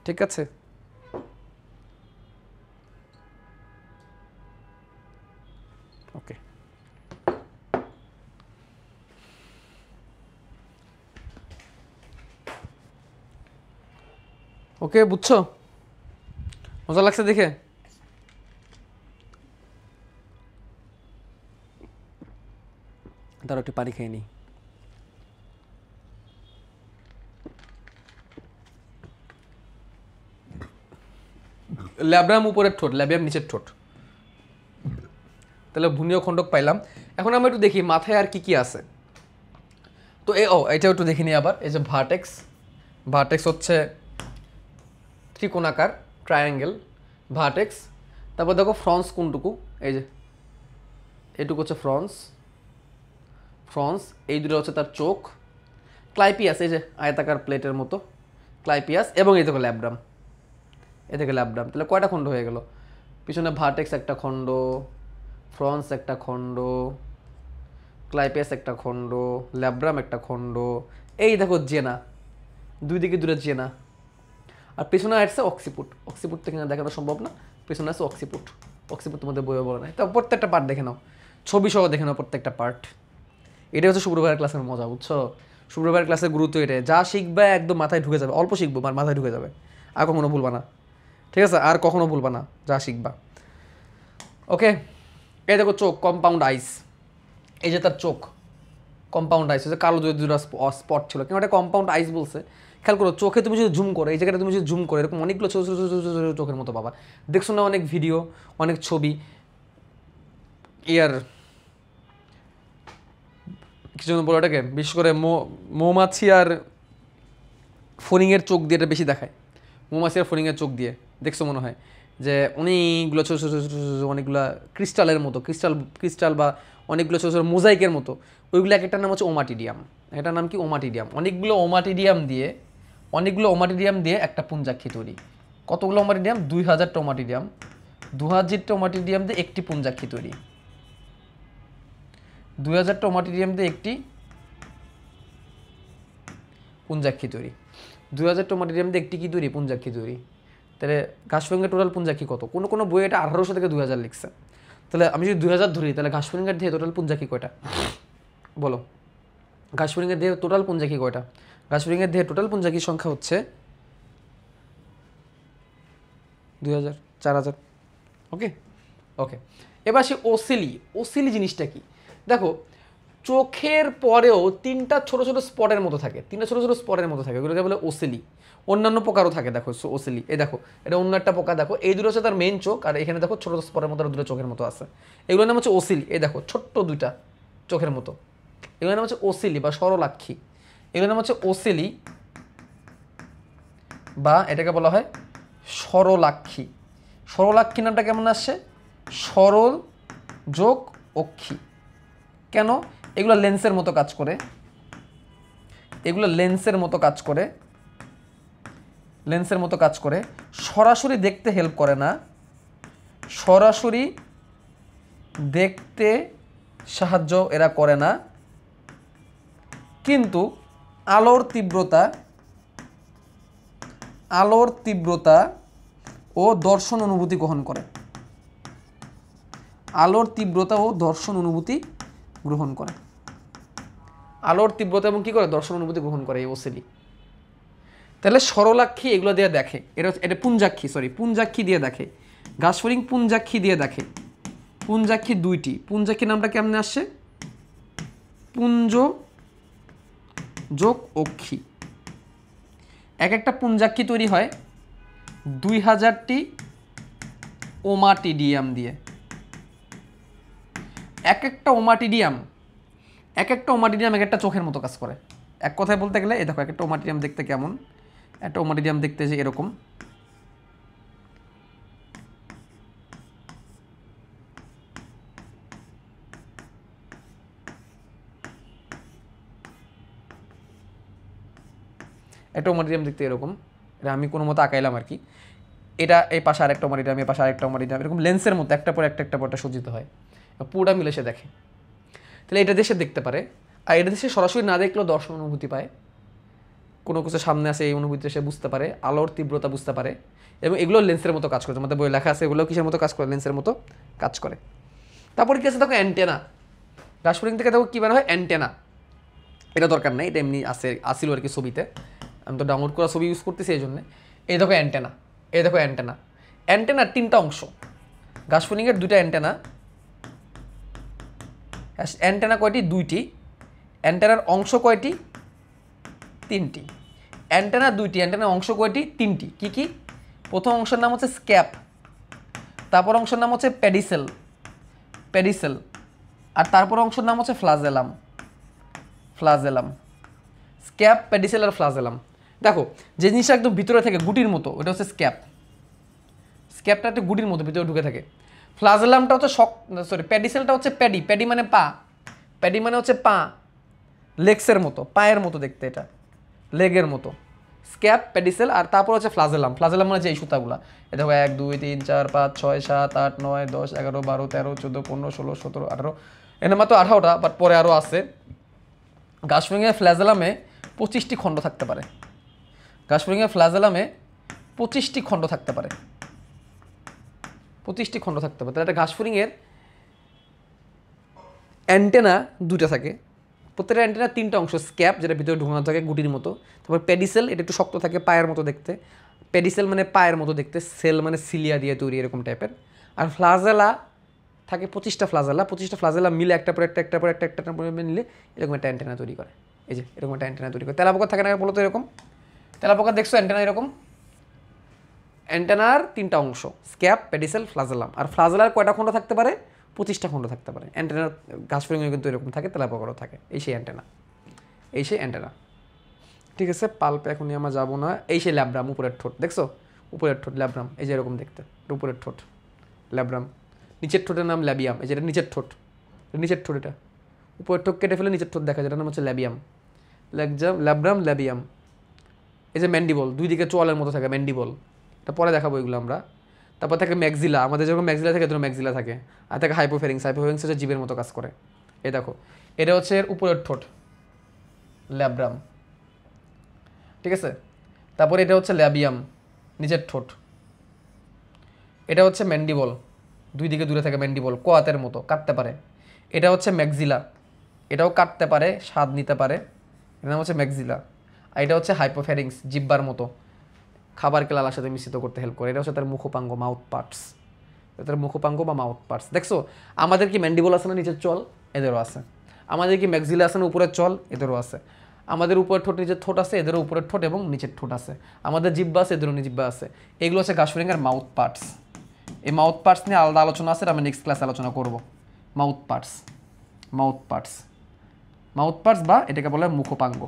ঠিক আছে। ওকে, ওকে বুঝছো, মজা লাগছে দেখে। তার একটু পানি খেয়ে নিই। ল্যাব্রাম উপরের ঠোঁট, ল্যাবিয়াম নিচের ঠোঁট, তাহলে ভুনীয় খণ্ডক পাইলাম। এখন আমরা একটু দেখি মাথায় আর কি কি আছে। তো এটাও একটু দেখে নিই আবার। এই যে ভার্টেক্স, ভার্টেক্স হচ্ছে ত্রিকোণাকার, ট্রায়াঙ্গেল ভার্টেক্স। তারপর দেখো ফ্রন্স কোনটুকু, এই যে এটুকু হচ্ছে ফ্রন্স, এই দুটো হচ্ছে তার চোখ। ক্লাইপিয়াস এই যে আয়তাকার প্লেটের মতো ক্লাইপিয়াস, এবং এই দেখো ল্যাব্রাম, এ থেকে ল্যাব্রাম। তাহলে কয়টা খণ্ড হয়ে গেল, পিছনে ভার্টেক্স একটা খণ্ড, ফ্রন্স একটা খণ্ড, ক্লাইপিয়াস একটা খণ্ড, ল্যাব্রাম একটা খণ্ড, এই দেখো জেনা, 2 দিকে 2টা জেনা। আর পেছনে আসছে অক্সিপুট, অক্সিপুট থেকে দেখানো সম্ভব না, পেছনে আছে অক্সিপুট, অক্সিপুট তোমাদের বইয়ে বলা নাই। তো প্রত্যেকটা পার্ট দেখে নাও, ছবি সহ দেখে নাও প্রত্যেকটা পার্ট। এটাই হচ্ছে শুক্রবারের ক্লাসের মজা, বুঝছো। শুক্রবারের ক্লাসের গুরুত্ব এটাই, যা শিখবে একদম মাথায় ঢুকে যাবে, অল্প শিখবো আর মাথায় ঢুকে যাবে, আর কখনো ভুলবা না, ঠিক আছে, আর কখনো ভুলবা না যা শিখবা। ওকে, এই দেখো চোখ, কম্পাউন্ড আইস, এই যে তার চোখ কম্পাউন্ড আইস, হচ্ছে কালো 2টা স্পট ছিল, কেন এটা কম্পাউন্ড আইস বলছে। খেয়াল করো চোখে তুমি যদি জুম করো, এই জায়গাটা তুমি যদি জুম করো, এরকম অনেকগুলো ছোটো ছোটো ছোটো ছোটো চোখের মতো পাবা। দেখছো না অনেক ভিডিও, অনেক ছবি, ইয়ার কিছু বলো এটাকে, বিশেষ করে মৌমাছি আর ফড়িংয়ের চোখ দিয়ে এটা বেশি দেখায়, মৌমাছি আর ফড়িংয়ের চোখ দিয়ে দেখছো মনে হয়, যে অনেকগুলো ছোটো ছোটো ছোটো ছোটো অনেকগুলো ক্রিস্টালের মতো, ক্রিস্টাল বা অনেকগুলো ছোটো ছোটো মোজাইকের মতো, ওইগুলো এক একটার নাম হচ্ছে ওমাটিডিয়াম। এটার নাম কি ওমাটিডিয়াম। অনেকগুলো ওমাটিডিয়াম দিয়ে একটা পুঞ্জাক্ষী তৈরি। কতগুলো ওমাটিডিয়াম, 2000টা ওমাটিডিয়াম, 2000টা ওমাটিডিয়াম দিয়ে একটি পুঞ্জাক্ষী তৈরি, 2000টা ওমাটিডিয়াম দিয়ে একটি পুঞ্জাক্ষী তৈরি, 2000টা ওমাটিডিয়াম দিয়ে একটি কি তৈরি, পুঞ্জাক্ষী তৈরি। তাহলে ঘাসফড়িংয়ের টোটাল পুঞ্জাক্ষী কত, কোনো কোনো বই এটা 1800 থেকে 2000 লিখছে। তাহলে আমি যদি 2000 ধরি, তাহলে ঘাসফড়িংয়ের দিয়ে টোটাল পুঞ্জাক্ষী কয়টা বলো, ঘাসফড়িংয়ের দিয়ে টোটাল পুঞ্জাক্ষী কয়টা। ঘাসফড়িংয়ের দিয়ে টোটাল পুঞ্জাক্ষীর সংখ্যা হচ্ছে 2000, 4000। ওকে ওকে, এবার সে ওসিলি জিনিসটা কি দেখো। চোখের পরেও তিনটা ছোট ছোট স্পটের মতো থাকে, তিনটা ছোট ছোট স্পটের মতো থাকে, এগুলোকে বলে ওসেলি। অন্যান্য পোকারও থাকে, দেখো ওসেলি, এই দেখো এটা অন্য একটা পোকা, দেখো এই দুটো হচ্ছে তার মেইন চোখ, আর এখানে দেখো ছোট স্পটের মতো দুটো চোখের মতো আছে, এগুলোর নাম হচ্ছে ওসেলি। এই দেখো ছোট্ট দুইটা চোখের মতো, এগুলোর নাম হচ্ছে ওসেলি বা সরলাক্ষী, এগুলোর নাম হচ্ছে ওসেলি বা এটাকে বলা হয় সরলাক্ষী। সরলাক্ষী নামটা কেমন আসছে? সরল যোগ অক্ষী। কেন? এগুলো লেন্সের মতো কাজ করে, এগুলো লেন্সের মতো কাজ করে, লেন্সের মতো কাজ করে, সরাসরি দেখতে হেল্প করে না, সরাসরি দেখতে সাহায্য এরা করে না, কিন্তু আলোর তীব্রতা ও দর্শন অনুভূতি গ্রহণ করে, আলোর তীব্রতা ও দর্শন অনুভূতি গ্রহণ করে, আলোর তীব্রতা এবং কী করে? দর্শন অনুভূতি গ্রহণ করে এই ওসেলি। তাহলে সরলাক্ষী এগুলো দিয়ে দেখে, এটা পুঞ্জাক্ষী, পুঞ্জাক্ষী দিয়ে দেখে, ঘাসফড়িং পুঞ্জাক্ষী দিয়ে দেখে, পুঞ্জাক্ষী দুইটি, পুঞ্জাক্ষী নামটা কেমনে আসছে? পুঞ্জ যোগ অক্ষী। এক একটা পুঞ্জাক্ষী তৈরি হয় 2000টি ওমাটিডিয়াম দিয়ে, এক একটা ওমাটিডিয়াম এক একটা চোখের মতো কাজ করে। এক কথায় বলতে গেলে এই দেখো এক একটা ওমাটিডিয়াম দেখতে কেমন, একটা ওমাটিডিয়াম দেখতে যে এরকম, একটা ওমাটিডিয়াম দেখতে এরকম, এটা আমি কোনো মতো আঁকাইলাম আর কি, এটা এই পাশে আরেকটা ওমাটিডিয়াম, এই পাশে আরেকটা ওমাটিডিয়াম, এরকম লেন্সের মতো একটা পর একটা সজ্জিত হয়, পুরোটা মিলে সে দেখে। তাহলে এটা দেশে দেখতে পারে, আর এটা দেশে সরাসরি না দেখলেও দর্শন অনুভূতি পায়, কোনো কিছু সামনে আসে এই অনুভূতিটা সে বুঝতে পারে, আলোর তীব্রতা বুঝতে পারে, এবং এগুলো লেন্সের মতো কাজ করে, তোমাদের বই লেখা আছে এগুলো কিসের মতো কাজ করে? লেন্সের মতো কাজ করে। তারপরে কি আছে দেখো অ্যান্টেনা, ঘাসফড়িং থেকে দেখো কী বের হয়? অ্যান্টেনা। এটা দরকার নেই, এটা এমনি আসিল আর কি ছবিতে, আমি তো ডাউনলোড করা ছবি ইউজ করতেছি এই জন্যে। এই দেখো অ্যান্টেনা, এই দেখো অ্যান্টেনা, অ্যান্টেনার তিনটা অংশ, ঘাসফড়িংয়ের দুইটা অ্যান্টেনা, অ্যান্টেনা কয়টি? দুইটি। অ্যান্টেনার অংশ কয়টি? তিনটি। অ্যান্টেনা দুইটি, অ্যান্টেনার অংশ কয়টি? তিনটি। কি কি? প্রথম অংশের নাম হচ্ছে স্ক্যাপ, তারপর অংশের নাম হচ্ছে প্যাডিসেল, আর তারপর অংশের নাম হচ্ছে ফ্লাজেলাম। স্ক্যাপ, প্যাডিসেল আর ফ্লাজেলাম। দেখো যে জিনিসটা একদম ভিতরে থাকে গুটির মতো, ওটা হচ্ছে স্ক্যাপ, স্ক্যাপটা একটা গুটির মতো ভিতরে ঢুকে থাকে। ফ্লাজেলামটা হচ্ছে প্যাডিসেলটা হচ্ছে প্যাডি মানে পা, প্যাডি মানে হচ্ছে পা, লেগসের মতো, পায়ের মতো দেখতে, এটা লেগের মতো। স্ক্যাপ, প্যাডিসেল, আর তারপর হচ্ছে ফ্লাজেলাম মানে যে এই সুতাগুলা, এ দেখো 1 2 3 4 5 6 7 8 9 10 11 12 13 14 15 16 17 18, এর মাত্র 18টা, বাট পরে আরও আছে। ঘাসফড়িংয়ের ফ্লাজেলামে 25টি খণ্ড থাকতে পারে, ঘাসফড়িংয়ের ফ্লাজেলামে 25টি খণ্ড থাকতে পারে, 25টি খণ্ড থাকতে পারে। তাহলে একটা ঘাসফড়িংয়ের অ্যান্টেনা দুটো থাকে, প্রত্যেকটা অ্যান্টেনা তিনটা অংশ, স্ক্যাপ যেটা ভিতরে ঢুকানো থাকে গুটির মতো, তারপর প্যাডিসেল এটা একটু শক্ত থাকে পায়ের মতো দেখতে, প্যাডিসেল মানে পায়ের মতো দেখতে, সেল মানে সিলিয়া দিয়ে তৈরি এরকম টাইপের, আর ফ্লাজেলা থাকে 25টা ফ্লাজেলা মিলে একটা পর একটা মিলে এরকম একটা অ্যান্টেনা তৈরি করে। এই যে এরকম একটা অ্যান্টেনা তৈরি করে। তেলাপোকা থাকে না বলো তো এরকম? তেলাপোকা দেখছো অ্যান্টেনা এরকম, অ্যান্টেনার তিনটা অংশ, স্ক্যাপ, প্যাডিসেল, ফ্লাজেলাম, আর ফ্লাজেলার কয়টা খণ্ড থাকতে পারে? 25টা খণ্ড থাকতে পারে। অ্যান্টেনার ঘাসফড়িংয়ে কিন্তু এরকম থাকে, তেলাপোকারও থাকে, এই সেই অ্যান্টেনা। ঠিক আছে, পাল্পে এখনই আমরা যাবো না। এই সেই ল্যাব্রাম, উপরের ঠোঁট দেখছো, উপরের ঠোঁট ল্যাব্রাম, এই যে এরকম দেখতে, উপরের ঠোঁট ল্যাব্রাম, নিচের ঠোঁটের নাম ল্যাবিয়াম, এই যেটা নিচের ঠোঁট, এটা উপরের ঠোঁট কেটে ফেলে নিচের ঠোঁট দেখা, যেটার নাম হচ্ছে ল্যাবিয়াম, ল্যাব্রাম, ল্যাবিয়াম। এই যে ম্যান্ডিবল, দুই দিকে চোয়ালের মতো থাকে ম্যান্ডিবল, এটা পরে দেখাবো এগুলো আমরা। তারপর থাকে ম্যাক্সিলা, আমাদের যেরকম ম্যাক্সিলা থাকে এরকম ম্যাক্সিলা থাকে, আর থাকে হাইপোফেরিংস হচ্ছে জীবের মতো কাজ করে। এই দেখো এটা হচ্ছে এর উপরের ঠোঁট ল্যাব্রাম, ঠিক আছে। তারপর এটা হচ্ছে ল্যাবিয়াম, নিচের ঠোঁট, এটা হচ্ছে ম্যান্ডিবল, দুই দিকে দূরে থাকে ম্যান্ডিবল, কোয়াতের মতো কাটতে পারে। এটা হচ্ছে ম্যাক্সিলা, এটাও কাটতে পারে, স্বাদ নিতে পারে, এর নাম হচ্ছে ম্যাক্সিলা। আর এটা হচ্ছে হাইপোফেরিংস, জিব্বার মতো খাবারকে লালার সাথে মিশ্রিত করতে হেল্প করে। এটা হচ্ছে তার মুখপাঙ্গ, মাউথ পার্টস, দেখছো আমাদের কি ম্যান্ডিবল আছে না নিচের চোয়াল, এদেরও আছে। আমাদের কি ম্যাক্সিলা আছে না উপরের চল, এদেরও আছে। আমাদের উপরের ঠোঁট নিচের ঠোঁট আছে, এদেরও উপরের ঠোঁট এবং নিচের ঠোঁট আছে। আমাদের জিহ্বা আছে, এদেরও জিহ্বা আছে। এগুলো হচ্ছে ঘাস ফড়িংয়ের মাউথ পার্টস। এই মাউথ পার্টস নিয়ে আলাদা আলোচনা আছে, আমরা নেক্সট ক্লাসে আলোচনা করব। Mouth parts, mouth parts, mouth parts বা এটাকে বলে মুখপাঙ্গ।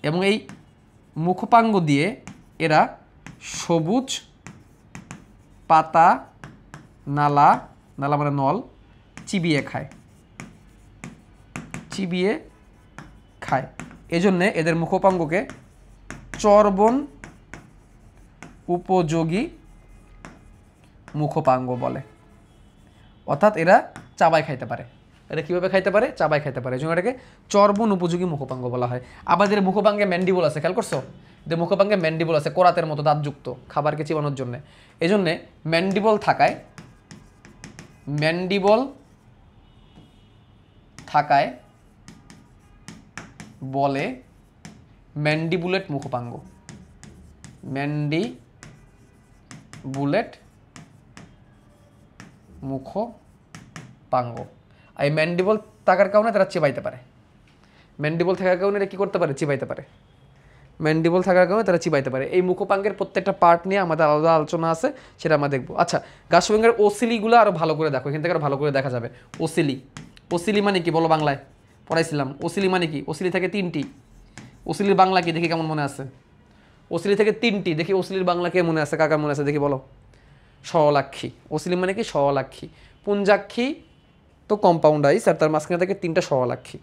এবং এই মুখপাঙ্গ দিয়ে এরা সবুজ পাতা, নালা, নালা মানে নল, চিবিয়ে খায়, চিবিয়ে খায়। এজন্যে এদের মুখপাঙ্গকে চর্বণ উপযোগী মুখপাঙ্গ বলে। অর্থাৎ এরা চাবাই খাইতে পারে। এটা কীভাবে খাইতে পারে? চাবাই খাইতে পারে, এই জন্য এটাকে চর্বণ উপযোগী মুখপাঙ্গ বলা হয়। আবার এদের মুখপাঙ্গে ম্যান্ডিবল আছে, খেয়াল করছো? এদের মুখপাঙ্গে ম্যান্ডিবল আছে, কোরাতের মতো দাঁতযুক্ত, খাবারকে চিবানোর জন্য। এই জন্যে ম্যান্ডিবল থাকায় বলে ম্যান্ডিবুলেট মুখপাঙ্গ, ম্যান্ডিবুলেট মুখপাঙ্গ। এই ম্যান্ডিবল থাকার কারণে তারা চিবাইতে পারে। ম্যান্ডিবল থাকার কারণে এরা কী করতে পারে? চিবাইতে পারে। ম্যান্ডিবল থাকার কারণে তারা চিবাইতে পারে। এই মুখপাঙ্গের প্রত্যেকটা পার্ট নিয়ে আমাদের আলাদা আলোচনা আছে, সেটা আমরা দেখবো। আচ্ছা, ঘাস ফড়িংয়ের ওসিলিগুলো আরও ভালো করে দেখো, এখান থেকে আরও ভালো করে দেখা যাবে। ওসিলি, ওসিলি মানে কি বলো? বাংলায় পড়াইছিলাম। ওসিলি মানে কি? ওসিলি থেকে 3টি। ওসিলির বাংলা কি দেখি কেমন মনে আছে? ওসিলি থেকে 3টি, দেখি ওসিলির বাংলা কে মনে আছে, কাকার মনে আছে দেখি বলো? সহলাক্ষী। ওসিলি মানে কি? সহলাক্ষী। পুঞ্জাক্ষী তো কম্পাউন্ডাইজ, আর তার মাঝখানে থেকে 3টা সহলাক্ষী।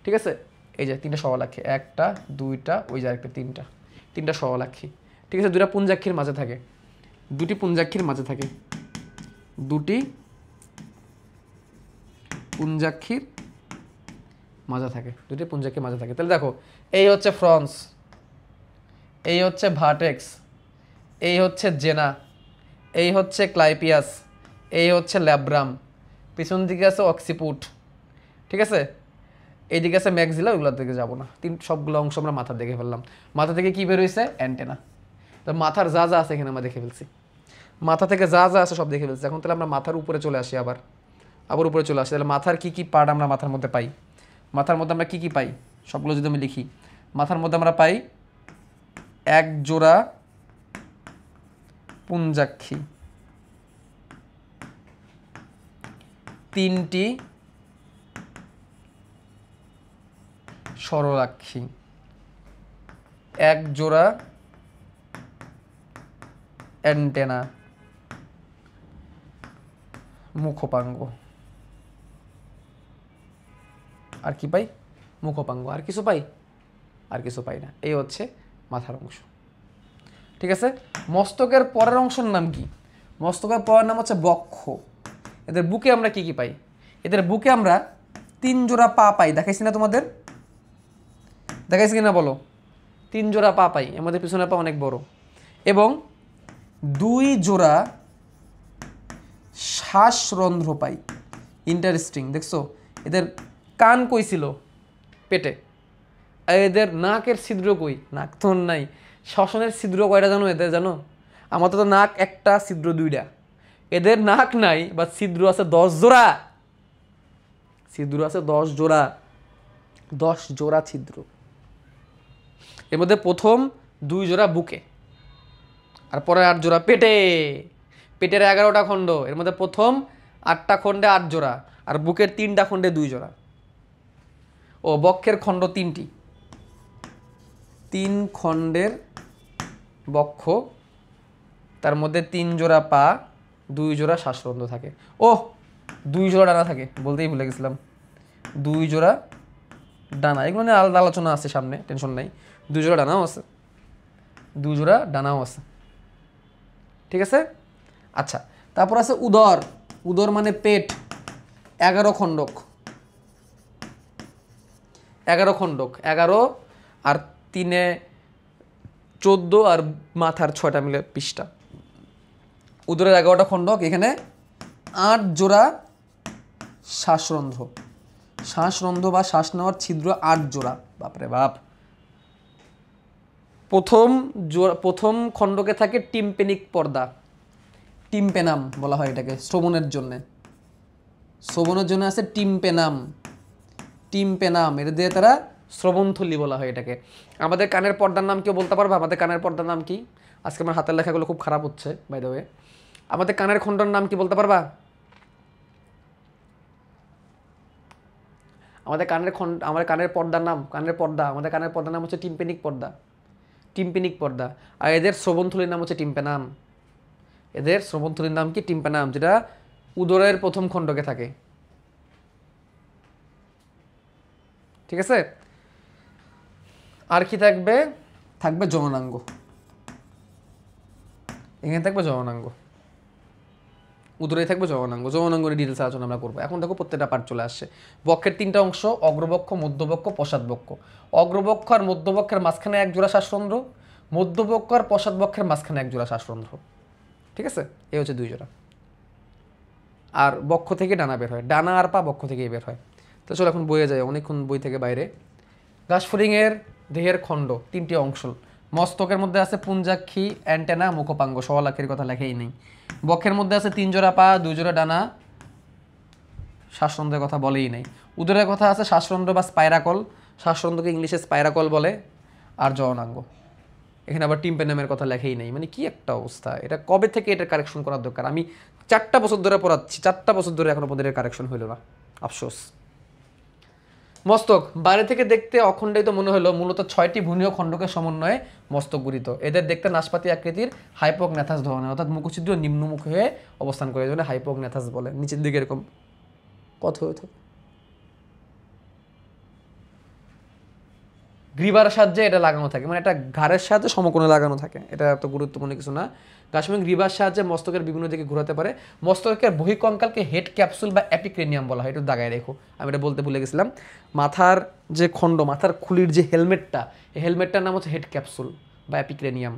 ঠিক আছে, এই যে 3টা সহলাক্ষী, 1টা 2টা, ওই যে একটা 3টা সহলাক্ষী। ঠিক আছে, 2টা পুঞ্জাক্ষীর মাঝে থাকে, 2টি পুঞ্জাক্ষীর মাঝে থাকে, 2টি পুঞ্জাক্ষীর মাঝে থাকে, 2টি পুঞ্জাক্ষীর মাঝে থাকে। তাহলে দেখো, এই হচ্ছে ফ্রন্স, এই হচ্ছে ভার্টেক্স, এই হচ্ছে জেনা, এই হচ্ছে ক্লাইপিয়াস, এই হচ্ছে ল্যাব্রাম, পিছন দিকে আছে অক্সিপুট। ঠিক আছে, এইদিকে আছে ম্যাক্সিলা, ওইগুলোর দিকে যাবো না। সবগুলো অংশ আমরা মাথা দেখে ফেললাম। মাথা থেকে কী বের হয়েছে? অ্যান্টেনা। তো মাথার যা যা আছে এখানে আমরা দেখে ফেলছি, মাথা থেকে যা যা আছে সব দেখে ফেলছি। এখন তাহলে আমরা মাথার উপরে চলে আসি, আবার উপরে চলে আসি। তাহলে মাথার কী কী পার্ট আমরা মাথার মধ্যে পাই? মাথার মধ্যে আমরা কী কী পাই সবগুলো যদি আমি লিখি, মাথার মধ্যে আমরা পাই 1 জোড়া পুঞ্জাক্ষী, 3টি সরলাক্ষী, 1 জোড়া অ্যান্টেনা, মুখপাঙ্গ। আর কি পাই? মুখপাঙ্গ। আর কিছু পাই? আর কিছু পাই না। এই হচ্ছে মাথার অংশ। ঠিক আছে, মস্তকের পরের অংশের নাম কি? মস্তকের পরের নাম হচ্ছে বক্ষ। এদের বুকে আমরা কি কি পাই? এদের বুকে আমরা 3 জোড়া পা পাই। দেখাইছি না তোমাদের? দেখাইছি কিনা বলো? 3 জোড়া পা পাই, আমাদের পিছনের পা অনেক বড়। এবং 2 জোড়া শ্বাসরন্ধ্র পাই। ইন্টারেস্টিং, দেখছো? এদের কান কই ছিল? পেটে। আর এদের নাকের ছিদ্র কই? নাক তো নাই। শ্বসনের ছিদ্র কয়টা জানো এদের? জানো? আমার তো নাক একটা, ছিদ্র 2টা। এদের নাক নাই, বা ছিদ্র আছে 10 জোড়া। ছিদ্র আছে 10 জোড়া, 10 জোড়া ছিদ্র। এর মধ্যে প্রথম 2 জোড়া বুকে, আর পরে 8 জোড়া পেটে। পেটের 11টা খণ্ড, এর মধ্যে প্রথম 8টা খণ্ডে 8 জোড়া, আর বুকের 3টা খণ্ডে 2 জোড়া। ও বক্ষের খণ্ড 3টি, 3 খণ্ডের বক্ষ, তার মধ্যে 3 জোড়া পা, 2 জোড়া শ্বাসরন্ধ্র থাকে। ও 2 জোড়া ডানা থাকে, বলতেই ভুলে গেছিলাম। 2 জোড়া ডানা, এগুলো নিয়ে আলাদা আলোচনা আছে সামনে, টেনশন নাই। 2 জোড়া ডানাও আছে, 2 জোড়া ডানাও আছে। ঠিক আছে, আচ্ছা। তারপর আছে উদর। উদর মানে পেট, 11 খণ্ডক। 11 খণ্ডক, 11 আর 3 14, আর মাথার 6টা মিলে 20টা। উদরের 11টা খণ্ডক, এখানে 8 জোড়া শ্বাসরন্ধ্র। শ্বাসরন্ধ্র বা শ্বাস নেওয়ার ছিদ্র 8 জোড়া। বাপরে বাপ। প্রথম খণ্ডকে থাকে টিম্পেনিক পর্দা, টিম্পেনাম বলা হয় এটাকে শ্রবণের জন্য। শ্রবণের জন্য আছে টিম্পেনাম। টিম্পেনাম, এটা দিয়ে তারা শ্রবণথলি বলা হয় এটাকে। আমাদের কানের পর্দার নাম কেউ বলতে পারবে? আমাদের কানের পর্দার নাম কি? আজকে আমার হাতের লেখাগুলো খুব খারাপ হচ্ছে বাই দ্য ওয়ে। আমাদের কানের খণ্ডর নাম কি বলতে পারবা? আমাদের কানের পর্দার নাম, কানের পর্দা, আমাদের কানের পর্দার নাম হচ্ছে টিম্পেনিক পর্দা, টিম্পেনিক পর্দা। আর এদের শ্রবণথলির নাম হচ্ছে টিম্পেনাম। এদের শ্রবণথলির নাম কি? টিম্পেনাম, যেটা উদরের প্রথম খণ্ডকে থাকে। ঠিক আছে? আর কি থাকবে? থাকবে জননাঙ্গ। এখানে থাকবে জননাঙ্গ, উদরে থাকবে জননাঙ্গ। জননাঙ্গের ডিটেলস আলোচনা আমরা করবো। এখন দেখো প্রত্যেকটা পার্ট চলে আসছে। বক্ষের তিনটা অংশ, অগ্রবক্ষ, মধ্যবক্ষ, পশ্চাৎবক্ষ। অগ্রবক্ষ আর মধ্যবক্ষের মাঝখানে এক জোড়া শ্বাসরন্ধ্র, মধ্যবক্ষ আর পশ্চাৎবক্ষের মাঝখানে এক জোড়া শ্বাসরন্ধ্র। ঠিক আছে? এই হচ্ছে দুই জোড়া। আর বক্ষ থেকে ডানা বের হয়, ডানা আর পা বক্ষ থেকেই বের হয়। তো চলো এখন বইয়ে যায়, অনেকক্ষণ বই থেকে বাইরে। ঘাসফড়িংয়ের দেহের খণ্ড তিনটি অংশ। মস্তকের মধ্যে আছে পুঞ্জাক্ষী, অ্যান্টেনা, মুখপাঙ্গ। সওয়ালাক্ষের কথা লেখাই নেই। বক্ষের মধ্যে আছে 3 জোড়া পা, 2 জোড়া ডানা। শ্বাসরন্ধ্রের কথা বলেই নেই। উদরের কথা আছে শ্বাসরন্ধ্র বা স্পাইরাকল, শ্বাসরন্ধ্রকে ইংলিশে স্পাইরাকল বলে। আর জননাঙ্গ। এখানে আবার টিম্পেনামের কথা লেখাই নেই। মানে কি একটা অবস্থা! এটা কবে থেকে এটা কারেকশন করার দরকার? আমি 4টা বছর ধরে পড়াচ্ছি, 4টা বছর ধরে এখনো পর্যন্ত কারেকশন হইল না, আফসোস। মস্তক বাইরে থেকে দেখতে অখণ্ডিত মনে হলো, মূলত 6টি ভুনীয় খণ্ডকের সমন্বয়ে মস্তক গঠিত। এদের দেখতে নাশপাতি আকৃতির, হাইপোগন্যাথাস ধরনের, অর্থাৎ মুখছিদ্র নিম্নমুখ হয়ে অবস্থান করে, যেমন হাইপোগন্যাথাস বলে। নিচের দিকে এরকম পথ হয়ে থাকে। গ্রীবার সাহায্যে এটা লাগানো থাকে, মানে এটা ঘাড়ের সাহায্যে সমকোণে লাগানো থাকে। এটা এত গুরুত্বপূর্ণ কিছু না। ঘাসফড়িং গ্রীবার সাহায্যে মস্তকের বিভিন্ন দিকে ঘোরাতে পারে। মস্তকের বহিঃকঙ্কালকে হেড ক্যাপসুল বা অ্যাপিক্রেনিয়াম বলা হয়। একটু দাগায় রেখো, আমি এটা বলতে ভুলে গেছিলাম। মাথার যে খণ্ড, মাথার খুলির যে হেলমেটটা, এই হেলমেটটার নাম হচ্ছে হেড ক্যাপসুল বা অ্যাপিক্রেনিয়াম।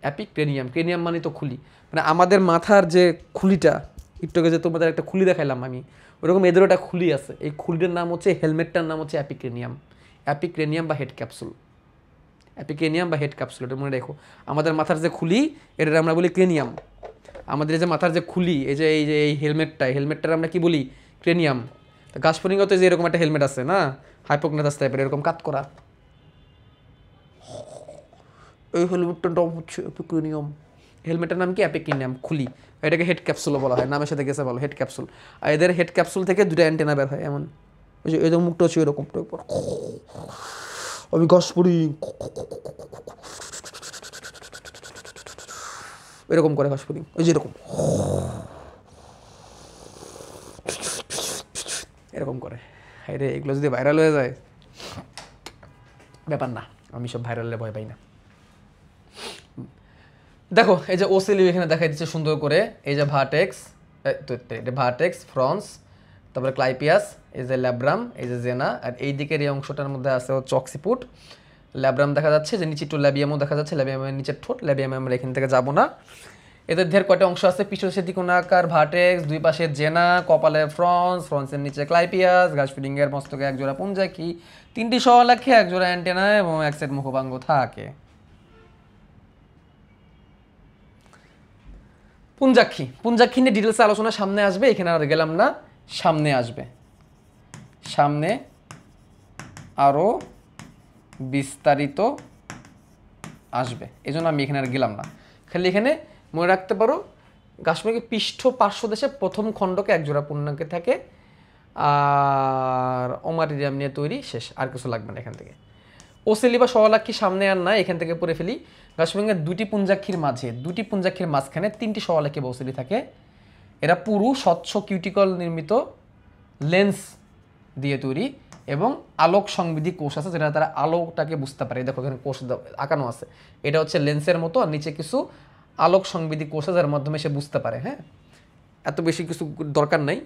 অ্যাপিক্রেনিয়াম, ক্রেনিয়াম মানে তো খুলি, মানে আমাদের মাথার যে খুলিটা, একটু আগে যে তোমাদের একটা খুলি দেখাইলাম আমি, ওরকম এদেরও একটা খুলি আছে। এই খুলিটার নাম হচ্ছে, হেলমেটটার নাম হচ্ছে অ্যাপিক্রেনিয়াম। অ্যাপিক্রেনিয়াম বা হেড ক্যাপসুল, অ্যাপিক্রেনিয়াম বা হেড ক্যাপসুল, এটা মনে রেখো। আমাদের মাথার যে খুলি, এটা আমরা বলি ক্রেনিয়াম। আমাদের এই যে মাথার যে খুলি, এই হেলমেটটার আমরা কি বলি? ক্রেনিয়াম। তো ঘাসফড়িংও তো যে এরকম একটা হেলমেট আছে না, হাইপোগন্যাথাস টাইপের, এরকম কাট করা। এই হেলমেটটার নাম হচ্ছে অ্যাপিক্রেনিয়াম। হেলমেটের নাম কি? অ্যাপিক্রেনিয়াম, খুলি। এটাকে হেড ক্যাপসুলও বলা হয়, নামের সাথে গেছে বলো, হেড ক্যাপসুল। আর এদের হেড ক্যাপসুল থেকে 2টা অ্যান্টেনা বের হয়, এমন। ওই যে এদের মুখটা হচ্ছে এরকম, আমি ঘাসফড়িং এরকম করে, ঘাসফড়িং ওই যে এরকম এরকম করে। হ্যাঁ রে, এগুলো যদি ভাইরাল হয়ে যায় ব্যাপার না, আমি সব ভাইরালে ভয় পাই না। দেখো এই যে ওসিলিউ এখানে দেখাই দিচ্ছে সুন্দর করে। এই যে ভার্টেক্স, এটা ভার্টেক্স, ফ্রন্স, তারপরে ক্লাইপিয়াস, এই যে ল্যাব্রাম, এই যে জেনা, আর এই দিকের এই অংশটার মধ্যে আছে হচ্ছে অক্সিপুট। ল্যাব্রাম দেখা যাচ্ছে, যে নিচে একটু ল্যাবিয়ামও দেখা যাচ্ছে, ল্যাবিয়ামের নিচের ঠোঁট। ল্যাবিয়ামে আমরা এখান থেকে যাবো না। এদের ঢের কয়টা অংশ আছে? পিছনে ত্রিকোণাকার ভার্টেক্স, দুই পাশে জেনা, কপালে ফ্রন্স, ফ্রন্সের নিচে ক্লাইপিয়াস, ঘাসফড়িংয়ের মস্তকে এক জোড়া পুঞ্জাক্ষী, 3টি সওয়ালাক্ষী, এক জোড়া অ্যান্টেনা এবং এক সেট মুখপাঙ্গ থাকে। পুঞ্জাক্ষী, পুঞ্জাক্ষী নিয়ে ডিটেলস আলোচনা সামনে আসবে, এখানে আর গেলাম না, সামনে আসবে, সামনে আরও বিস্তারিত আসবে, এই জন্য আমি এখানে আর গেলাম না। খালি এখানে মনে রাখতে পারো, ঘাসফড়িংয়ের পৃষ্ঠ পার্শ্বদেশে প্রথম খণ্ডকে এক জোড়া পূর্ণাঙ্কে থাকে, আর ওমারিডিয়াম নিয়ে তৈরি, শেষ। আর কিছু লাগবে না এখান থেকে। ওসেলি বা সওয়ালাক্ষী সামনে আর নাই, এখান থেকে পড়ে ফেলি। ঘাসফড়িংয়ের 2টি পুঞ্জাক্ষীর মাঝে, 2টি পুঞ্জাক্ষীর মাঝখানে 3টি সওয়ালাক্ষী বা ওসেলি থাকে। এরা পুরু স্বচ্ছ কিউটিকল নির্মিত লেন্স দিয়ে তৈরি এবং আলোক সংবেদী কোষ আছে, যেটা তারা আলোকটাকে বুঝতে পারে। দেখো এখানে কোষ আঁকানো আছে, এটা হচ্ছে লেন্সের মতো, আর নিচে কিছু আলোক সংবেদী কোষ আছে যার মাধ্যমে সে বুঝতে পারে। হ্যাঁ, এত বেশি কিছু দরকার নাই।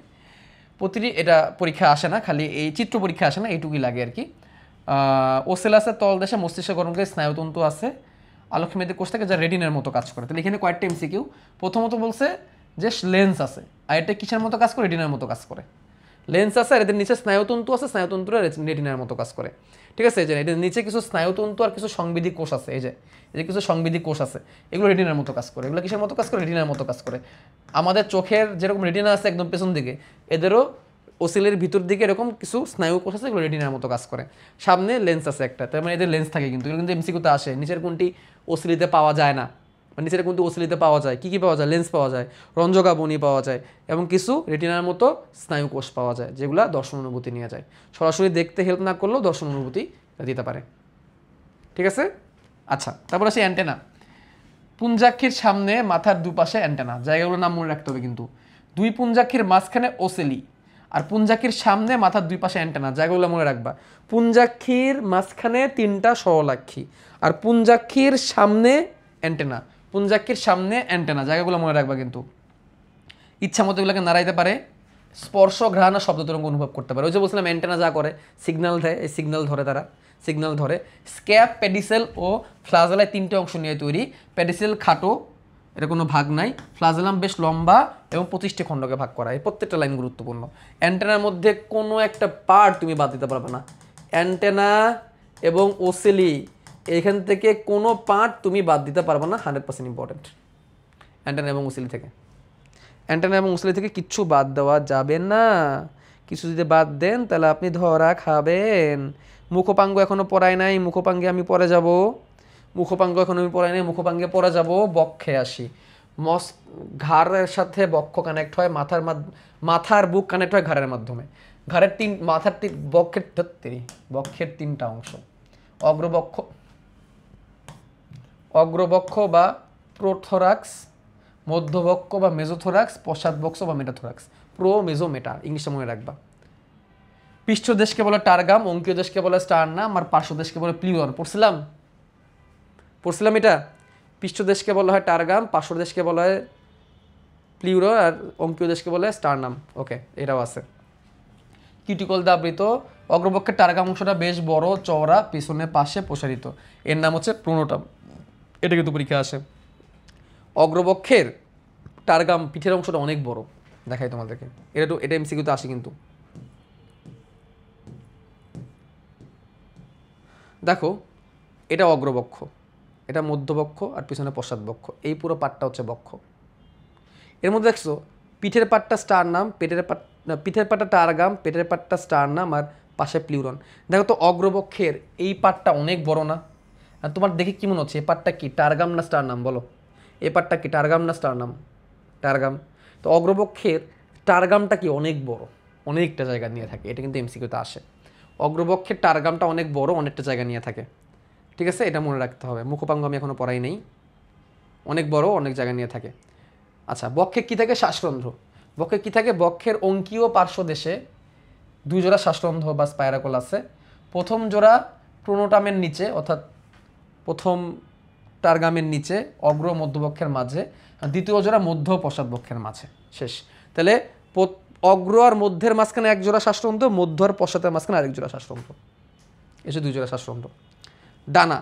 প্রতিটি এটা পরীক্ষা আসে না, খালি এই চিত্র পরীক্ষা আসে না, এইটুকুই লাগে আর কি। ওসেলাসের তলদেশে মস্তিষ্ক গঠনকারী স্নায়ুতন্তু আছে, আলোক সংবেদী কোষ থাকে যা রেটিনার মতো কাজ করে। তাহলে এখানে কয়েকটা এমসিকিউ। প্রথমত বলছে যে লেন্স আছে, আর এটা কিসের মতো কাজ করে? রেটিনার মতো কাজ করে। লেন্স আছে, আর এদের নিচে স্নায়ুতন্তু আছে, স্নায়ুতন্তুরা রেটিনার মতো কাজ করে। ঠিক আছে, এই যে এদের নিচে কিছু স্নায়ুতন্তু আর কিছু সংবেদী কোষ আছে, এই যে কিছু সংবেদী কোষ আছে, এগুলো রেটিনার মতো কাজ করে। এগুলো কিসের মতো কাজ করে? রেটিনার মতো কাজ করে। আমাদের চোখের যেরকম রেটিনা আছে একদম পেছন দিকে, এদেরও ওসিলের ভিতর দিকে এরকম কিছু স্নায়ু কোষ আছে, এগুলো রেটিনার মতো কাজ করে। সামনে লেন্স আছে একটা, তার মানে এদের লেন্স থাকে, কিন্তু এগুলো কিন্তু এমসিকিউতে আসে। নিচের কোনটি ওসিলিতে পাওয়া যায় না, নিচের কোনটি ওসিলিতে পাওয়া যায়, কী কী পাওয়া যায়? লেন্স পাওয়া যায়, রঞ্জকাবনি পাওয়া যায়, এবং কিছু রেটিনার মতো স্নায়ু কোষ পাওয়া যায়, যেগুলো দর্শন অনুভূতি নিয়ে যায়। সরাসরি দেখতে হেল্প না করলেও দর্শন অনুভূতি দিতে পারে। ঠিক আছে? আচ্ছা, তারপর আসে অ্যান্টেনা। পুঞ্জাক্ষীর সামনে মাথার দুপাশে অ্যান্টেনা, জায়গাগুলোর নাম মনে রাখতে হবে কিন্তু। দুই পুঞ্জাক্ষীর মাঝখানে ওসেলি, আর পুঞ্জাক্ষীর সামনে মাথার দুই পাশে অ্যান্টেনা, জায়গাগুলো মনে রাখবা। পুঞ্জাক্ষীর মাঝখানে 3টা সরলাক্ষী, আর পুঞ্জাক্ষীর সামনে অ্যান্টেনা, পুঞ্জাক্ষীর সামনে অ্যান্টেনা, জায়গাগুলো মনে রাখবা কিন্তু। ইচ্ছা মতো এগুলোকে নাড়াইতে পারে, স্পর্শ, ঘ্রাণ আর শব্দ তরঙ্গ অনুভব করতে পারে। ওই যে বলছিলাম অ্যান্টেনা যা করে, সিগন্যাল দেয়, এই সিগন্যাল ধরে তারা, সিগন্যাল ধরে। স্ক্যাপ, পেডিসেল ও ফ্লাজেলায় 3টে অংশ নিয়ে তৈরি। পেডিসেল খাটো, এটা কোনো ভাগ নাই। ফ্লাজেলাম বেশ লম্বা এবং 25টি খণ্ডকে ভাগ করা। এই প্রত্যেকটা লাইন গুরুত্বপূর্ণ। অ্যান্টেনার মধ্যে কোনো একটা পার্ট তুমি বাদ দিতে পারবে না। অ্যান্টেনা এবং ওসেলি, এখান থেকে কোনো পার্ট তুমি বাদ দিতে পারবে না, 100% ইম্পর্টেন্ট। অ্যান্টেনা এবং ওসেলি থেকে, অ্যান্টেনা এবং ওসেলি থেকে কিচ্ছু বাদ দেওয়া যাবে না। কিছু যদি বাদ দেন তাহলে আপনি ধরা খাবেন। মুখপাঙ্গ এখনও পড়াই নাই, মুখপাঙ্গে আমি পরে যাব। মুখপাঙ্গ এখন আমি পড়াই নাই, মুখপাঙ্গে পরে যাব। বক্ষে আসি। ঘাড়ের সাথে বক্ষ কানেক্ট হয়, মাথার বুক কানেক্ট হয় ঘাড়ের মাধ্যমে। ঘাড়ের বক্ষের 3টা অংশ, অগ্রবক্ষ বা প্রোথোরাক্স, মধ্যবক্ষ বা মেজোথোরাক্স, পশ্চাৎবক্ষ বা মেটাথোরাক্স। প্রো, মেজো, মেটা, ইংলিশে মনে রাখবা। পৃষ্ঠদেশকে বলে টার্গাম, অঙ্কীয় দেশকে বলে স্টার্নাম, আর পার্শ্বদেশকে বলে প্লিউরন। পড়ছিলাম এটা। পৃষ্ঠদেশকে বলা হয় টার্গাম, পার্শ্বদেশকে বলা হয় প্লিউরন, আর অঙ্কীয় দেশকে বলে স্টার্নাম। ওকে, এটাও আছে। কিউটিকল দিয়ে আবৃত। অগ্রপক্ষের টার্গাম অংশটা বেশ বড়, চওড়া, পিছনে পাশে প্রসারিত। এর নাম হচ্ছে প্রোনোটাম। এটা কিন্তু পরীক্ষা আসে। অগ্রপক্ষের টার্গাম, পিঠের অংশটা অনেক বড়, দেখাই তোমাদেরকে। এটা এমসিকিউতে আসে কিন্তু। দেখো, এটা অগ্রবক্ষ, এটা মধ্যবক্ষ, আর পিছনে পশ্চাৎবক্ষ। এই পুরো পাটটা হচ্ছে বক্ষ। এর মধ্যে দেখছো পিঠের পাটটা স্টার্নাম, পিঠের পাটটা টার্গাম, পেটের পাটটা স্টার্নাম, আর পাশে প্লিউরন। দেখো তো অগ্রবক্ষের এই পাটটা অনেক বড় না? আর তোমার দেখে কি মনে হচ্ছে এই পাটটা কি টার্গাম না স্টার্নাম? বলো, এই পাটটা কি টার্গাম না স্টার্নাম? টার্গাম। তো অগ্রবক্ষের টার্গামটা কি অনেক বড়, অনেকটা জায়গা নিয়ে থাকে। এটা কিন্তু এমসিকিউতে আসে। অগ্রবক্ষের টার্গামটা অনেক বড়, অনেকটা জায়গা নিয়ে থাকে। ঠিক আছে, এটা মনে রাখতে হবে। মুখপাঙ্গ আমি এখনও পড়াই নেই। অনেক বড়, অনেক জায়গা নিয়ে থাকে। আচ্ছা, বক্ষে কী থাকে? শ্বাসরন্ধ্র। বক্ষে কী থাকে? বক্ষের অঙ্কীয় পার্শ্বদেশে 2 জোড়া শ্বাসরন্ধ্র বা স্পাইরাকল আছে। প্রথম জোড়া প্রোনোটামের নিচে, অর্থাৎ প্রথম টার্গামের নিচে, অগ্র মধ্যবক্ষের মাঝে। দ্বিতীয় জোড়া মধ্য পশ্চাৎবক্ষের মাঝে। শেষ। তাহলে অগ্র আর মধ্যের মাঝখানে 1 জোড়া শ্বাসরন্ধ্র, মধ্য আর পশ্চাতের মাঝখানে আরেক জোড়া শ্বাসরন্ধ্র। এসে 2 জোড়া শ্বাসরন্ধ্র। ডানা।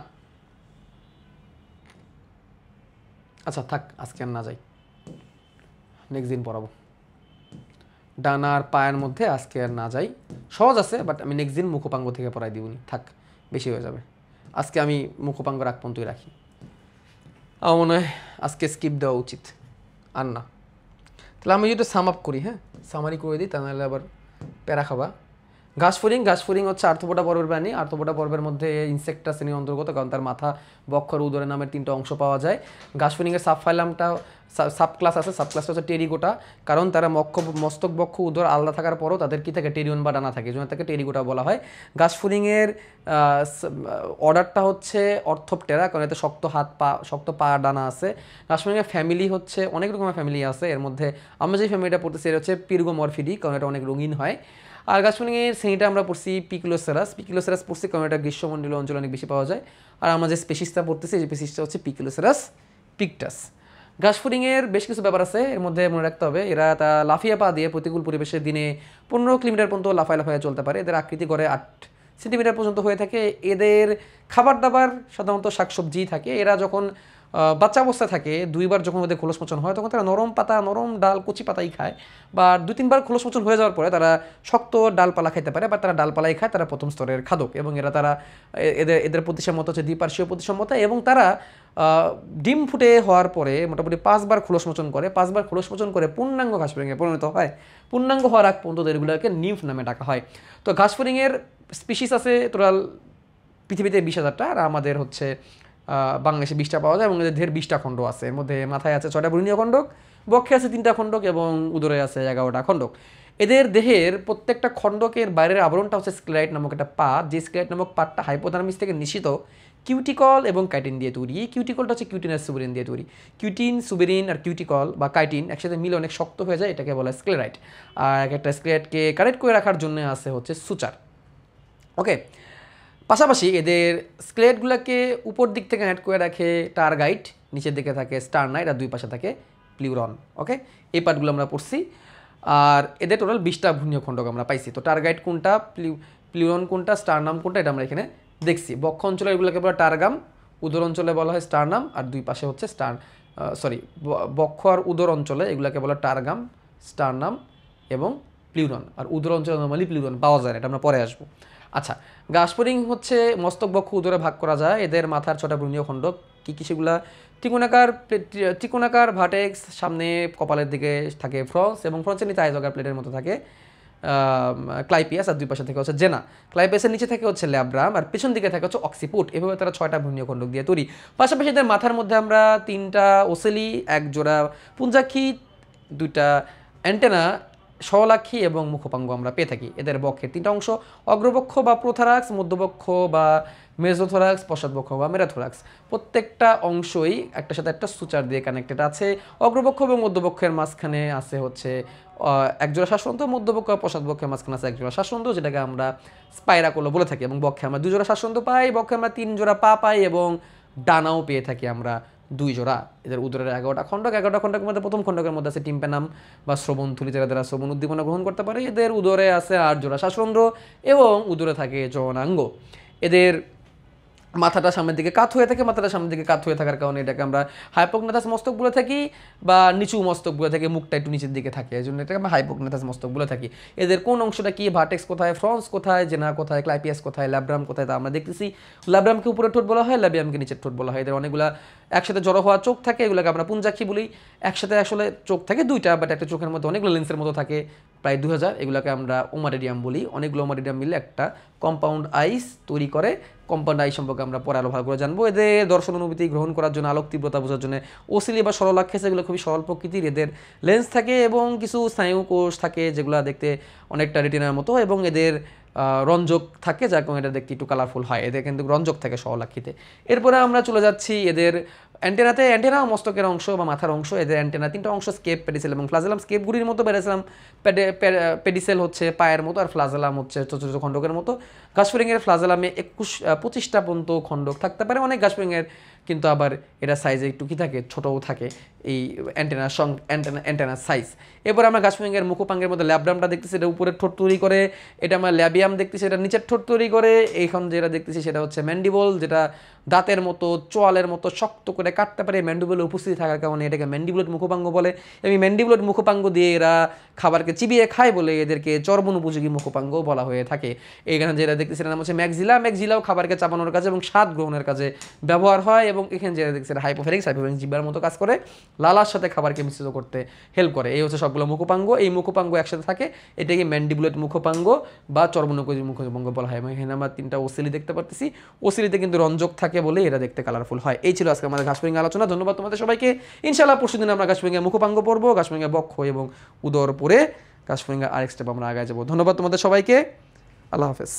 আচ্ছা থাক, আজকে আর না যাই, নেক্সট দিন পড়াবো। ডানা আর পায়ের মধ্যে আজকে আর না যাই, সহজ আছে, বাট আমি নেক্সট দিন মুখপাঙ্গ থেকে পড়াই দিবনি। থাক, বেশি হয়ে যাবে। আজকে আমি মুখপাঙ্গ রাখ পর্যন্তই রাখি। আমার মনে হয় আজকে স্কিপ দেওয়া উচিত, আর না। তাহলে আমি যদি সাম আপ করি, হ্যাঁ, সামারি করে দিই, তাহলে আবার প্যারা খাবা। ঘাসফড়িং হচ্ছে আর্থ্রোপোডা পর্বের প্রাণী। আর্থ্রোপোডা পর্বের মধ্যে ইনসেক্টা শ্রেণীর অন্তর্গত, কারণ তার মাথা, বক্ষ আর উদরে নামের 3টা অংশ পাওয়া যায়। ঘাসফড়িংয়ের সাব ক্লাস আছে। সাব ক্লাসটা হচ্ছে টেরিগোটা, কারণ তারা মস্তক, বক্ষ, উদর আলাদা থাকার পরও তাদের কী থাকে? টেরিয়ন বা ডানা থাকে, এই জন্য তাকে টেরিগোটা বলা হয়। ঘাসফড়িংয়ের অর্ডারটা হচ্ছে অর্থোপটেরা, কারণ এতে শক্ত পা ডানা আছে। ঘাসফড়িংয়ের ফ্যামিলি হচ্ছে অনেক রকমের ফ্যামিলি আছে। এর মধ্যে আমরা যে ফ্যামিলিটা পড়তেছি এটা হচ্ছে পিরগোমরফিডি, কারণ এটা অনেক রঙিন হয়। আর ঘাসফড়িংয়ের শ্রেণীটা আমরা পড়ছি পিকুলোসেরাস পড়ছি, কারণ এটা গ্রীষ্মমণ্ডলীয় অঞ্চলে অনেক বেশি পাওয়া যায়। আর আমরা যে স্পেসিসটা পড়তেছি, এই স্পেসিসটা হচ্ছে পিকুলোসেরাস পিকটাস। ঘাসফড়িংয়ের বেশ কিছু ব্যাপার আছে, এর মধ্যে মনে রাখতে হবে এরা লাফিয়ে পা দিয়ে প্রতিকূল পরিবেশে দিনে 15 কিলোমিটার পর্যন্ত লাফায় চলতে পারে। এদের আকৃতি গড়ে 8 সেন্টিমিটার পর্যন্ত হয়ে থাকে। এদের খাবার দাবার সাধারণত শাকসবজি থাকে। এরা যখন বাচ্চা অবস্থায় থাকে, 2বার যখন ওদের খোলসমোচন হয়, তখন তারা নরম পাতা, নরম ডাল, কচি পাতাই খায়। বা 2-3বার খোলসমোচন হয়ে যাওয়ার পরে তারা শক্ত ডালপালা খাইতে পারে, বা তারা ডালপালাই খায়। তারা প্রথম স্তরের খাদক, এবং এদের প্রতিসম্মতা হচ্ছে দ্বিপার্শ্বীয় প্রতিসম্মতা, এবং তারা ডিম ফুটে হওয়ার পরে মোটামুটি 5 বার খোলস মোচন করে, 5 বার খোলস মোচন করে পূর্ণাঙ্গ ঘাসফড়িংয়ে পরিণত হয়। পূর্ণাঙ্গ হওয়ার আগ পর্যন্ত এগুলোকে নিম্ফ নামে ডাকা হয়। তো ঘাসফড়িংয়ের স্পিসিস আছে টোটাল পৃথিবীতে 20,000টা, আর আমাদের হচ্ছে বাংলাদেশে 20টা পাওয়া যায় এবং এদের ঢের 20টা খণ্ড আছে। এর মধ্যে মাথায় আছে 6টা ভ্রূণীয় খণ্ডক, বক্ষে আছে 3টা খণ্ডক এবং উদরে আছে 11টা খণ্ডক। এদের দেহের প্রত্যেকটা খণ্ডকের বাইরের আবরণটা হচ্ছে স্ক্লেরাইট নামক একটা পাত, যে স্ক্লেরাইট নামক পাতটা হাইপোথালামিস থেকে নিঃসৃত কিউটিকল এবং কাইটিন দিয়ে তৈরি। এই কিউটিকলটা হচ্ছে কিউটিন আর সুবেরিন দিয়ে তৈরি। কিউটিন, সুবেরিন আর কিউটিকল বা কাইটিন একসাথে মিলে অনেক শক্ত হয়ে যায়, এটাকে বলা হয় স্ক্লেরাইট। আর একটা স্ক্লেরাইটকে কানেক্ট করে রাখার জন্য আছে হচ্ছে সুচার। ওকে, পাশাপাশি এদের স্কেলেটগুলোকে উপর দিক থেকে কানেক্ট করে রাখে টারগাইট, নিচের দিকে থাকে স্টারনাইট আর দুই পাশে থাকে প্লিউরন। ওকে, এই পার্টগুলো আমরা পড়ছি। আর এদের টোটাল 20টা ভ্রূণীয় খণ্ডক আমরা পাইছি। তো টারগাইট কোনটা, প্লিউরন কোনটা, স্টারনাম কোনটা, এটা আমরা এখানে দেখছি। বক্ষ অঞ্চলে এগুলোকে বলা টারগাম, উদর অঞ্চলে বলা হয় স্টারনাম, আর দুই পাশে হচ্ছে বক্ষ আর উদর অঞ্চলে এগুলোকে বলা টারগাম, স্টারনাম এবং প্লিউরন। আর উদর অঞ্চলে নর্মালি প্লিউরন পাওয়া যায় না, এটা আমরা পরে আসবো। আচ্ছা, ঘাসফড়িং হচ্ছে মস্তক, বক্ষ, উদরে ভাগ করা যায়। এদের মাথার 6টা ভ্রূণীয় খণ্ডক, কী কী সেগুলা? ত্রিকোণাকার ভার্টেক্স, সামনে কপালের দিকে থাকে ফ্রন্স এবং ফ্রন্সের নিচে আয়তাকার প্লেটের মতো থাকে ক্লাইপিয়াস, আর দুই পাশে থেকে হচ্ছে জেনা। ক্লাইপিয়াসের নিচে থেকে হচ্ছে ল্যাব্রাম, আর পেছন দিকে থাকে হচ্ছে অক্সিপুট। এভাবে তারা 6টা ভ্রূণীয় খণ্ডক দিয়ে তৈরি। পাশাপাশি এদের মাথার মধ্যে আমরা 3টা ওসেলি, 1 জোড়া পুঞ্জাক্ষী, 2টা অ্যান্টেনা, স্বলাক্ষী এবং মুখপাঙ্গ আমরা পেয়ে থাকি। এদের বক্ষের 3টা অংশ, অগ্রবক্ষ বা প্রোথোরাক্স, মধ্যবক্ষ বা মেজোথোরাক্স, পশ্চাৎবক্ষ বা মেরাথোরাক্স। প্রত্যেকটা অংশই একটার সাথে একটা সুচার দিয়ে কানেক্টেড আছে। অগ্রবক্ষ এবং মধ্যবক্ষের মাঝখানে আছে হচ্ছে একজোড়া শ্বাসরন্ধ্র, মধ্যবক্ষ আর পশ্চাৎবক্ষের মাঝখানে আছে একজোড়া শ্বাসরন্ধ্র, যেটাকে আমরা স্পাইরাকোলো বলে থাকি। এবং বক্ষে আমরা 2 জোড়া শ্বাসরন্ধ্র পাই, বক্ষে আমরা 3 জোড়া পা পাই এবং ডানাও পেয়ে থাকি আমরা 2 জোড়া। এদের উদরের 11টা খণ্ডক, 11টা খণ্ডকের মধ্যে প্রথম খণ্ডকের মধ্যে আছে টিম্প্যানাম বা শ্রবণ থলি, যারা শ্রবণ উদ্দীপনা গ্রহণ করতে পারে। এদের উদরে আছে 8 জোড়া শ্বাসরন্ধ্র এবং উদরে থাকে যৌনাঙ্গ। এদের মাথাটা সামনের দিকে কাত হয়ে থাকে, মাথাটা সামনের দিকে কাত হয়ে থাকার কারণে এটাকে আমরা হাইপোগনাথাস মস্তক বলে থাকি বা নিচু মস্তক বলে থাকি, মুখটা একটু নিচের দিকে থাকে, এই জন্য এটাকে আমরা হাইপোগনাথাস মস্তক বলে থাকি। এদের কোন অংশটা কি, ভার্টেক্স কোথায়, ফ্রন্স কোথায়, জেনা কোথায়, ক্লাইপিয়াস কোথায়, ল্যাব্রাম কোথায়, তা আমরা দেখতেছি। ল্যাব্রামকে উপরে ঠোঁট বলা হয়, ল্যাবিয়ামকে নিচের ঠোঁট বলা হয়। এদের অনেকগুলা একসাথে জড়ো হওয়া চোখ থাকে, এগুলোকে আমরা পুঞ্জাক্ষী বলি। একসাথে আসলে চোখ থাকে 2টা, বাট একটা চোখের মধ্যে অনেকগুলো লেন্সের মতো থাকে, প্রায় 2000। এগুলোকে আমরা ওমারিডিয়াম বলি। অনেকগুলো ওমারিডিয়াম মিলে একটা কম্পাউন্ড আইস তৈরি করে। কম্পাউন্ড আই সম্পর্কে আমরা পরে আরও ভালো করে জানবো। এদের দর্শন অনুভূতি গ্রহণ করার জন্য, আলোক তীব্রতা বোঝার জন্য ওসিলি বা সরলাক্ষেস, এগুলো খুবই সরল প্রকৃতির। এদের লেন্স থাকে এবং কিছু স্নায়ু কোষ থাকে যেগুলো দেখতে অনেকটা রেটিনার মতো, এবং এদের রঞ্জক থাকে, যার কারণে এটা দেখতে একটু কালারফুল হয়। এদের কিন্তু রঞ্জক থাকে সরলাক্ষীতে। এরপরে আমরা চলে যাচ্ছি এদের অ্যান্টেনাতে। অ্যান্টেনা মস্তকের অংশ বা মাথার অংশ। এদের অ্যান্টেনা 3টা অংশ, স্কেপ, পেডিসেল এবং ফ্লাজেলাম। স্কেপগুলির মতো, পেডিসেল হচ্ছে পায়ের মতো, আর ফ্লাজেলাম হচ্ছে ছোটো ছোটো খণ্ডকের মতো। ঘাসফড়িংয়ের ফ্লাজেলামে 25টা পর্যন্ত খণ্ডক থাকতে পারে। অনেক ঘাসফড়িংয়ের কিন্তু আবার এটা সাইজে একটু কি থাকে, ছোটও থাকে এই অ্যান্টেনার সাইজ। এরপর আমরা ঘাসফড়িংয়ের মুখপাঙ্গের মধ্যে ল্যাব্রামটা দেখতেছি, এটা উপরের ঠোঁট তৈরি করে। এটা আমরা ল্যাবিয়াম দেখতেছি, এটা নিচের ঠোঁট তৈরি করে। এইখন যেটা দেখতেছি সেটা হচ্ছে ম্যান্ডিবল, যেটা দাঁতের মতো, চোয়ালের মতো শক্ত করে কাটতে পারে। ম্যান্ডিবলের উপস্থিতি থাকার কারণে এটাকে ম্যান্ডিবুলেট মুখপাঙ্গ বলে। এবং ম্যান্ডিবুলেট মুখপাঙ্গ দিয়ে এরা খাবারকে চিবিয়ে খায় বলে এদেরকে চর্বণ উপযোগী মুখপাঙ্গ বলা হয়ে থাকে। এখানে যেটা দেখতেছি সেটার নাম হচ্ছে ম্যাক্সিলা। ম্যাক্সিলাও খাবারকে চাবানোর কাজে এবং স্বাদ গ্রহণের কাজে ব্যবহার হয়। এবং এখানে যেটা দেখছি এটা হাইপোফেরিক্স জিহ্বার মতো কাজ করে, লালার সাথে খাবারকে মিশ্রিত করতে হেল্প করে। এই হচ্ছে সবগুলো মুখপাঙ্গ। এই মুখপাঙ্গ একসাথে থাকে, এটাকে ম্যান্ডিবুলেট মুখপাঙ্গ বা চর্বণোপযোগী মুখপাঙ্গ বলা হয়। এখানে আমরা 3টা ওসিলি দেখতে পারতেছি। ওসিলিতে কিন্তু রঞ্জক থাকে বলে এরা দেখতে কালারফুল হয়। এই ছিল আজকে আমাদের ঘাসফড়িং আলোচনা। ধন্যবাদ তোমাদের সবাইকে। ইনশাআল্লাহ পরশুদিন আমরা ঘাসফড়িংয়ের মুখপাঙ্গ পড়বো, ঘাসফড়িংয়ের বক্ষ এবং উদর পরে ঘাসফড়িংয়ের আরেক স্টেপ আমরা আগে যাবো। ধন্যবাদ তোমাদের সবাইকে। আল্লাহ হাফেজ।